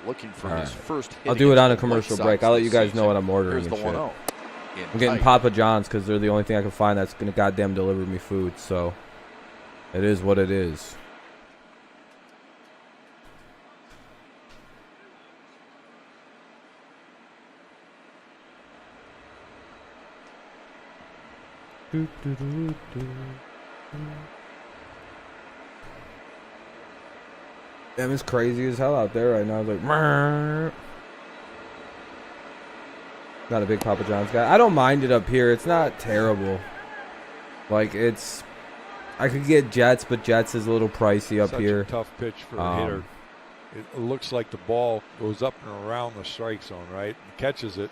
Looking for his first hit. I'll do it on a against the White commercial Sox break. I'll let this you guys know season. what I'm ordering. Here's the and shit. 1-0. I'm getting Papa John's because they're the only thing I can find that's going to goddamn deliver me food. So it is what it is. Damn, it's crazy as hell out there right now. It's like, "Mrrr." Not a big Papa John's guy. I don't mind it up here. It's not terrible. Like, it's... I could get Jets, but Jets is a little pricey up Such here. a tough pitch for a hitter. It looks like the ball goes up and around the strike zone, right? He catches it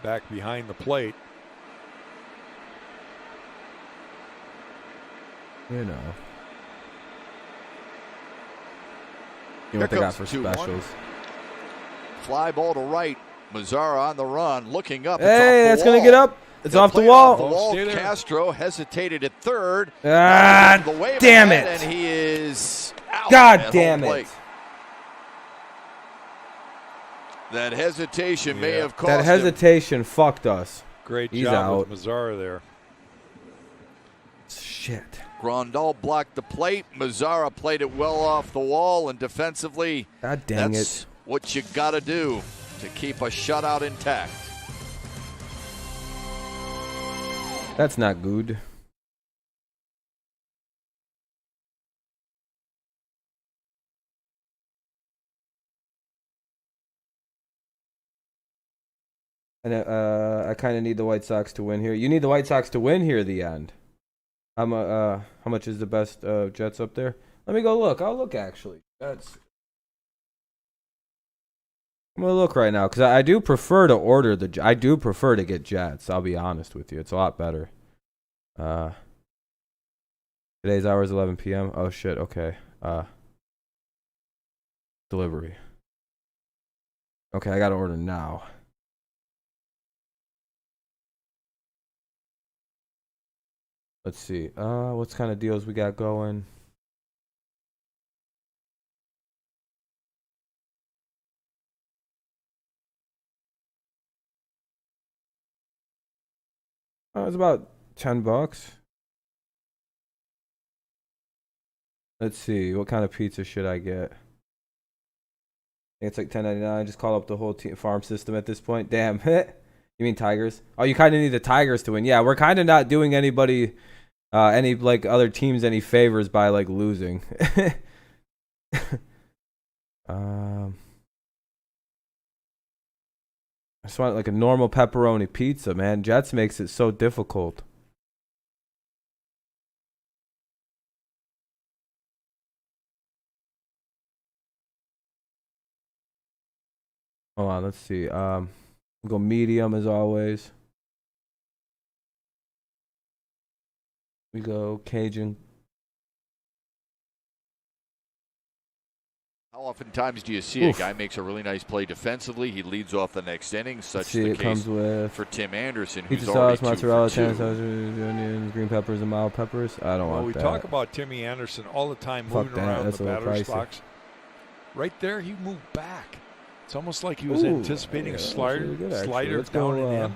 back behind the plate. You know. You know Here what they got comes for 2-1. specials. Fly ball to right. Mazzara on the run, looking up. Hey, that's going to get up. It's They'll off the play it wall. Off the wall. Stay there. Castro hesitated at third. Ah, The wave damn ahead, it. And he is out. God at damn home plate. it. That hesitation may Yeah. have cost That him. hesitation fucked us. Great He's job out. with Mazzara there. Shit. Grandal blocked the plate. Mazzara played it well off the wall, and defensively, God dang that's it. what you got to do to keep a shutout intact. That's not good. And I kind of need the White Sox to win here. You need the White Sox to win here at the end. How much is the best Jets up there? Let me go look. I'll look actually. I'm gonna look right now because I do prefer to order I do prefer to get Jets. I'll be honest with you. It's a lot better. Today's hour is 11 p.m. Oh shit. Okay. Delivery. Okay, I gotta order now. Let's see. What kind of deals we got going? It's about $10. Let's see. What kind of pizza should I get? I think it's like $10.99. Just call up the whole farm system at this point. Damn. You mean Tigers? Oh, you kind of need the Tigers to win. Yeah, we're kind of not doing anybody, any like other teams any favors by like losing. I just want like a normal pepperoni pizza, man. Jets makes it so difficult. Hold on, let's see. Go medium as always. We go Cajun. How oftentimes do you see a guy makes a really nice play defensively? He leads off the next inning. Such the it case comes with for Tim Anderson, who's pizza already sauce, mozzarella, 2 for 2. onions, green peppers, and mild peppers. I don't want We that. talk about Timmy Anderson all the time, Fuck moving that, around that's the a little batter's pricey. box. Right there, he moved back. It's almost like he was Ooh, anticipating yeah, a that's slider, really good, actually. slider Let's down go, and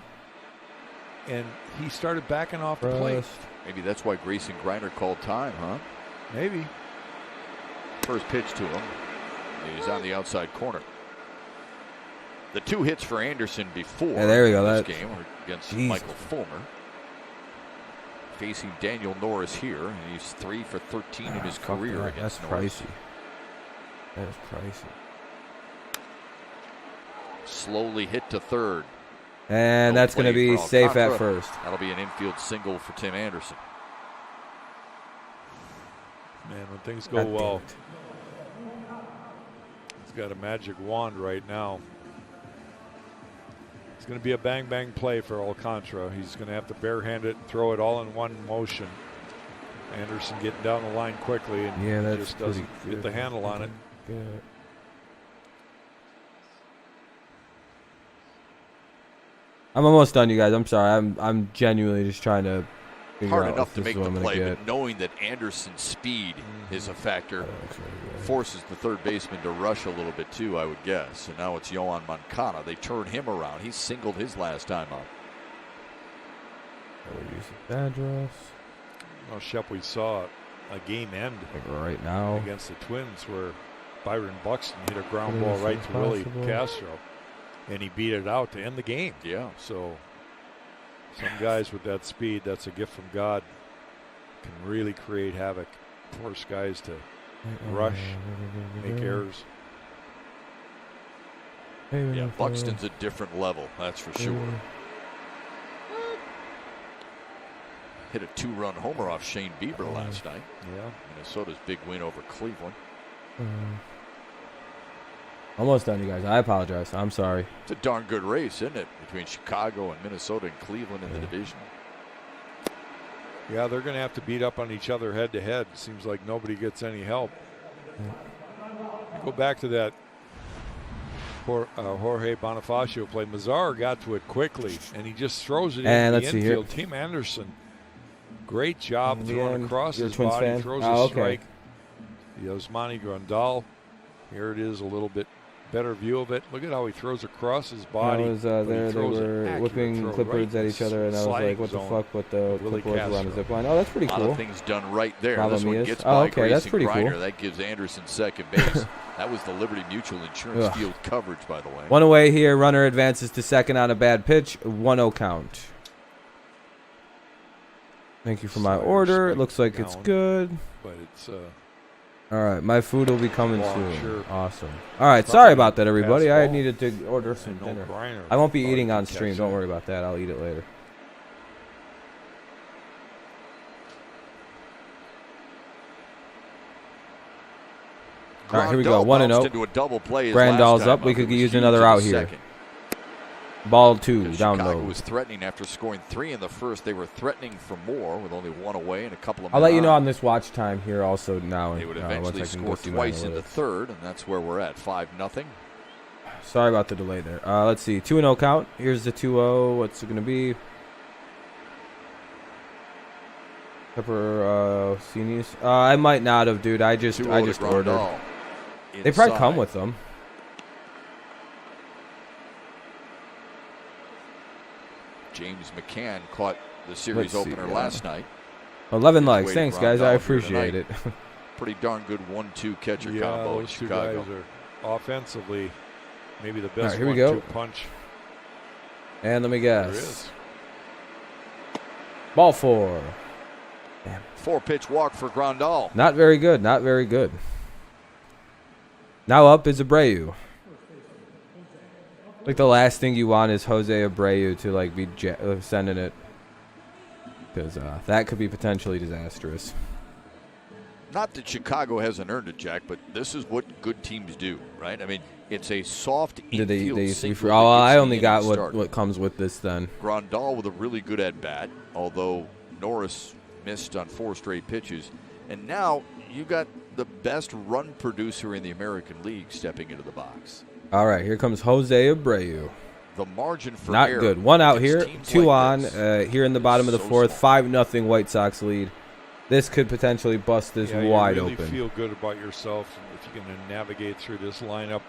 in. and he started backing off the plate. Maybe that's why Grayson Griner called time, huh? Maybe. First pitch to him. He's on the outside corner. The 2 hits for Anderson before there we go, this game were against Michael Fulmer. Facing Daniel Norris here, and he's 3 for 13 in his career against Norris. Pricey. That is pricey. Slowly hit to third. And that's going to be safe at first. That'll be an infield single for Tim Anderson. Man, when things go well, he's got a magic wand right now. It's going to be a bang-bang play for Alcantara. He's going to have to barehand it and throw it all in one motion. Anderson getting down the line quickly, and he just doesn't get the handle on it. Good. I'm almost done, you guys. I'm sorry. I'm genuinely just trying to figure Hard out enough to if this make is the what I'm play, gonna but get. knowing that Anderson's speed is a factor forces the third baseman to rush a little bit too, I would guess. And now it's Yoan Moncada. They turn him around. He singled his last time up. I would use the address. Well, Shep, we saw a game end right now against the Twins where Byron Buxton hit a ground ball right to Willie Castro, and he beat it out to end the game. Yeah. So some guys with that speed, that's a gift from God, can really create havoc. Force guys to rush, make errors. Yeah, Buxton's a different level, that's for sure. Hit a 2-run homer off Shane Bieber last night. Yeah. Minnesota's big win over Cleveland. Almost done, you guys. I apologize. I'm sorry. It's a darn good race, isn't it? Between Chicago and Minnesota and Cleveland in the division. Yeah, they're going to have to beat up on each other head to head. Seems like nobody gets any help. Go back to that Jorge Bonifacio play. Mazar got to it quickly, and he just throws it into the infield. Tim Anderson, great job throwing across his body. Throws a strike. Yasmani Grandal. Here it is, a little bit better view of it. Look at how he throws across his body. They were whipping clipboards at each other, and I was like, what the fuck with the clipboards around the zip line? Oh, that's pretty cool. A lot of things done right there. This one gets by Grayson Griner. That gives Anderson second base. That was the Liberty Mutual Insurance field coverage, by the way. One away here. Runner advances to second on a bad pitch. 1-0 count. Thank you for my order. It looks like it's good. But it's all right, my food will be coming soon. Sure. Awesome. All right, sorry about that, everybody. I needed to order some dinner. I won't be eating on stream. Don't worry about that. I'll eat it later. All right, here we go. 1-0. Grandal's up. We could use another out here. Ball 2 down low. Chicago was threatening after scoring 3 in the first. They were threatening for more with only 1 away and a couple of. I'll let you know on this watch time here also now. They would eventually score twice in the third, and that's where we're at. 5-0. Sorry about the delay there. Let's see. 2-0 count. Here's the 2-0. What's it going to be? Pepper Seniors. I might not have, dude. I just ordered. They probably come with them. James McCann caught the series opener last night. 11 likes. Thanks, guys. I appreciate it. Pretty darn good 1-2 catcher combo in Chicago. Those two guys are offensively maybe the best here we go. 1-2 punch. And let me guess. Ball 4. Damn. 4-pitch walk for Grandal. Not very good. Not very good. Now up is Abreu. Like the last thing you want is Jose Abreu to like be sending it, because that could be potentially disastrous. Not that Chicago hasn't earned it, Jack, but this is what good teams do, right? I mean, it's a soft infield single. I only got what comes with this then. Grandal with a really good at bat, although Norris missed on 4 straight pitches, and now you got the best run producer in the American League stepping into the box. All right, here comes Jose Abreu. The margin for not error good. 1 out here, 2 on. This here in the bottom of the 4th, 5-0 White Sox lead. This could potentially bust this wide you really open. Feel good about yourself if you can navigate through this lineup.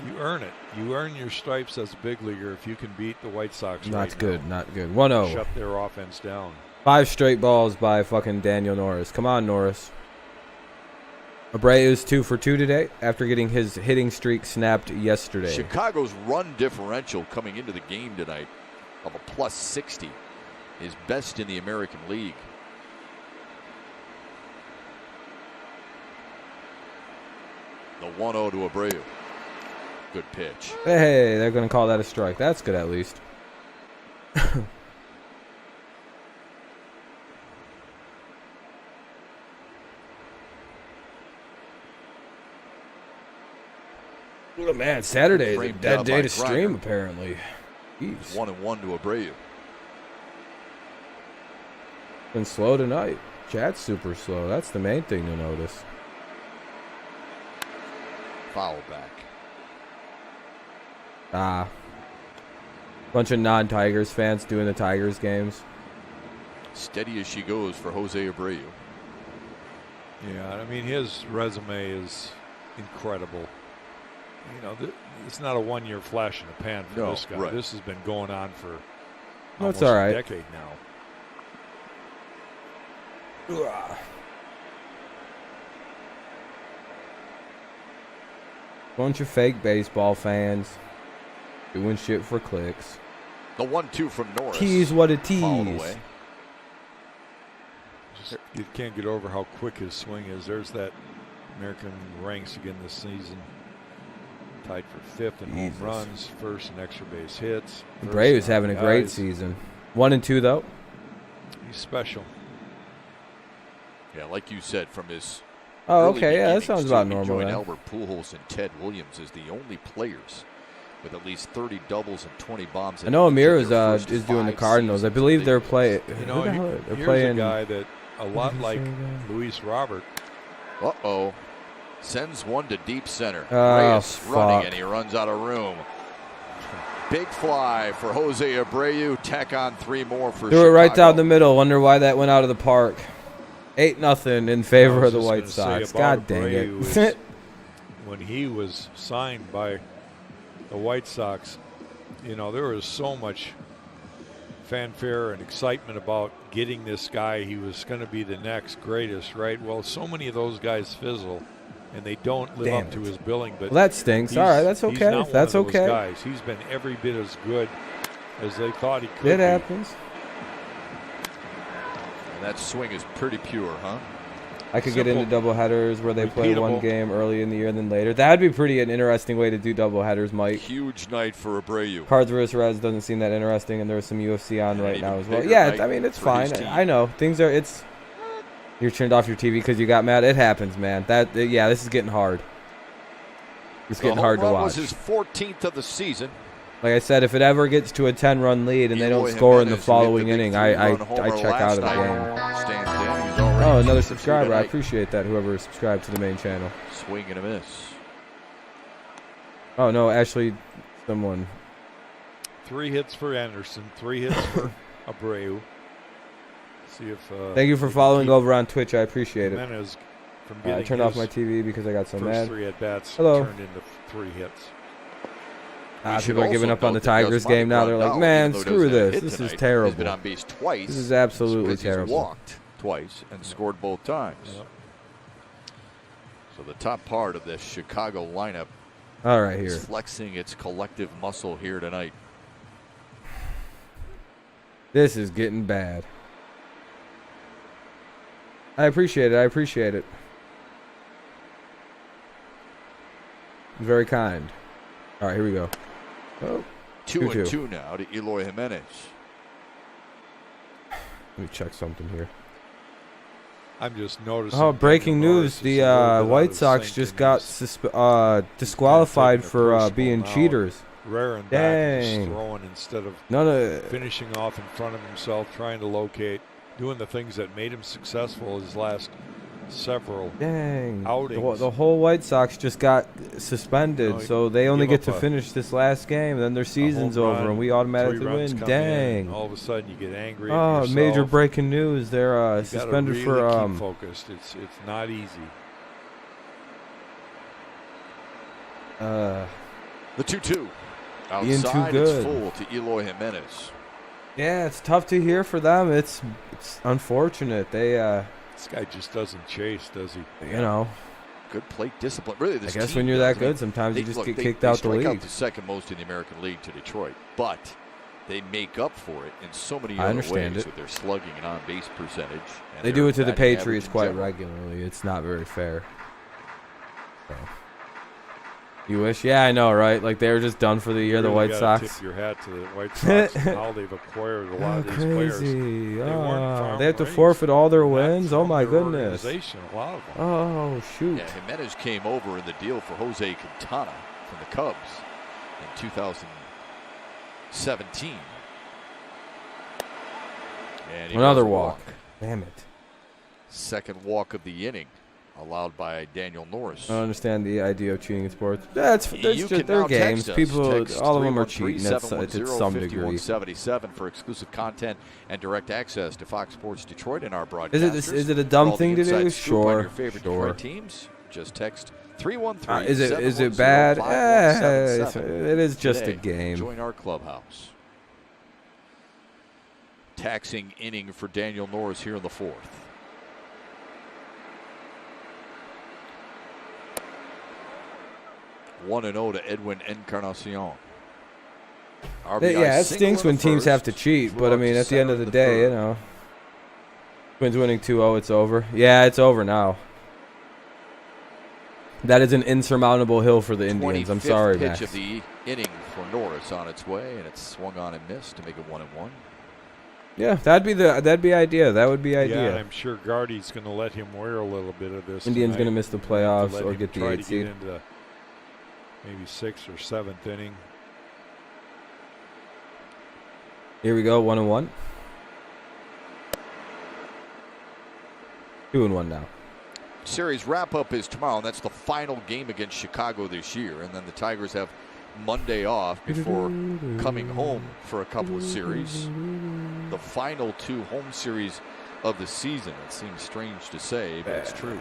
You earn it. You earn your stripes as a big leaguer if you can beat the White Sox. Not right good. now. Not good. 1-0. Shut their offense down. 5 straight balls by fucking Daniel Norris. Come on, Norris. Abreu's 2 for 2 today after getting his hitting streak snapped yesterday. Chicago's run differential coming into the game tonight of a plus 60 is best in the American League. The 1-0 to Abreu. Good pitch. Hey, they're going to call that a strike. That's good at least. Oh, man, Saturday is a Framed dead out day by to stream, Griner. apparently. Jeez. 1-1 to Abreu. Been slow tonight. Chat's super slow. That's the main thing to notice. Foul back. Bunch of non-Tigers fans doing the Tigers games. Steady as she goes for Jose Abreu. Yeah, I mean, his resume is incredible. You know, it's not a one-year flash in the pan for No, this guy. right. This has been going on for That's almost all right. a decade now. Bunch of fake baseball fans doing shit for clicks. The 1-2 from Norris. Tease what a Fouled tease. away. Just, you can't get over how quick his swing is. There's that American ranks again this season. Tied for 5th in home Jesus. runs, 1st in extra base hits. Abreu's having a great RBIs. season. 1 and 2 though. He's special. Yeah, like you said, from his Oh, early okay. Yeah, that beginnings sounds to about he normal. joined Then. Albert Pujols and Ted Williams as the only players with at least 30 doubles and 20 bombs. I know Amir in their first is doing the 5 Cardinals. I seasons believe of they're big playing. You know, They're here's playing. a guy that a lot did he like say again? Luis Robert. Uh-oh. Sends one to deep center. Oh, Reyes running, fuck. and he runs out of room. Big fly for Jose Abreu. Tack on 3 more for Threw Chicago. it right down the middle. Wonder why that went out of the park. 8-0 in favor of the White Sox. God dang it. When he was signed by the White Sox, you know, there was so much fanfare and excitement about getting this guy. He was going to be the next greatest, right? Well, so many of those guys fizzle, and they don't live Damn up to it. his billing. But Well, that stinks. All right, that's he's okay. not That's one of those okay. guys. He's been every bit as good as they thought he could It be. happens. And that swing is pretty pure, huh? I could get Simple. into doubleheaders where they play one Repeatable. game early in the year, then later. That'd be pretty an interesting way to do doubleheaders, Mike. Huge night for Abreu. Cards vs. Reds doesn't seem that interesting, and there's some UFC on Yeah, right even now as well. bigger Yeah, night I mean, it's for his fine. team. I know. Things are, it's... You turned off your TV because you got mad. It happens, man. Yeah, this is getting hard. It's getting hard to The home run watch. was his 14th of the season. Like I said, if it ever gets to a 10-run lead and they don't Eloy score in the Jimenez, who hit following big inning, I 3-run homer check out of the last game. night. Stands in. He's already Oh, 2 another for 2 subscriber. I tonight. appreciate that, whoever subscribed to the main channel. Swing and a miss. Oh, no, actually, someone. 3 hits for Anderson, 3 hits for Abreu. See if. Thank you for we can following keep over on Twitch. I appreciate it. Jimenez from I getting turned off his my TV because I got so first mad. 3 at bats Hello. turned into 3 hits. We should People are giving also up on the note that Tigers Yasmani game now. They're like, Grandal, man, even though screw doesn't have a this. hit This is tonight, Has been terrible. on base twice. This is absolutely because he's terrible. walked twice and scored both times. Yep. So the top part of this Chicago lineup All right, is here. flexing its collective muscle here tonight. This is getting bad. I appreciate it. I appreciate it. Very kind. All right, here we go. Oh, 2-2. 2-2 now to Eloy Jimenez. let me check something here. I'm just noticing. Oh, breaking Daniel news. Norris The is a little bit out White of Sox sync just in got this. disqualified Taking it for personal being now. cheaters. Rare and back, just Dang. throwing instead of No. finishing off in front of himself, trying to locate, doing the things that made him successful his last several. Dang. Outings. The whole White Sox just got suspended, No, so they only give get to up a- finish this last game, and then their season's home over, run, and we 3 automatically runs win. come in, and Dang. all of a sudden you get angry. at Oh, yourself. major breaking news. They're You gotta suspended really for keep focused. It's not easy. The 2-2. Being too Outside, good. it's full to Eloy Jimenez. Yeah, it's tough to hear for them. It's unfortunate. They This guy just doesn't chase, does he? you know. Good plate discipline. Really, this I guess team when you're does. that good, sometimes you just get kicked out the strike out league. the second most in the American League to Detroit, but they make up for it in so many I other understand ways it. with their slugging and on-base percentage. And They their do it to the batting Patriots average in quite general. regularly. It's not very fair. So. You wish? Yeah, I know, right? Like they were just done for the year. You The really White gotta Sox. Tip your hat to the White Sox and how they've acquired a lot of these players. Crazy. They weren't farm They have to raised. forfeit all their Not wins. Oh from my their goodness. organization, a lot of them. Oh shoot. Yeah, Jimenez came over in the deal for Jose Quintana from the Cubs in 2017. And he Another was a walk. Damn it. Second walk of the inning, allowed by Daniel Norris. I don't understand the idea of cheating in sports. That's You just can they're now games. text us. People, Text all of them are cheating to 313-710-5177 some degree. for exclusive content and direct access to Fox Sports Detroit and our Is broadcasters. it a dumb For all the thing to do? inside scoop on Sure, your favorite sure. Detroit teams. Just text 313. Is it bad? It is just a game. Join our clubhouse. Taxing inning for Daniel Norris here in the fourth. One and 0 to Edwin Encarnacion. Yeah, it stinks when teams have to cheat, but I mean, at the end of the day, you know, Twins winning 2-0, it's over. Yeah, it's over now. That is an insurmountable hill for the Indians. I'm sorry, pitch Max. of the inning for Norris on its way, and it's swung on and missed to make it 1-1. Yeah, that'd be idea. That would be Yeah, idea. and I'm sure Gardy's going to let him wear a little bit of this. Indians tonight. going to miss the To playoffs let or him get the try 8th to seed. get into maybe 6th or 7th inning. Here we go, 1-1. 2-1 now. Series wrap-up is tomorrow, and that's the final game against Chicago this year. And then the Tigers have Monday off before coming home for a couple of series. The final 2 home series of the season. It seems strange to say, but it's true.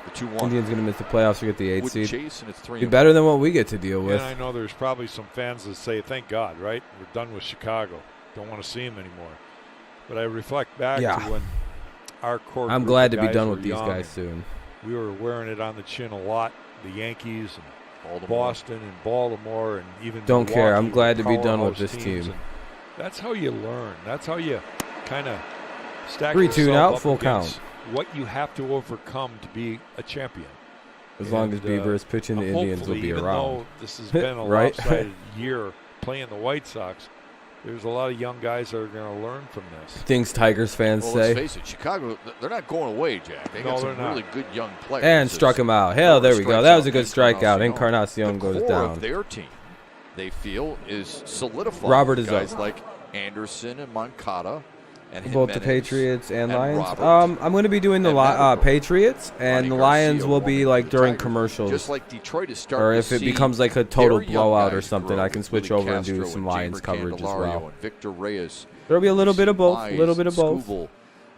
The 2-1. Indians going to miss the playoffs or get the 8th Would seed. chase, and it's 3-1. Be better than what we get to deal with. And I know there's probably some fans that say, thank God, right? We're done with Chicago. Don't want to see him anymore. But I reflect back to when our core I'm group glad of to be guys done were with these young, guys soon. We were wearing it on the chin a lot. The Yankees and Baltimore. Boston and Baltimore and even Don't care. I'm Milwaukee glad were to be done with powerhouse this teams. team. And that's how you learn. That's how you kind of stack 3-2 yourself now, up full against count. what you have to overcome to be a champion. As long as Bieber is pitching, the Indians will hopefully, be even around. though this has been a Right? lopsided year playing the White Sox, there's a lot of young guys that are going to learn from this. Things Tigers fans Well, say. let's face it, Chicago, they're not going away, Jack. They No, got they're some not. really good young players. And struck him out. Hell, there we go. That was a good strikeout. Encarnacion the goes core down. of their team, they feel, is solidified. Robert is guys up. like Anderson and Moncada and Both the Jimenez Patriots and Lions. Robert I'm going to be doing the and Madrigal. Patriots, and Ronnie the Lions Garcia will be warming like up the during Tigers. commercials. Just like Detroit is starting Or to if it see becomes like a total their young blowout or guys something, grow I can with switch Willie over and do Castro some and Lions Jamer coverage as Candelario well. and Victor Reyes. There'll be a little bit of both. Mize A little bit of and both. Skubal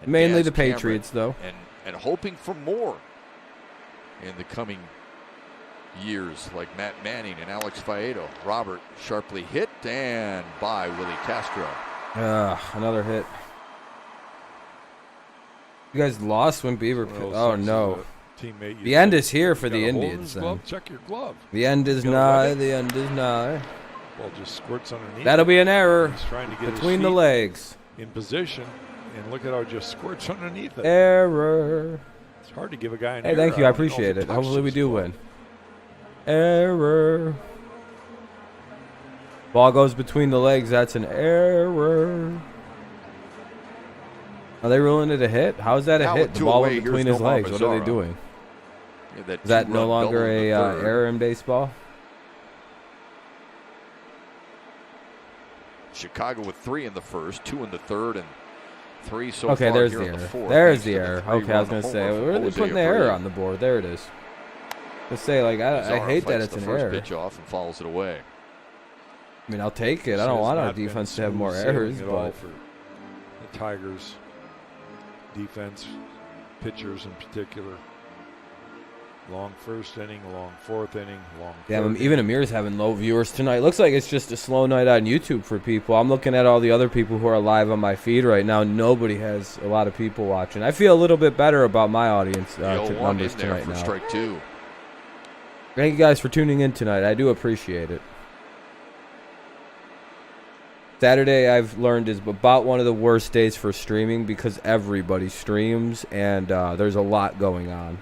and Mainly Daz the Cameron, Patriots, though. and hoping for more in the coming years, like Matt Manning and Alex Faedo. Robert sharply hit and by Willie Castro. Another hit. You guys lost when Bieber. Oh no! Teammate, The end is here for the Indians. Then. Check your glove. The end is nigh. The end is nigh. Ball just squirts underneath. That'll be an error He's trying to get between his the feet legs. in position, and look at how it just squirts underneath it. Error. It's hard to give a guy an Hey, error. thank you. I don't know if appreciate he it. Hopefully we touched do his win. Error. Ball goes between the legs. That's an error. Are they ruling it a hit? How is that a Now hit? with The two ball away, went between here's his legs. Nomar What are they Mazara. doing? Yeah, Is that no two-run longer double in a the third. error in baseball? Chicago with 3 in the first, 2 in the third, and 3 so Okay, far there's here the in the error. fourth. There's thanks the to error. three-run Okay, I was going to say, homer where are they from putting the Jose error Abreu. on the board? There it is. Let's say, like, I Mazara hate that fights it's the an first error. pitch off and fouls it away. I mean, I'll take it. I This don't has want our not been defense to have more smooth sailing errors, at all but for the Tigers defense, pitchers in particular. Long first inning, long fourth inning, long. Yeah, third even inning. Amir's having low viewers tonight. Looks like it's just a slow night on YouTube for people. I'm looking at all the other people who are live on my feed right now. Nobody has a lot of people watching. I feel a little bit better about my audience numbers tonight now. Strike two. Thank you guys for tuning in tonight. I do appreciate it. Saturday, I've learned, is about one of the worst days for streaming because everybody streams and there's a lot going on.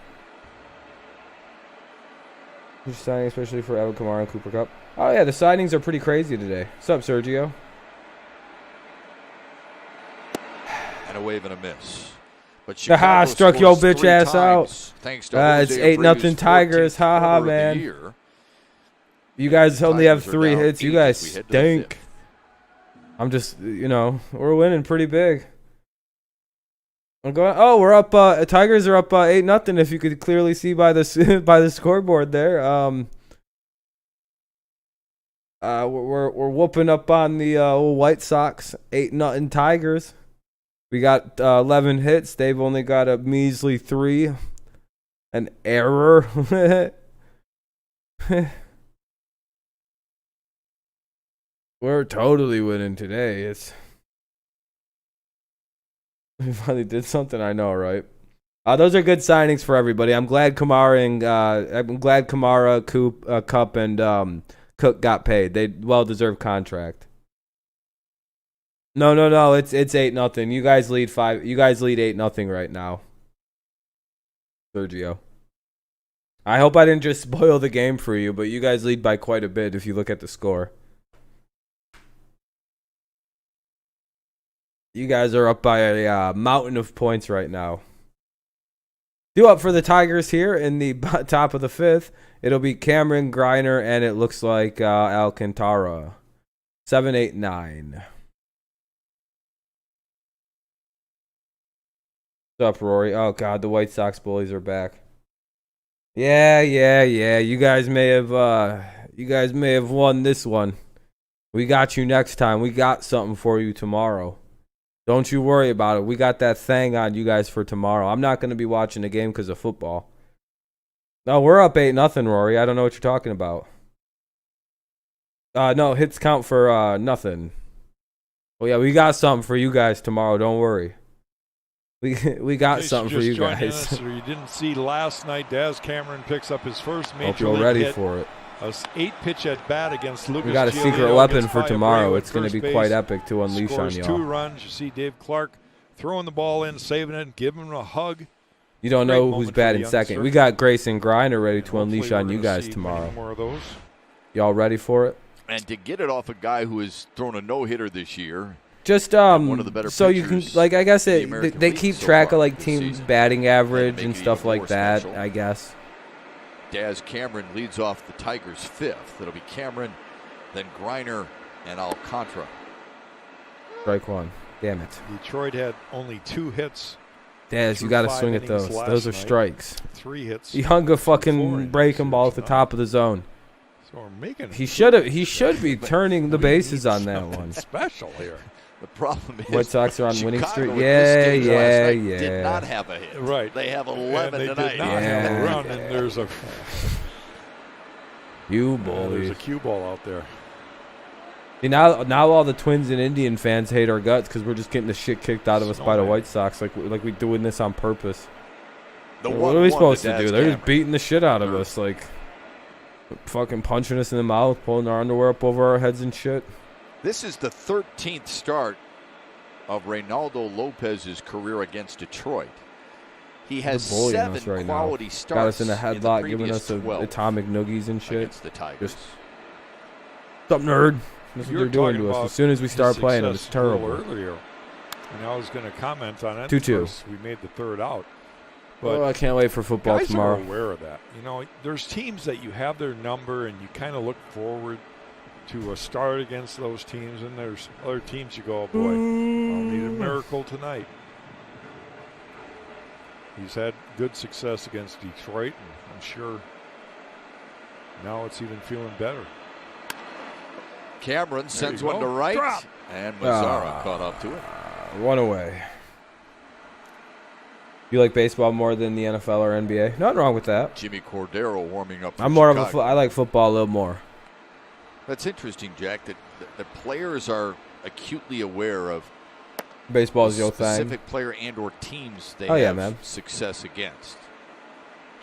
Signing, especially for Evan Kamara and Cooper Kupp. Oh yeah, the signings are pretty crazy today. What's up, Sergio? And a wave and a miss. But Haha, Chicago struck your scores bitch 3 ass out. times, thanks to Jose It's 8-0 Abreu's Tigers. 14th Haha, quarter of the man. year. You guys only have Tigers are 3 down hits. You 8 guys as we head to the stink. fifth. I'm just, we're winning pretty big. I'm going. Oh, we're up. Tigers are up 8-0. If you could clearly see by the by the scoreboard there. We're whooping up on the old White Sox. 8-0 Tigers. We got 11 hits. They've only got a measly 3. An error. We're totally winning today. We finally did something, I know, right? Those are good signings for everybody. I'm glad Kamara Kupp, and Cook got paid. They well-deserved contract. No. It's 8-0. You guys lead 5. You guys lead 8-0 right now. Sergio. I hope I didn't just spoil the game for you, but you guys lead by quite a bit if you look at the score. You guys are up by a mountain of points right now. Due up for the Tigers here in the top of the 5th. It'll be Cameron, Griner, and it looks like Alcantara. 7, 8, 9. What's up, Rory? Oh, God, the White Sox bullies are back. Yeah. You guys may have won this one. We got you next time. We got something for you tomorrow. Don't you worry about it. We got that thing on you guys for tomorrow. I'm not going to be watching the game because of football. No, we're up 8-0, Rory. I don't know what you're talking about. No, hits count for nothing. Oh yeah, we got something for you guys tomorrow. Don't worry. We got something for you guys. Or you didn't see last night, Daz Cameron picks up his first major Hope you're league ready hit. for it. A 8-pitch at bat against Lucas. We got a secret Giolito, weapon gets for by tomorrow. Abreu It's at going to be first quite base, epic to unleash on scores y'all. 2 runs. You see Dave Clark throwing the ball in, saving it, and giving him a hug. You don't Great know who's moment for batting the second. youngster. We got Grayson Griner ready to Hopefully unleash on we're you gonna guys see tomorrow. many more of those. Y'all ready for it? And to get it off a guy who has thrown a no-hitter this year. Just one of the better so you can pitchers I guess in the they American keep League so track far of like this teams' season. batting average make and it stuff even like more that. special. I guess. Daz Cameron leads off the Tigers' 5th. It'll be Cameron, then Griner, and Alcantara. Strike one. Damn it. Detroit had only 2 hits. Daz, you through got to 5 swing at innings those. last Those are night. strikes. 3 hits. He hung a 4 fucking innings. breaking ball at the It's top of the zone. So we're making He should be turning the bases on that one. special here. The problem is White Sox are on winning Chicago streak. at this stage last night Yeah. did not have a hit. Right. They have And 11 they tonight. did not Yeah. have a run, and there's a You there's bully. a cue ball out there. See, now all the Twins and Indian fans hate our guts because we're just getting the shit kicked out of us by the White Sox. Like we doing this on purpose. What are we supposed to do? They're just beating the shit out of us, like fucking punching us in the mouth, pulling our underwear up over our heads and shit. This is the 13th start of Reynaldo Lopez's career against Detroit. He has They're bullying 7 us right quality now. starts Got us in a headlock, giving previous us 12 atomic noogies and shit. against the Tigers. Just What's up, nerd? That's what You're they're doing talking to us. about As soon as we his start playing them, it's success a little terrible. Earlier, and I was going to comment on it. 2-2. First, we made the 3rd out. But Oh, I can't wait for football guys tomorrow. are aware of that. You know, there's teams that you have their number and you kind of look forward to a start against those teams, and there's other teams you go, oh boy, I'll need a miracle tonight. He's had good success against Detroit, and I'm sure now it's even feeling better. Cameron sends you one go. to right, Drop. and Mazzara caught up to it. One away. You like baseball more than the NFL or NBA? Nothing wrong with that. Jimmy Cordero warming up. I'm more Chicago. of I like football a little more. That's interesting, Jack. That the players are acutely aware of Baseball's the your thing. specific player and/or teams they Yeah, have man. success against.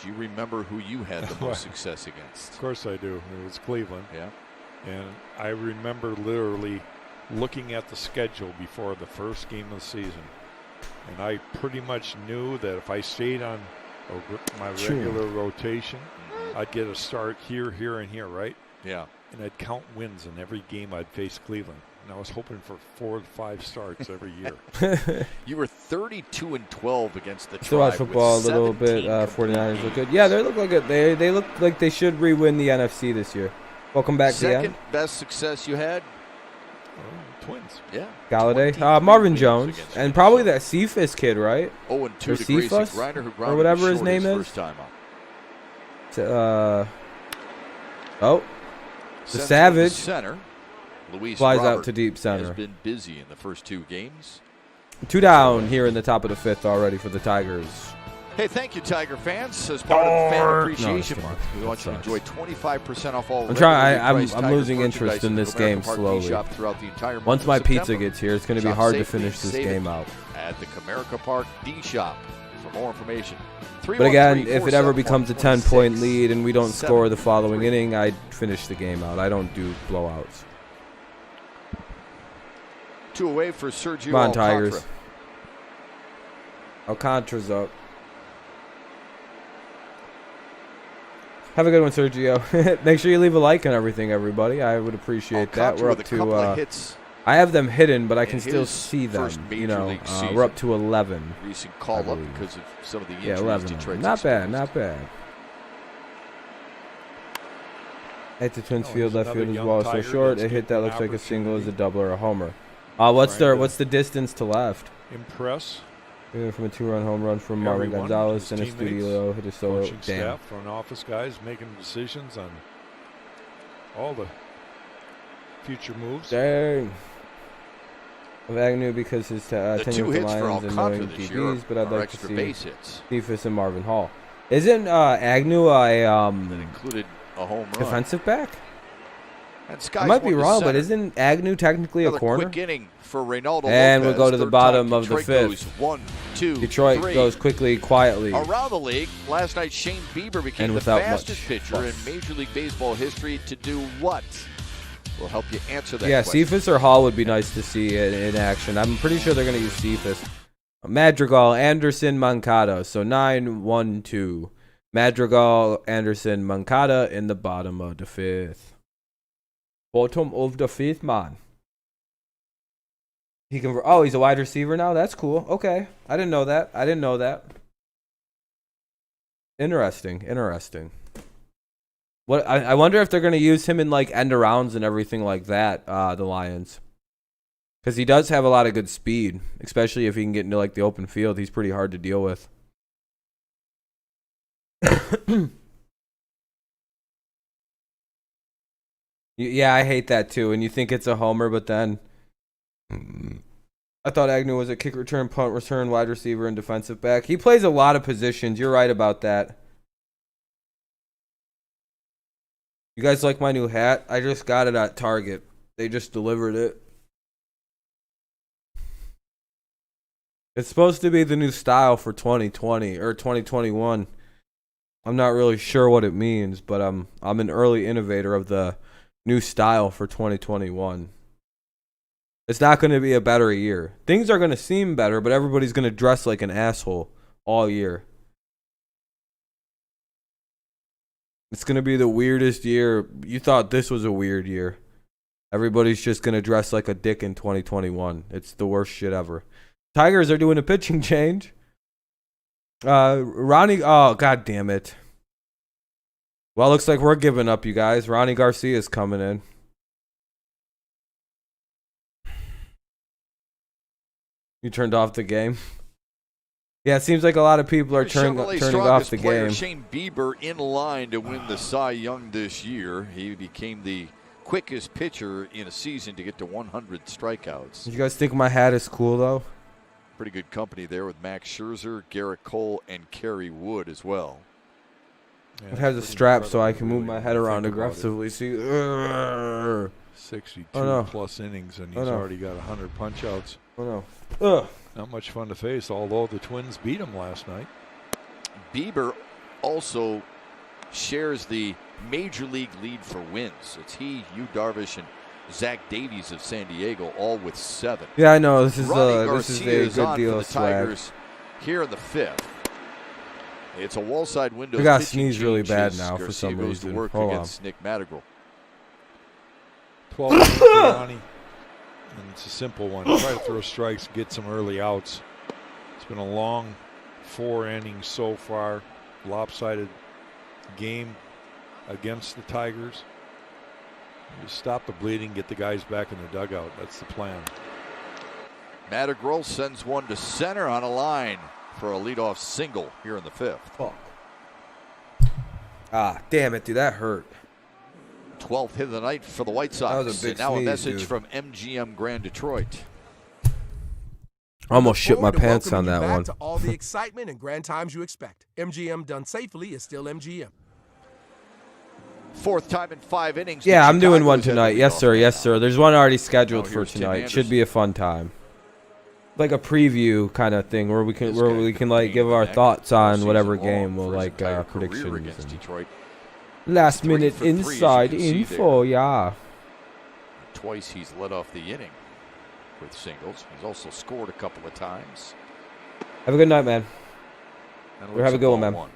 Do you remember who you had the most success against? Of course I do. It was Cleveland. Yeah. And I remember literally looking at the schedule before the first game of the season. And I pretty much knew that if I stayed on my regular rotation, I'd get a start here, here, and here, right? Yeah. And I'd count wins in every game I'd face Cleveland. And I was hoping for 4 to 5 starts every year. You were 32-12 against the Still watch Tribe. football a with little bit. 17 49ers look good. games. Yeah, they look like it. They look like they should re-win the NFC this year. Welcome back, Second Dan. best success you had? Twins. Yeah. Galladay, 23 Marvin wins Jones, against and Minnesota. probably that Cephas kid, right? 0-2 Or to Grayson Cephas, Griner, who or grounded whatever to his short name is. first time out. Oh, the Sends Savage to center. Luis flies Robert out to deep has center. been busy in the first 2 games. 2 down here in the top of the 5th already for the Tigers. Hey, thank you, Tiger fans. As part of the Fan No, Appreciation it's Month, we that want you to sucks. enjoy 25% off all. I'm trying- regularly I'm priced Tiger losing interest merchandise in at this the Comerica game Park slowly. D-Shop throughout the entire month Once of my pizza September. gets here, it's going to be Shop hard to safely, finish this save game it out. at the Comerica Park D-Shop. For more information, But again, 313-471-2676. if it ever becomes a 10-point lead and we don't score the following inning, I'd finish the game out. I don't do blowouts. 2 away for Sergio Come on, Alcantara. Tigers. Alcantara's up. Have a good one, Sergio. Make sure you leave a like and everything, everybody. I would appreciate that. Alcantara We're with up a couple of to. hits I have them hidden, but I in can still his see them. first You major know, league we're up season. to 11. recent call up believe. because of some of the Yeah, injuries 11. Detroit's Not bad, experienced. not bad. Hit the Twins Oh, field, there's left field another is young ball so Tiger short. that's A hit that getting looks like a single is a opportunity. double or a homer. What's Trying to- the distance to left? Impress. From a 2-run home run from Marvin Everyone, Gonzalez his and a teammates, studio hit a solo. Coaching Damn. staff, front office guys making decisions on all the future moves. Dang. Of Agnew because his The tenure 2 with the hits for Lions and Alcantara knowing this year DBs, but I'd are like to extra see base hits Cephas and Marvin Hall. Isn't Agnew a that included a home run. defensive back? And I Skies might be won to wrong, but center. isn't Agnew technically Another a corner? quick inning for Reynaldo And we'll Lopez. go to the Third bottom time of the Detroit 5th. goes 1, 2, Detroit 3. goes quickly, quietly. Around the league, last night Shane Bieber became And the without fastest much pitcher in fuss. Major League Baseball history to do what? We'll help you answer that Yeah, question. Cephas or Hall would be nice to see in action. I'm pretty sure they're going to use Cephas. Madrigal, Anderson, Moncada. So 9-1-2. Madrigal, Anderson, Moncada in the bottom of the 5th. Bottom of the 5th, man. He can. Oh, he's a wide receiver now. That's cool. Okay, I didn't know that. Interesting. What I wonder if they're gonna use him in like end arounds and everything like that. The Lions, because he does have a lot of good speed, especially if he can get into like the open field. He's pretty hard to deal with. Yeah, I hate that too. And you think it's a homer, but then I thought Agnew was a kick return, punt return, wide receiver, and defensive back. He plays a lot of positions. You're right about that. You guys like my new hat? I just got it at Target. They just delivered it. It's supposed to be the new style for 2020 or 2021. I'm not really sure what it means, but I'm an early innovator of the new style for 2021. It's not going to be a better year. Things are going to seem better, but everybody's going to dress like an asshole all year. It's going to be the weirdest year. You thought this was a weird year. Everybody's just going to dress like a dick in 2021. It's the worst shit ever. Tigers are doing a pitching change. Ronnie, oh, god damn it. Well, looks like we're giving up, you guys. Ronnie Garcia's coming in. You turned off the game? Yeah, it seems like a lot of people are turning off the player, game. Shane Bieber in line to win the Cy Young this year. He became the quickest pitcher in a season to get to 100 strikeouts. You guys think my hat is cool, though? Pretty good company there with Max Scherzer, Garrett Cole, and Kerry Wood as well. Yeah, It has a pretty strap so I incredible, can move really, my when head you around think about it. aggressively. See, oh 62 no. plus innings, and Oh he's no. already got 100 punch-outs. no. Ugh. Not much fun to face, although the Twins beat him last night. Bieber also shares the major league lead for wins. It's he, Yu Darvish, and Zach Davies of San Diego, all with 7. Yeah, I know. This is Ronnie a is good on deal for of the swag. Tigers here in the 5th. It's a wall side window. I gotta sneeze really bad now for some goes reason. to work Hold against Nick Madrigal. 12 innings for Ronnie, and it's a simple one. Try to throw strikes, get some early outs. It's been a long 4 innings so far. Lopsided game against the Tigers. You stop the bleeding, get the guys back in the dugout. That's the plan. Madrigal sends one to center on a line for a leadoff single here in the 5th. Fuck. Ah, damn it, dude. That hurt. 12th hit of the night for the White Sox. That was a big And now sneeze, a message dude. from MGM Grand Detroit. Almost shit my Forward to pants on welcoming that you one. back to all the excitement and grand times you expect. MGM done safely is still MGM. 4th time in 5 innings. Yeah, the I'm doing Chicago's one had the tonight. Yes, leadoff sir. man. Yes, sir. There's one already scheduled Now for here's Tim tonight. Should Anderson. be a fun time. Like a preview kind of thing where we can This guy like give our came thoughts back on all whatever season long game we'll for his like entire career predictions. against And Detroit. last 3 minute for 3, as you inside can see info, there. yeah. Twice he's led off the inning with singles. He's also scored a couple of times. Have a good night, man. And Or have a good one, ball man.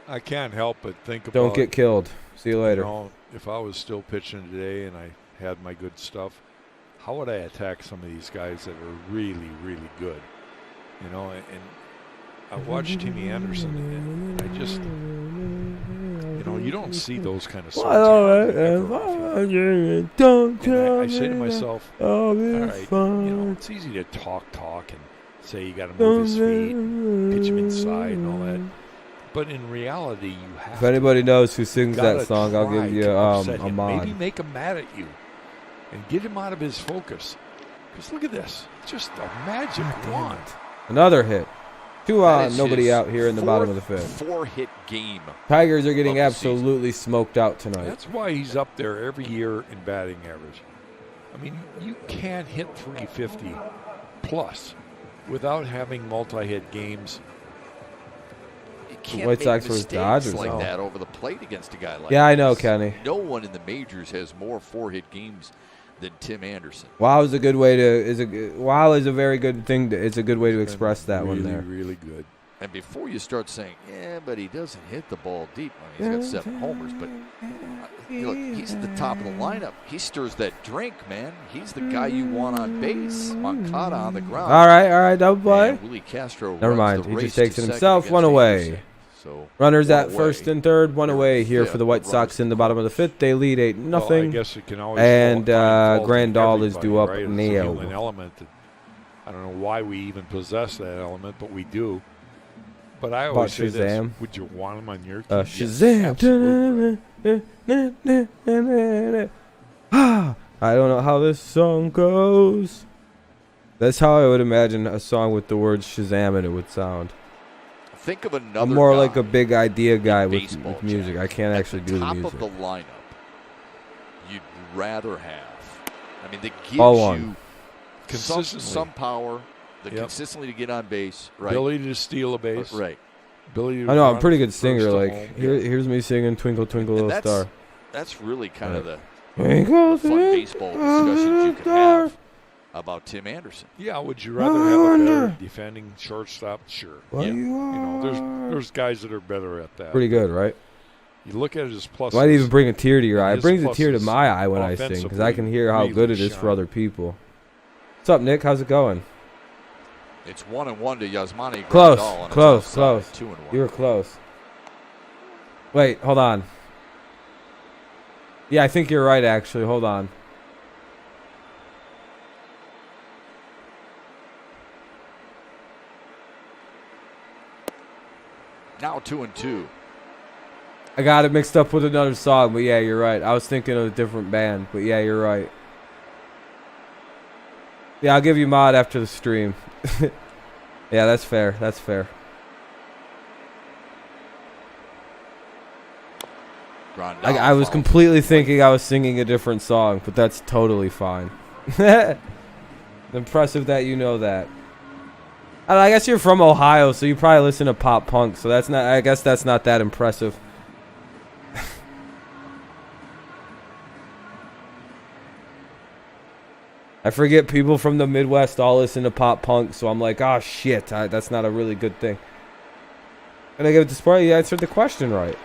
I can't help but think about. Don't get killed. See you later. You know, if I was still pitching today and I had my good stuff, how would I attack some of these guys that are really, really good? You know, and I watched Timmy Anderson, and I just, you know, you don't see those kind of swings ever off you. And I say to myself, all right, you know, it's easy to talk and say you got to move his feet, and pitch him inside and all that. But in reality, you have If anybody knows who sings gotta that song, I'll try give you to upset a him. mod. Maybe make him mad at you and get him out of his focus. Because look at this. Just a magic wand. Another hit. Two That on, is nobody his out here in the bottom of the 5th. 4-hit game. Tigers are getting of the season. absolutely smoked out tonight. That's why he's up there every year in batting average. I mean, you can't hit 350 plus without having multi-hit games. You can't White make Sox versus mistakes Dodgers, like no. that over the plate against a guy like Yeah, I know, this. Kenny. No one in the majors has more 4-hit games than Tim Anderson. Wow is a good way to wow is a very good thing. It's a good way to express that really, one there. really good. And before you start saying, yeah, but he doesn't hit the ball deep. I mean, he's got 7 homers, but look, he's at the top of the lineup. He stirs that drink, man. He's the guy you want on base. Moncada on the ground. All right, double play. And Willie Castro Never runs mind. the He race just takes to it second himself. against One away. Anderson. So Runners one at away. first and third. One Here in away the here fifth, for the White runners Sox in the at bottom of the 5th. They lead 8-0. Well, I guess you can always And find fault in Grandal is due up everybody, right? It's a now. human element. That, I don't know why we even possess that element, but we do. But I always say Shazam. this: would you want him on your team? Yes, Shazam. absolutely. I don't know how this song goes. That's how I would imagine a song with the word Shazam in it would sound. Think of another I'm more guy like a big idea guy in with baseball, music. Jack. I can't At actually the do the top music. of the lineup, you'd rather have. I mean, that gives Ball one. you Consistently. some power, the Yep. consistently to get on base, right? Ability to steal a base. Right. Ability to I know I'm run a pretty good first singer. to Like home. here's me singing "Twinkle Twinkle And Little Star." That's really kind of the Twinkle, fun baseball discussions you can have about Tim Anderson. Yeah, would you rather have a better defending shortstop? Sure. Well, Yeah. you You know, are there's guys that are better at that. pretty good, right? You look at his pluses. Might even bring a tear to your eye. It His brings a tear to pluses my eye when I sing because I can offensively hear how really good it is for shine. other people. What's up, Nick? How's it going? It's 1-1 to Yasmani Close, Grandal on his close, outside, close. 2-1. You were close. Wait, hold on. Yeah, I think you're right, actually. Hold on. Now 2-2. I got it mixed up with another song, but yeah, you're right. I was thinking of a different band, but yeah, you're right. Yeah, I'll give you mod after the stream. Yeah, that's fair. That's fair. I was completely thinking I was singing a different song, but that's totally fine. Impressive that you know that. I guess you're from Ohio, so you probably listen to pop punk, so that's not, I guess that's not that impressive. I forget people from the Midwest all listen to pop punk, so I'm like, oh shit, that's not a really good thing. And I give it to Sparty, you answered the question right.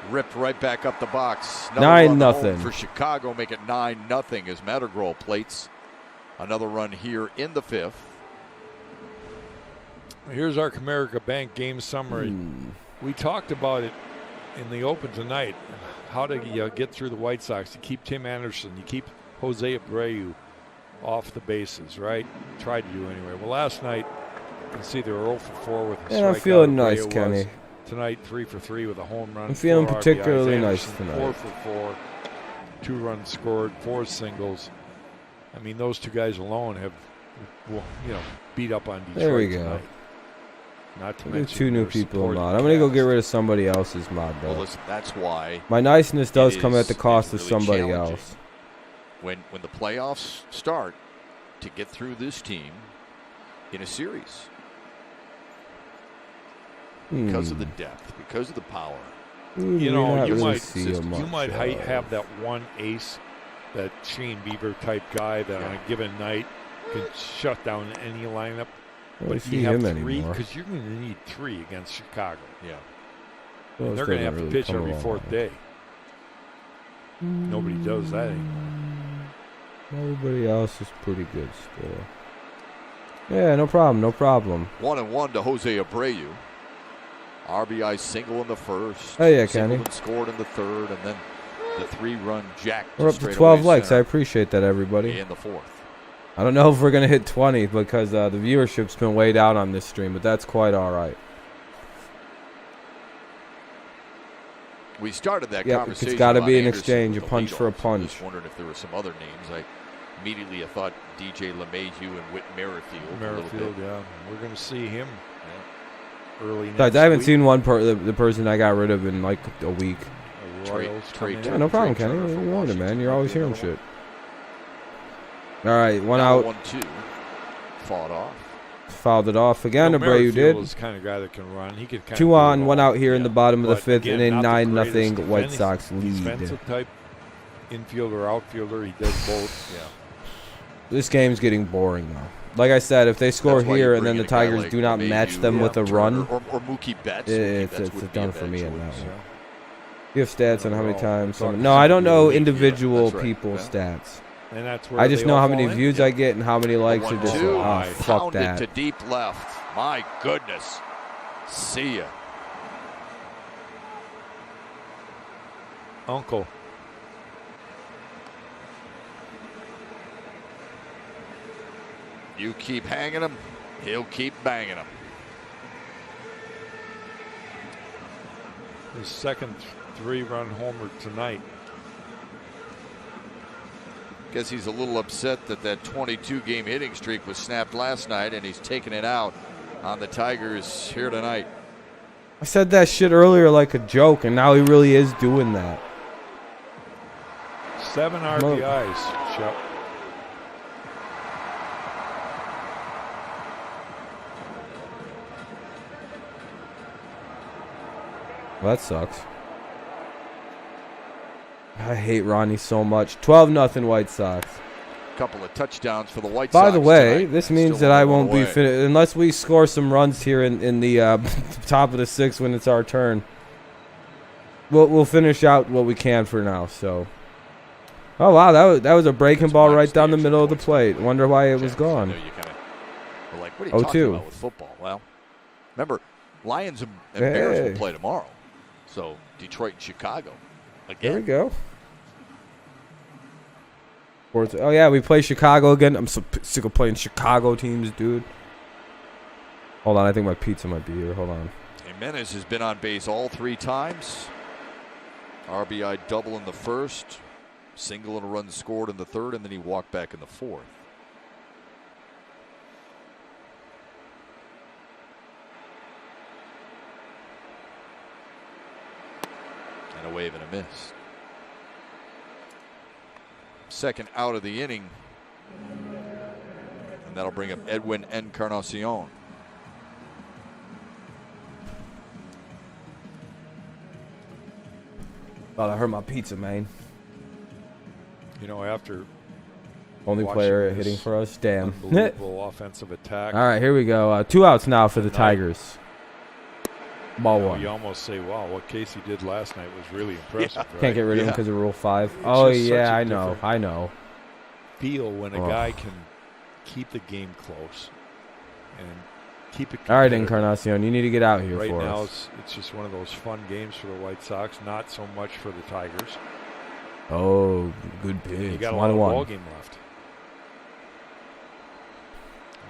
Ripped right back up the box. 9-0 for Chicago, make it 9-0 as Madrigal plates another run here in the 5th. Here's our Comerica Bank game summary. We talked about it in the open tonight. How to get through the White Sox, to keep Tim Anderson, you keep Jose Abreu off the bases, right? Tried to do anyway. Well, last night, you can see they were 0 for 4 with a strikeout. Yeah, I'm feeling nice, Kenny. Tonight, 3 for 3 with a home run. I'm feeling particularly RBIs. nice Anderson, tonight. 4 for 4, 2 runs scored, 4 singles. I mean, those two guys alone have, beat up on Detroit there we go. tonight. Not to There's mention 2 new people in mod. I'm going to go get rid of somebody else's mod, though. Well, listen, that's why my niceness does come at the cost of really somebody challenging else. When the playoffs start, to get through this team in a series. Because of the depth, because of the power. You know, you really might have that one ace, that Shane Bieber type guy that on a given night can shut down any lineup. But you have 3, because you're going to need 3 against Chicago. Yeah. Well, they're going to have to pitch every 4th day. Nobody does that anymore. Everybody else is pretty good still. Yeah, no problem, no problem. 1-1 to Jose Abreu. RBI single in the 1st. Oh yeah, Kenny. Scored in the 3rd, and then the 3-run jack. We're up to 12 likes. I appreciate that, everybody. In the 4th. I don't know if we're gonna hit 20 because the viewership's been way down on this stream, but that's quite all right. We started that Yeah, conversation. it's got to be an Anderson exchange, a with the punch for a leadoff. punch. I was wondering if there were some other names. I immediately thought DJ LeMahieu and Whit Merrifield. Merrifield, yeah. We're going to see him early next Besides, I haven't week. seen the person I got rid of in like a week. Yeah, no problem, Kenny. You're wanted, man. You're always hearing shit. All right, one out. 1-2. Fought off. Fouled it off again. Well, Abreu did. is the kind of guy that can run. He can 2 on, 1 out here in the bottom of the But 5th, again, and a not the 9-0 greatest White Sox lead. Defensive type infielder, outfielder. He does both. Yeah. This game's getting boring now. Like I said, if they score That's why here you and then bring the in a guy Tigers like do not LeMahieu, match them with a Turner, run, or Mookie Betts. it's Betts would be done a for me bad on that choice. one. You have stats on how many times. Talking No, I don't know league, individual that's right. people's Yeah. stats. And that's where I just they know all how fall many in. views I get and how many likes are just. 1-2. Oh, fuck Pounded that. to deep left. My goodness. See ya. Uncle. You keep hanging him, he'll keep banging him. His second 3-run homer tonight. Guess he's a little upset that 22-game hitting streak was snapped last night, and he's taking it out on the Tigers here tonight. I said that shit earlier like a joke, and now he really is doing that. 7 RBIs, Chuck. Well, that sucks. I hate Ronnie so much. 12-0 White Sox. Couple of touchdowns for the White Sox. By the way, tonight. this means Still that I on the won't be way. finished unless we score some runs here in the top of the 6th when it's our turn. We'll finish out what we can for now. So, oh wow, that was a breaking That's ball my right down the understanding. middle of the plate. Wonder why it was I gone. know you kinda were like, what are you talking 0-2. about with football? Well, remember, Lions and Bears Hey. will play tomorrow. So Detroit and Chicago There we again. go. Oh yeah, we play Chicago again. I'm so sick of playing Chicago teams, dude. Hold on, I think my pizza might be here. Hold on. Jimenez has been on base all 3 times. RBI double in the 1st, single and a run scored in the 3rd, and then he walked back in the 4th. a wave and a miss. Second out of the inning. And that'll bring up Edwin Encarnacion. Thought I heard my pizza, man. You know, after Only watching player this hitting for us. Damn. unbelievable offensive attack. All right, here we go. 2 outs now for the Tigers. Ball one. You almost say, wow, what Casey did last night was really impressive. Right? Can't get rid of him because of Rule 5. It's Oh, just such yeah, a I know. different I know. Feel when a guy can keep the game close and keep it All right, competitive. Encarnacion, you need to get out here Right for now, us. it's just one of those fun games for the White Sox, not so much for the Tigers. Oh, good You pitch. got a lot of 1-1. ball game left.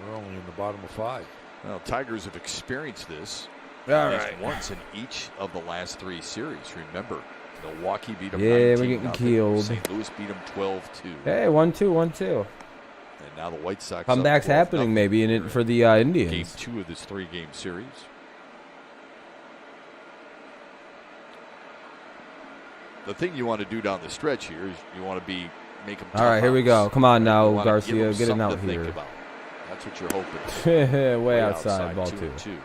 We're only in the bottom of 5. Well, Tigers have experienced this All at right. least once in each of the last 3 series. Remember, Milwaukee beat them Yeah, we're 19-0. getting killed. St. Louis beat them 12-2. Hey, 1-2, 1-2. And now the White Sox Comeback's up 12-0 happening maybe in it for the Indians. Game 2 of this 3-game series. The thing you want to do down the stretch here is you want to make them tough All right, here we go. outs. Come on You now, wanna give Garcia. them Get it something out to think here. about. That's what you're hoping. Way outside, ball 2 2. and 2.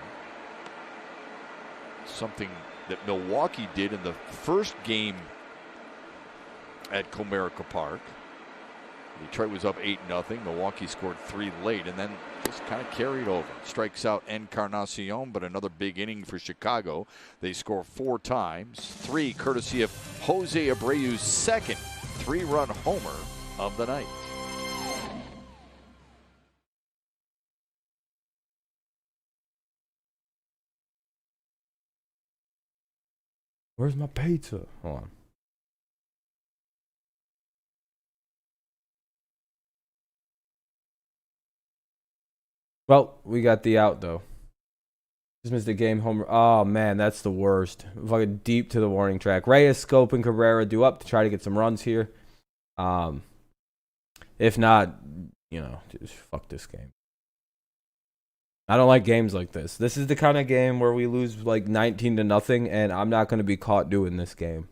Something that Milwaukee did in the first game at Comerica Park. Detroit was up 8-0. Milwaukee scored 3 late and then just kind of carried over. Strikes out Encarnacion, but another big inning for Chicago. They score 4 times. 3 courtesy of Jose Abreu's second 3-run homer of the night. Where's my pizza? Hold on. Well, we got the out, though. Just missed a game homer. Oh, man, that's the worst. Fucking deep to the warning track. Reyes, Scope, and Cabrera do up to try to get some runs here. If not, you know, just fuck this game. I don't like games like this. This is the kind of game where we lose like 19-0, and I'm not going to be caught doing this game.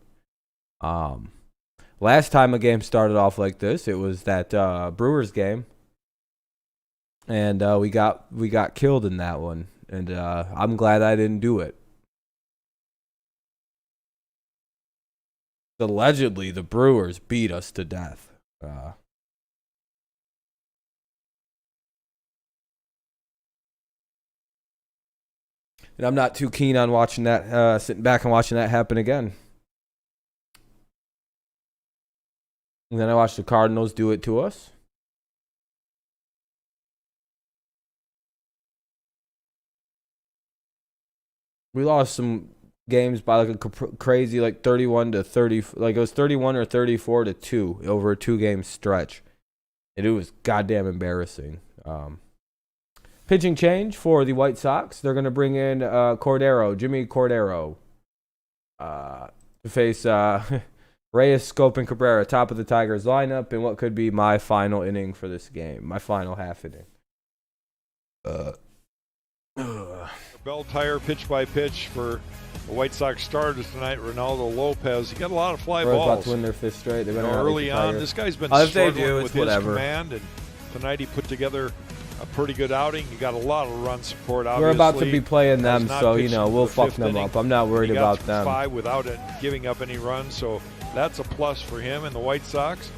Last time a game started off like this, it was that Brewers game, and we got killed in that one, and I'm glad I didn't do it. Allegedly, the Brewers beat us to death. And I'm not too keen on watching that, sitting back and watching that happen again. And then I watched the Cardinals do it to us. We lost some games by like a crazy, like 31-30, like it was 31 or 34-2 over a 2-game stretch. And it was goddamn embarrassing. Pitching change for the White Sox. They're going to bring in Jimmy Cordero, to face Reyes, Scope, and Cabrera, top of the Tigers lineup, in what could be my final inning for this game, my final half inning. Bell tire pitch by pitch for the White Sox starters tonight. Ronaldo Lopez. He got a lot of fly They're balls. about to win their 5th straight. They've been Early on, this guy's been if they struggling do, with it's his whatever. command, and tonight he put together a pretty good outing. He got a lot of run support. We're about to be playing Has them, not so pitched we'll the fuck 5th them inning. up. I'm not worried He got about them. 5 without giving up any runs, so that's a plus for him and the White Sox.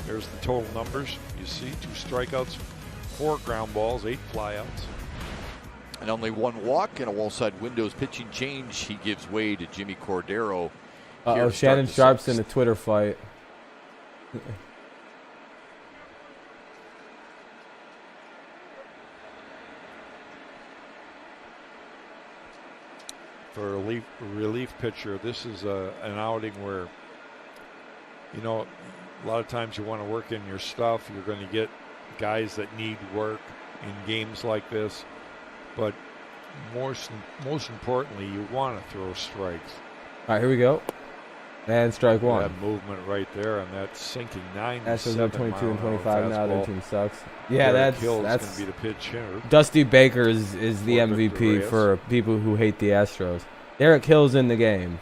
There's the total numbers. You see, 2 strikeouts, 4 ground balls, 8 flyouts. And only 1 walk and a wall side windows pitching change. He gives way to Jimmy Cordero. Shannon Sharp's in a Twitter fight. For a relief pitcher, this is an outing where, you know, a lot of times you want to work in your stuff. You're going to get guys that need work in games like this. But most importantly, you want to throw strikes. All right, here we go. And strike 1. That movement right there on that sinking 97 Astros are 22 and 25 now. Their fastball. team sucks. Yeah, Derek that's Hill's going to be the pitch hitter. Dusty Baker is the For Victor MVP Reyes. for people who hate the Astros. Derek Hill's in the game.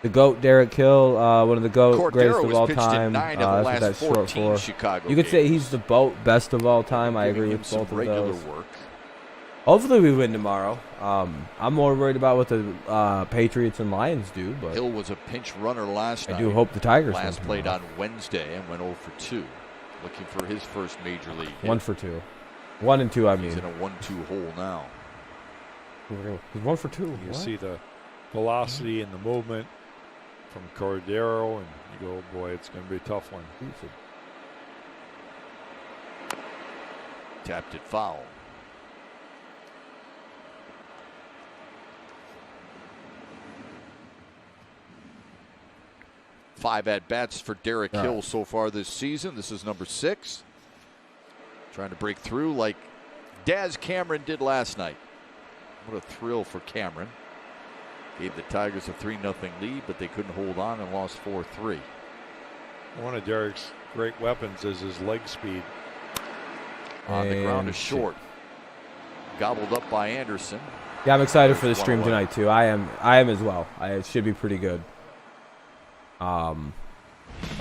The GOAT, Derek Hill, one of the GOAT greatest Cordero of has all pitched in time. 9 of the That's what last that's short 14 for. Chicago You could say games. he's the BOAT best of all time. I Giving agree him with some both of regular those. work. Hopefully we win tomorrow. I'm more worried about what the Patriots and Lions do, but Hill was a pinch runner last night. I do hope the Tigers win Last played tomorrow. on Wednesday and went 0 for 2. Looking for his first major league hit. 1 for 2. 1 and 2, I He's mean. in a 1-2 hole now. He's 1 for 2. You What? see the velocity and the movement from Cordero, and you go, oh boy, it's going to be a tough one. Tapped it foul. Five at-bats for Derek Hill so far this season. This is number 6. Trying to break through like Daz Cameron did last night. What a thrill for Cameron. Gave the Tigers a 3-0 lead, but they couldn't hold on and lost 4-3. One of Derek's great weapons is his leg speed. On the ground is short. Gobbled up by Anderson. Yeah, I'm excited for the stream tonight too. I am as well. It should be pretty good. Well,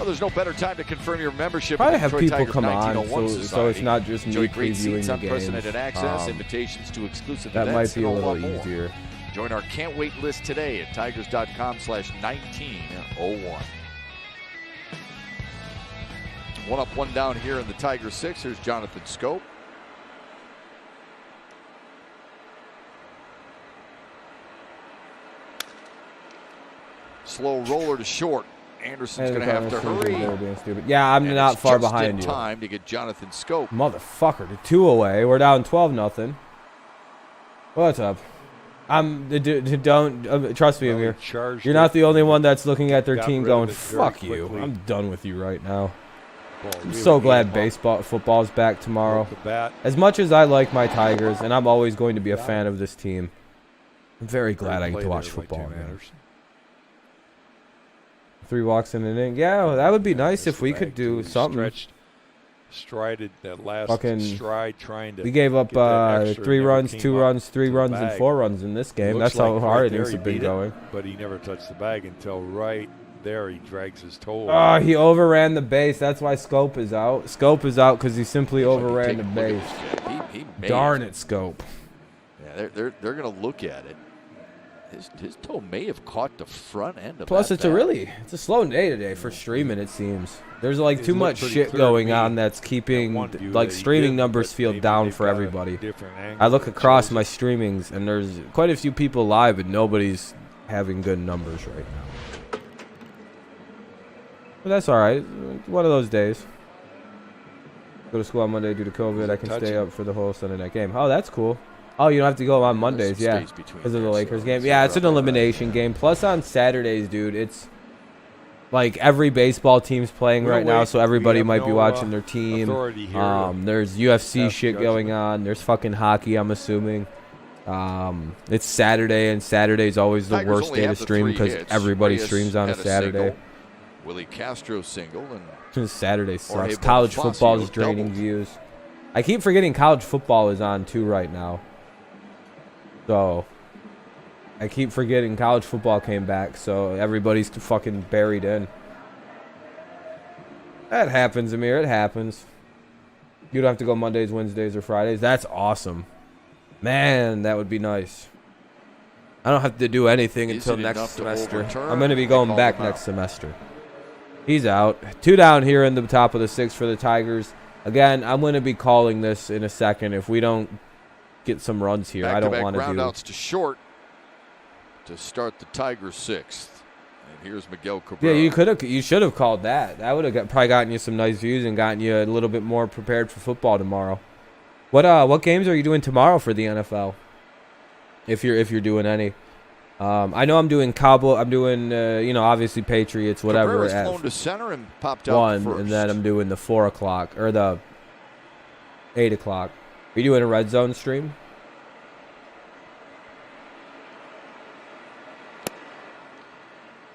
there's no better time to confirm your membership. Probably at have Detroit people Tigers come on, 1901 so Society. it's not just me Enjoy great previewing seats, the unprecedented games. access, invitations to exclusive That events, might be a and little lot more. easier. Join our can't wait list today at tigers.com/1901. 1 up, 1 down here in the Tiger 6. Here's Jonathan Scope. Slow roller to short. Anderson's going to have to hurry. Yeah, I'm And not it's far just behind in you. time to get Jonathan Scope. Motherfucker, the 2 away. We're down 12-0. What's up? Don't trust me, Amir. You're not the only one that's looking at their team going, "Fuck you." I'm done with you right now. I'm so glad football's back tomorrow. As much as I like my Tigers, and I'm always going to be a fan of this team, I'm very glad I get to watch football, man. 3 walks in an inning. Yeah, that would be nice if we could do something. Strided that last Fucking stride trying to. We gave up get that extra, 3 never runs, came 2 up runs, 3 to the runs, and bag. 4 runs in this game. Looks That's how like hard right innings there have he been beat it, going. but he never touched the bag until right there he drags his toe. Oh, he overran the base. That's why Scope is out. Scope is out because he simply overran the base. He may Darn have- it, Scope. Yeah, they're going to look at it. His toe may have caught the front end of Plus, that it's bat. a slow day today for streaming, it seems. There's like It too looked much pretty shit clear to going me on that's at keeping one view like that he streaming did, numbers but feel maybe down they've for got a everybody. different angle I look that across shows my streamings and there's quite a few people live and nobody's having good numbers right now. But that's all right. One of those days. Go to school on Monday due to COVID. I can stay up for the whole Sunday night game. Oh, that's cool. Oh, you don't have to go on Mondays, some yeah, space between because of the there, Lakers so game. it's Yeah, not it's an up. elimination game. Plus on Saturdays, dude, it's like every baseball team's playing We'll right now, wait. so We everybody have might be no, watching their team. authority here to There's UFC pass shit judgment. going on. There's fucking hockey, I'm assuming. It's Saturday, and Saturday's always the Tigers worst only day to have the stream 3 because hits. everybody Reyes streams on a had Saturday. single. Willie Castro single and Saturday sucks. Jorge College Bonifacio football is draining doubled. views. I keep forgetting college football is on too right now. So I keep forgetting college football came back, so everybody's fucking buried in. That happens, Amir. It happens. You don't have to go Mondays, Wednesdays, or Fridays. That's awesome. Man, that would be nice. I don't have to do anything Is until it next enough to semester. overturn? I'm going to be They going called back him out. next semester. He's out. 2 down here in the top of the 6th for the Tigers. Again, I'm going to be calling this in a second if we don't get some runs here. I don't back-to-back want to do. groundouts to short to start the Tigers 6th. And here's Miguel Cabrera. Yeah, you should have called that. That would have probably gotten you some nice views and gotten you a little bit more prepared for football tomorrow. What games are you doing tomorrow for the NFL? If you're doing any. I know I'm doing Cowboy. I'm doing obviously Patriots, whatever. Cabrera's at flown to center and popped out 1, first. and then I'm doing the 4 o'clock or the 8 o'clock. Are you doing a red zone stream?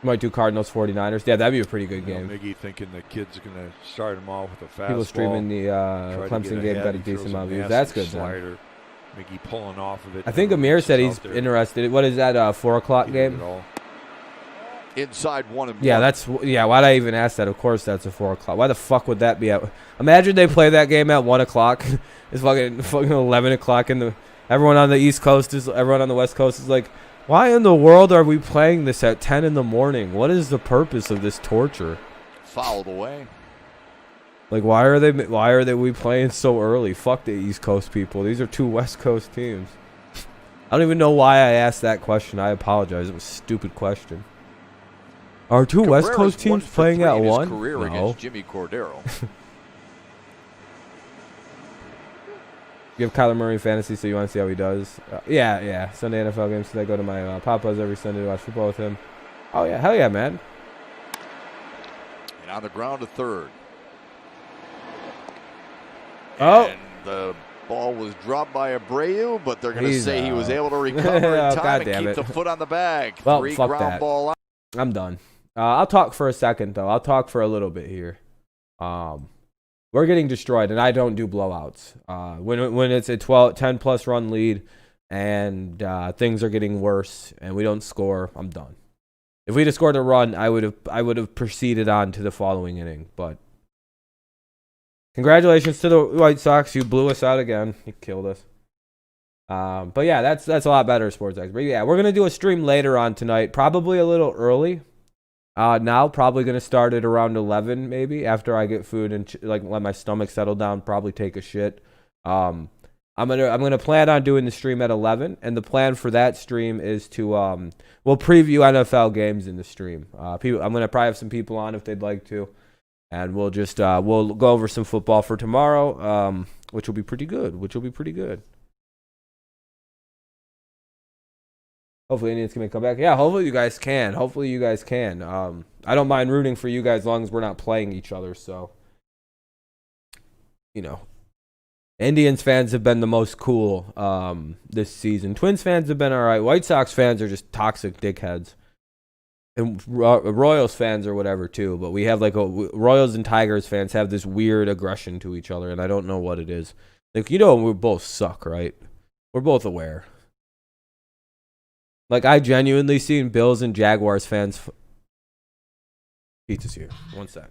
You might do Cardinals 49ers. Yeah, that'd be a pretty good game. Miggy thinking the kid's going to start him off with a fastball. People streaming the Clemson game got a decent amount of views. That's good. Then. Slider. Miggy pulling off of it. I think Amir said he's interested. What is that? 4 o'clock game? inside 1-1. Yeah, why'd I even ask that? Of course that's a 4 o'clock. Why the fuck would that be at? Imagine they play that game at 1 o'clock. It's fucking 11 o'clock everyone on the East Coast everyone on the West Coast is like, why in the world are we playing this at 10 in the morning? What is the purpose of this torture? Fouled away. Like, why are we playing so early? Fuck the East Coast people. These are 2 West Coast teams. I don't even know why I asked that question. I apologize. It was a stupid question. Are 2 West Coast teams playing at 1? Career No. against Jimmy Cordero. You have Kyler Murray in fantasy, so you want to see how he does? Yeah. Sunday NFL games. So I go to my Papa's every Sunday to watch football with him. Oh, yeah. Hell yeah, man. And on the ground to third. Oh. And the ball was dropped by Abreu, but they're going to say he was able to recover in time and keep the foot on the bag. Well, 3 fuck ground that. ball out. I'm done. I'll talk for a second, though. I'll talk for a little bit here. We're getting destroyed, and I don't do blowouts. When it's a 10-plus run lead and things are getting worse and we don't score, I'm done. If we'd have scored a run, I would have proceeded on to the following inning. But congratulations to the White Sox. You blew us out again. You killed us. But yeah, that's a lot better, Sports X. But yeah, we're gonna do a stream later on tonight, probably a little early. Now probably gonna start at around 11, maybe after I get food and let my stomach settle down. Probably take a shit. I'm gonna plan on doing the stream at 11, and the plan for that stream is to we'll preview NFL games in the stream. I'm gonna probably have some people on if they'd like to, and we'll just we'll go over some football for tomorrow, which will be pretty good. Hopefully Indians can come back. Yeah, hopefully you guys can. I don't mind rooting for you guys as long as we're not playing each other. So, Indians fans have been the most cool this season. Twins fans have been all right. White Sox fans are just toxic dickheads. And Royals fans or whatever too. But we have Royals and Tigers fans have this weird aggression to each other, and I don't know what it is. We both suck, right? We're both aware. I genuinely seen Bills and Jaguars fans. Pizza's here. One sec.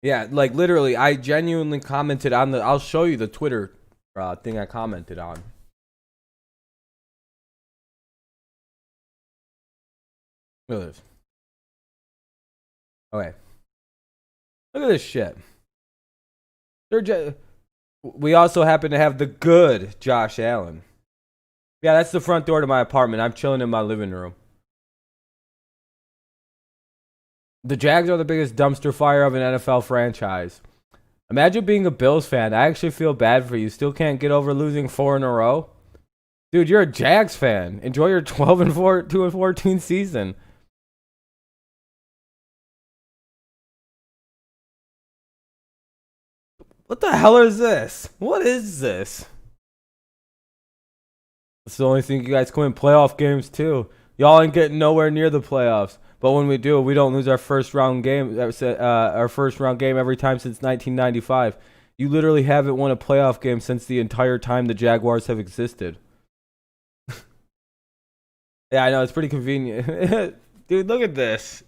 Yeah, literally, I genuinely commented on I'll show you the Twitter thing I commented on. Look at this. Okay. Look at this shit. We also happen to have the good Josh Allen. Yeah, that's the front door to my apartment. I'm chilling in my living room. The Jags are the biggest dumpster fire of an NFL franchise. Imagine being a Bills fan. I actually feel bad for you. Still can't get over losing 4 in a row. Dude, you're a Jags fan. Enjoy your 2-14 season. What the hell is this? What is this? It's the only thing you guys can win playoff games too. Y'all ain't getting nowhere near the playoffs. But when we do, we don't lose our first round game. Our first round game every time since 1995. You literally haven't won a playoff game since the entire time the Jaguars have existed. Yeah, I know, it's pretty convenient. Dude, look at this.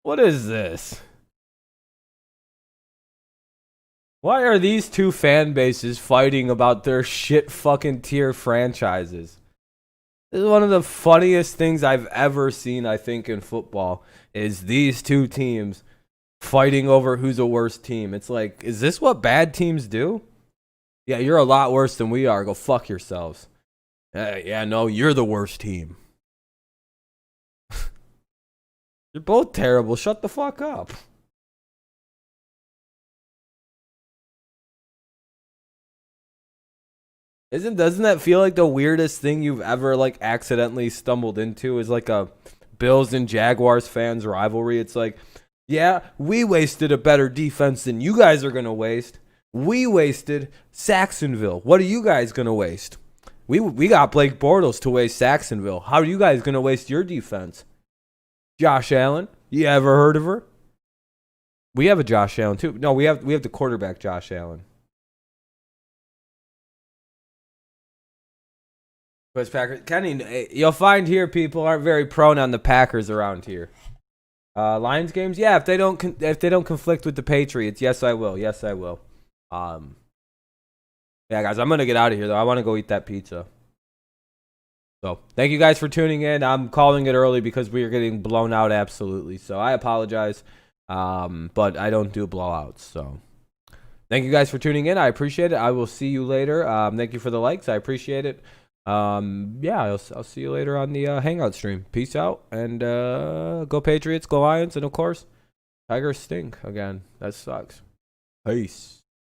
What is this? Why are these two fan bases fighting about their shit fucking tier franchises? This is one of the funniest things I've ever seen, I think, in football, is these two teams fighting over who's a worse team. It's like, is this what bad teams do? Yeah, you're a lot worse than we are. Go fuck yourselves. Yeah, no, you're the worst team. You're both terrible. Shut the fuck up. Doesn't that feel like the weirdest thing you've ever like accidentally stumbled into is like a Bills and Jaguars fans rivalry? It's like, yeah, we wasted a better defense than you guys are gonna waste. We wasted Saxonville. What are you guys gonna waste? We got Blake Bortles to waste Saxonville. How are you guys gonna waste your defense? Josh Allen, you ever heard of her? We have a Josh Allen too. No, we have the quarterback Josh Allen. But Packers, Kenny, you'll find here people aren't very prone on the Packers around here. Lions games, yeah. If they don't conflict with the Patriots, yes, I will. Yes, I will. Yeah, guys, I'm gonna get out of here though. I want to go eat that pizza. So thank you guys for tuning in. I'm calling it early because we are getting blown out absolutely. So I apologize, but I don't do blowouts. So thank you guys for tuning in. I appreciate it. I will see you later. Thank you for the likes. I appreciate it. Yeah, I'll see you later on the Hangout stream. Peace out, and go Patriots, go Lions, and of course, Tigers stink again. That sucks. Peace.